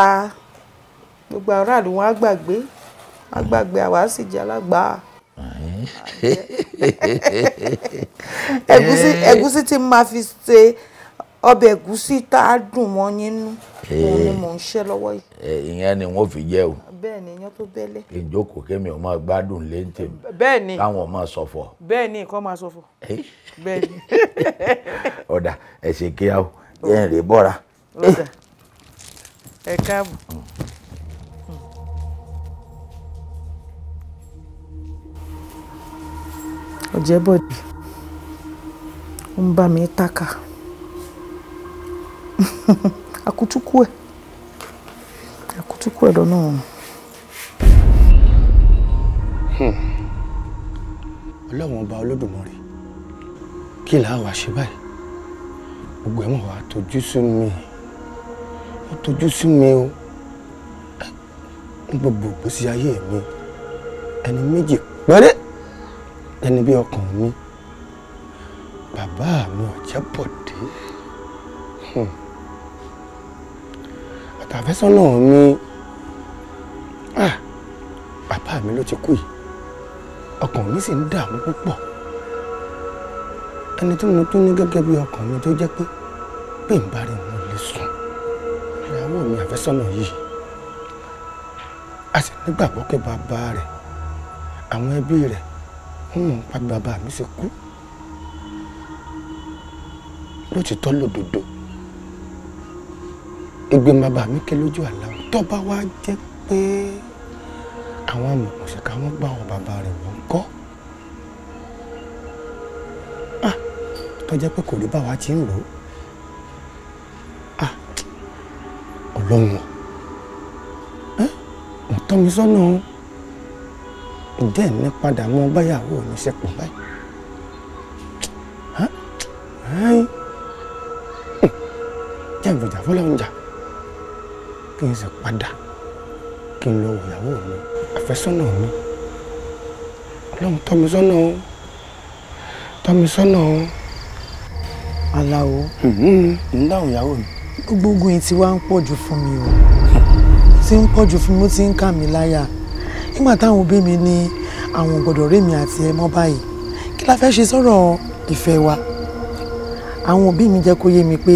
gbogbo aráàlú wọn á gbàgbé àwa sì jẹ́ Alagba. ẹ̀gúsí tí máa fi ṣe ọbẹ̀ ẹ̀gúsí tá a dùn mọ́ nínú òun ni mò ń ṣe lọ́wọ́ yìí. ìyẹn ni wọ́n fi jẹ́ o. bẹ́ẹ̀ ni iyán tó bẹ́lẹ̀. kí n jókòó kémi ò máa gbádùn lé ń tèmi. bẹ́ẹ̀ ni káwọn máa ṣọ̀fọ̀. bẹ́ẹ̀ ni nǹkan máa ṣọ̀fọ̀. bẹ́ẹ̀ ni. ọ̀dà ẹ ṣe kí á o yẹn rè bọ́ra. ẹ káàbọ̀. Ọ̀jẹ̀bọ̀dé ń bá mi tákà akutuku ẹ̀ lọ́nà ọ̀run Ọlọ́run ọba Olódùmarè kí làá wá ṣe báyìí gbogbo ẹ̀ mọ̀ wá tójú sú mi ó tójú sú mi o ní gbogbo ìgbésí ayé mi ẹni méjì péré ẹni bí ọkàn mi bàbá mi Ọ̀jẹ́bọ̀dé àtàfẹ́sọ́nà mi bàbá mi ló ti kú yìí ọkàn mi sì ń dààmú púpọ̀ ẹni tí mo tún ní gẹ́gẹ́ bí ọkàn mi tó jẹ́ pé bí n bá rí mo lè sùn ìyàwó mi àfẹ́sọ́nà yìí a sì nígbàgbọ́ pé bàbá rẹ̀ àwọn ẹbí rẹ̀ mọ̀ pa bàbá mi ṣe kú lótìtọ́ lódodo igbe bàbá mi ké lójú àlá tó bá wá jẹ́ pé àwọn amọ̀kùnṣẹ̀ká wọn gbá àwọn bàbá rẹ̀ wọ́n kọ́ tó jẹ́ pé kò rí báwa ti ń rò ó Ọlọ́run wọ́n tọ́ mi sọ́nà ǹjẹ́ ní padà mọ́ báyàwó mi ṣepọ̀ báyìí jẹ́ ìgbèjà fọlọ́run jà kí n sì padà kí n lọ wò ìyàwó mi àfẹ́sọ́nà mi Ọlọ́run tọ́ mi sọ́nà tọ́ mi sọ́nà. Alao ń dáhùn ìyàwó mi. gbogbo ogun yìí ti wá ń pọ̀ jù fún mi o ti ń pọ̀ jù fún mi ó ti ń kà mí láyà nígbà táwọn òbí mi ní àwọn gbọ́dọ̀ rí mi àti ẹ mọ́ báyìí kí la fẹ́ ṣe sọ̀rọ̀ ìfẹ́ wa àwọn òbí mi jẹ́ kó yé mi pé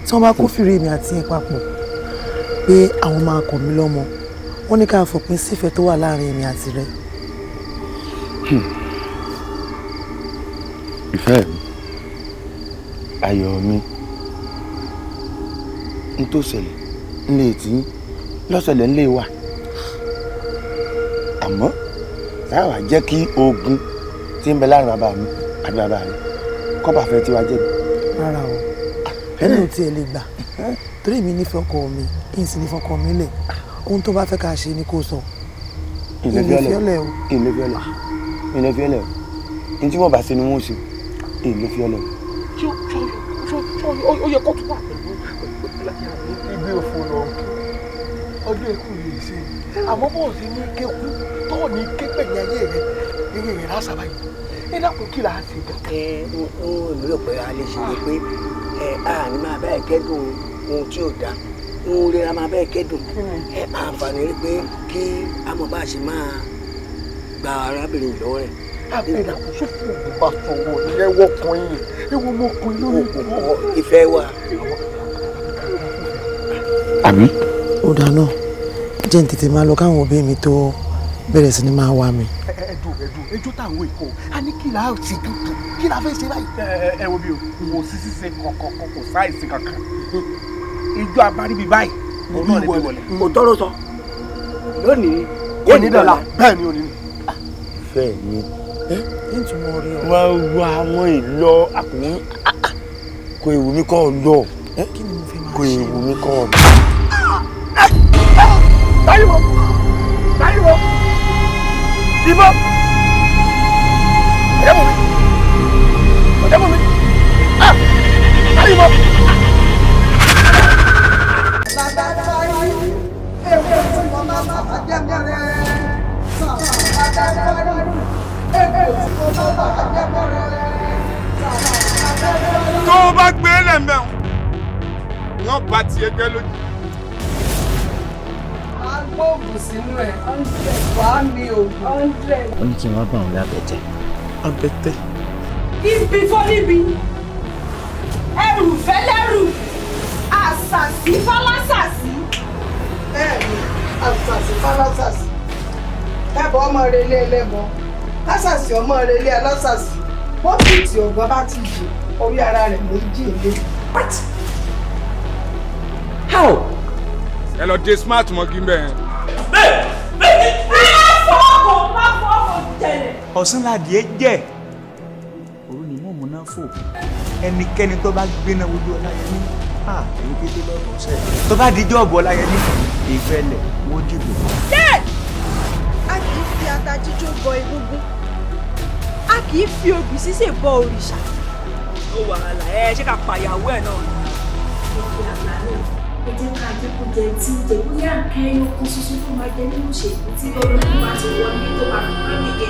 tí wọ́n bá kó fìrí mi àti ẹ papọ̀ pé àwọn máa kọ̀ mí lọ́mọ wọ́n ní ká fòpin sífẹ́ tó wà láàrin èmi àti rẹ. ìfẹ́ mi ayọ̀ mi n tó ṣẹlẹ̀ nílé tí lọ́sẹ̀lẹ̀ nílé wa àmọ́ táwa jẹ́ kí ogun tí ń bẹ láàrin bàbá mi àti bàbá rẹ kọ́ bá fẹ́ tí wàá jẹ́. rárá o ẹni ò tiẹ̀ lè gbà torí mi nífẹ̀ẹ́ ọkọ mi ìyìn sì nífẹ̀ẹ́ ọkọ mi lẹ̀ ohun tó bá fẹ́ ká ṣe ni kó sọ. ìlẹ̀fíọ́lẹ̀ o ìlẹ̀fíọ́lẹ̀ o ní tí wọ́n bá ṣe ni wọ́n ṣe ìlẹ̀fíọ́lẹ̀ o. ó yẹ kó tún wà pẹ̀lú ibi òfò lọ ọdún ikú yìí ṣe àmọ́ bó ṣe ní kéku tó ní képèyàn ayé rẹ eré rẹ lásàbà yìí ẹ dákun kí là á ṣe gan. ó lérò pé a lè ṣe ni pé àní máa bá ẹ kẹ́dùn ohun tí ò dá ohun rere máa bá ẹ kẹ́dùn àǹfààní rí pé kí àmọ́ bá a ṣe máa gba arábìnrin lọ́wọ́ rẹ̀. àbẹ̀rẹ̀ àkóso fún òun bá sọ̀rọ̀ lẹ́wọ́ kan yìí ewu ọmọkùnrin lórí ìfẹ́ wa. àbí. ó dáná jẹ́ ní tètè máa lọ káwọn òbí mi tó bẹ̀rẹ̀ sí ni máa wá mi. ẹjọ́ táwọn èkó a ní kí làá ti dúdú kí làá fẹ́ ṣe báyìí. ẹ wo bí o kò sí ṣíṣe kankan kò sáìsì kankan ijó abáríbi báyìí orí ìwọlẹ̀. kò tọrọ sọ lónìí kò ní dọ̀là bẹ́ẹ̀ ni ò ní. ìfẹ́ mi nítumọ̀ rí ọ. wá wá àwọn ìlọ àkùnrin kò ewu mi kọ́ ọ lọ kò ewu mi kọ́ ọ lọ. báyìí wọ ìbọn ọ̀dẹ́mọ̀ mi báyìí wọ. tó o bá gbé lẹ́mẹ̀ wọ́n bá tiẹ̀ jẹ́ lójú. máa gbóògùn sínú ẹ̀ wàá mi òògùn. ó ní kí n wá bá òun lábẹ́tẹ̀. abẹ́tẹ̀. ibi fọ́níbi ẹrù fẹ́lẹ́rù àṣàṣì fálásàṣì. bẹ́ẹ̀ni àṣàṣì fálásàṣì ẹbọ ọmọ relé ẹlẹ́bọ lásàṣì ọmọ relé alásàṣì bọ́ọ̀kìtì ọ̀gbọ́n bá ti jì orí ara rẹ̀ méjì ilé. how. ẹ lọ dé smart mọ́ kí n bẹ̀ yẹn. ọ̀sánládìẹ jẹ́ òru ni mọ̀mọ́ náà fò ẹnikẹ́ni tó bá gbéná ojú Ọláyẹmí èyí kété lọ́dún ọ̀sẹ̀ tó bá díjọ́ ọ̀bọ̀ Ọláyẹmí ìfẹ́lẹ̀ wọ́n dìbò. a kì í fi ata jíjó bọ egúngún a kì í fi obì sísè bọ òrìṣà. ó wàhálà ṣé ká pàyàwó ẹ̀ náà. ẹgbẹ́ àgbà náà ẹ jẹ́ ká jẹ́kújẹ tí jẹ bóyá nǹkan ẹyọ kan ṣoṣo tó máa jẹ nínú ìṣèlú tí olóògùn bá ti wọlé tó bá fi pẹ́ mi jẹ.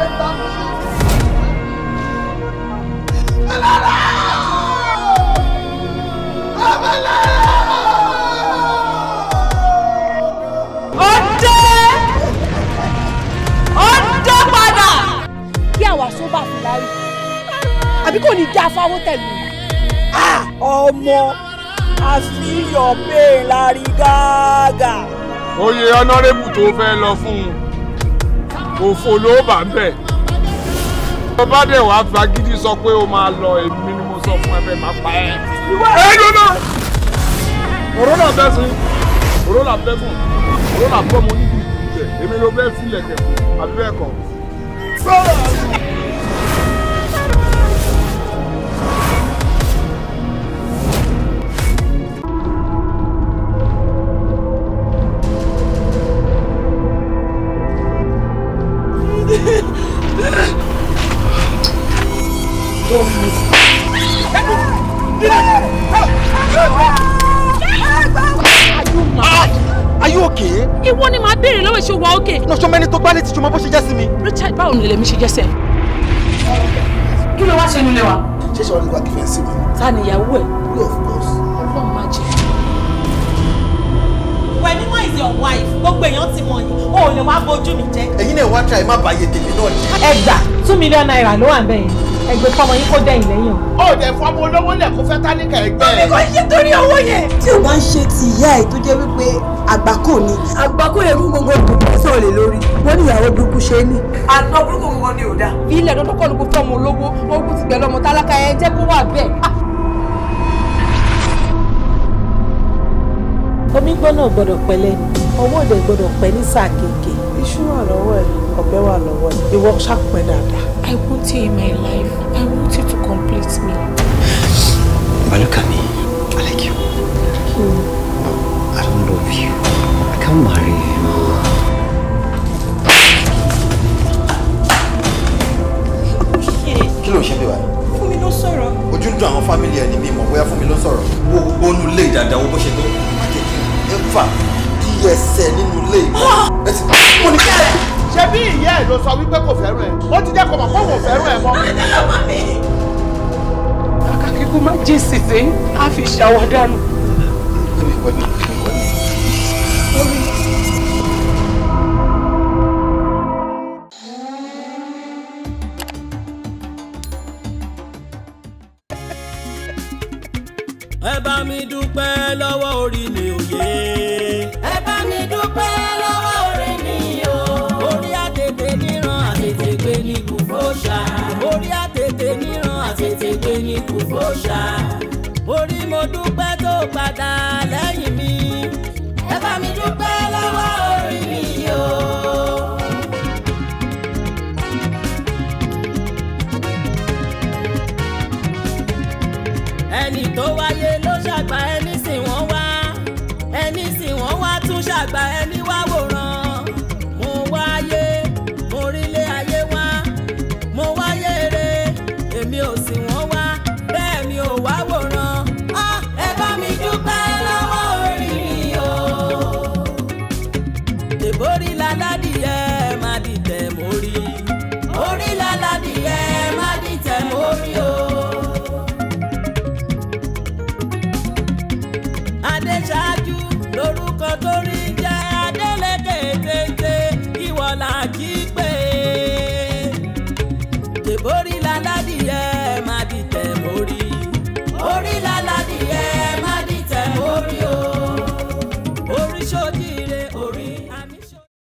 ẹ gbà mí. Ọdẹ padà kí àwa sóbà fi lárí àbí kò ní dá fáwọn tẹ̀lé. ọmọ àfihàn bẹ́ẹ̀ lárí gáàgà. oyè ọ̀nàrẹ́bù tó fẹ́ lọ fún un òfò ló bà ń bẹ̀. ọba dẹ̀ wá fagídí sọ pé ó máa lọ èmi ni mo sọ fún ẹ bẹ́ẹ̀ máa pa ẹ́. ẹ lọ́nà òró là bẹ́ fún òró là bẹ́ fún òró là bọ́ mo níbi ìbílẹ̀ èmi ló bẹ́ẹ̀ filẹ̀ kẹ̀ fún àbí bẹ́ẹ̀ kọ́. Are you okay? Ìwọ ni màá béèrè lọ́wọ́ ṣé o wà okay. Lọ́sọ mẹ́ni tó gbá létí jùmọ̀ bó ṣe jẹ́ sí mi. Richard, báwo ni lèmi ṣe jẹ́ sẹ́? Kí ló wá ṣe nílé wa? Ṣé ṣe wà nípa kìfẹ́ sí mi? Ta ni ìyàwó ẹ̀? No, of course. Ọlọ́run má jẹ́. Wẹ̀mímọ́ is your wife. Gbogbo èèyàn ti mọ̀ yìí. O ò lè wá bójú mi jẹ́. Ẹ̀yin náà wá try má bàyè tèmi náà jẹ́. Ẹ gbà $2 million ló wà ń bẹ̀ yẹn. Ẹgbẹ́ fọmọ yín kó dẹ̀yìn lẹ́yìn o. Ó dẹ̀ fọmọ olówó lẹ̀ kó fẹ́ tálíkà ẹgbẹ́ ẹ̀. Èmi kò ṣe torí owó yẹn. Tí o bá ń ṣe ti ìyá ẹ̀ tó jẹ́ wípé àgbákò ni. Àgbákò yẹn kún gbogbo ìdùnnú sọ̀rọ̀ lè lórí. Wọ́n ní ìyàwó burúkú ṣe é ní. Àná burúkú gbogbo ni ò dá. Ilé ẹ̀dọ́ tó kọ́ ló kó fẹ́ ọmọ olówó, ogun ti gbẹ̀ lọ́mọ tálákà ẹ̀ jẹ́ kó wà bẹ́ẹ̀. Omi gbọ́nà gbọ́dọ̀ pẹ́lẹ́ ni, ọwọ́ òde gbọ́dọ̀ pẹ́ ní sáà kéèké. Iṣu wà lọ́wọ́ ẹ̀, ọ̀bẹ wà lọ́wọ́ ẹ̀. Ìwọ ṣàpẹ́ dáadáa. I want you in my life. I want you to complete me. Look at me. I like you. I don't love you. I can't marry you. Kí ló ń ṣe bí wa? Fún mi ló sọ̀rọ̀. Ojú ń dùn àwọn fámìlì ẹni mi mọ̀ bóyá fún mi ló sọ̀rọ̀. Wo onú ilé ìdàdà owó bó ṣe tó. Ẹ̀fà kí ẹsẹ̀ nínú ilé ìmọ̀. Mo ní kí ẹ. Ṣé bí ìyá ẹ̀ ló sọ wípé kò fẹ́ràn ẹ̀? Ó ti jẹ́ kó mọ̀ kó wò fẹ́ràn ẹ̀ mọ́. Kàkà kíkú má jí sísè, á fi ṣàwádànù. Ẹ bá mi dúpẹ́ lọ́wọ́ orí mi òye. Ẹ bá mi dúpẹ́ lọ́wọ́ orí mi o. Orí àtètè níran àtètè gbé ní kùfọ́ṣà. Orí àtètè níran àtètè gbé ní kùfọ́ṣà. Orí mo dúpẹ́ tó padà lẹ́yìn mi. Ẹ bá mi dúpẹ́ lọ́wọ́ orí mi o. Ẹni tó wáyé ló ṣàgbà ẹni sìn wọ́n wá ẹni sìn wọ́n wá tún ṣàgbà ẹni wá wòran. Mo wáyé mo rílé ayé wá mo wáyé re èmi ò sìn wọ́n wá bẹ́ẹ̀ mi ò wá wòran. Ẹ bá mi dúpẹ́ lọ́wọ́ orí mi o. Èbórí láládìyẹ má dìtẹ̀ mórí orí láládìyẹ má dìtẹ̀ mórí o. Adéṣáájú lórúkọ tó rí jẹ́ Adélékè tètè ìwọ là jí pé. Èbórí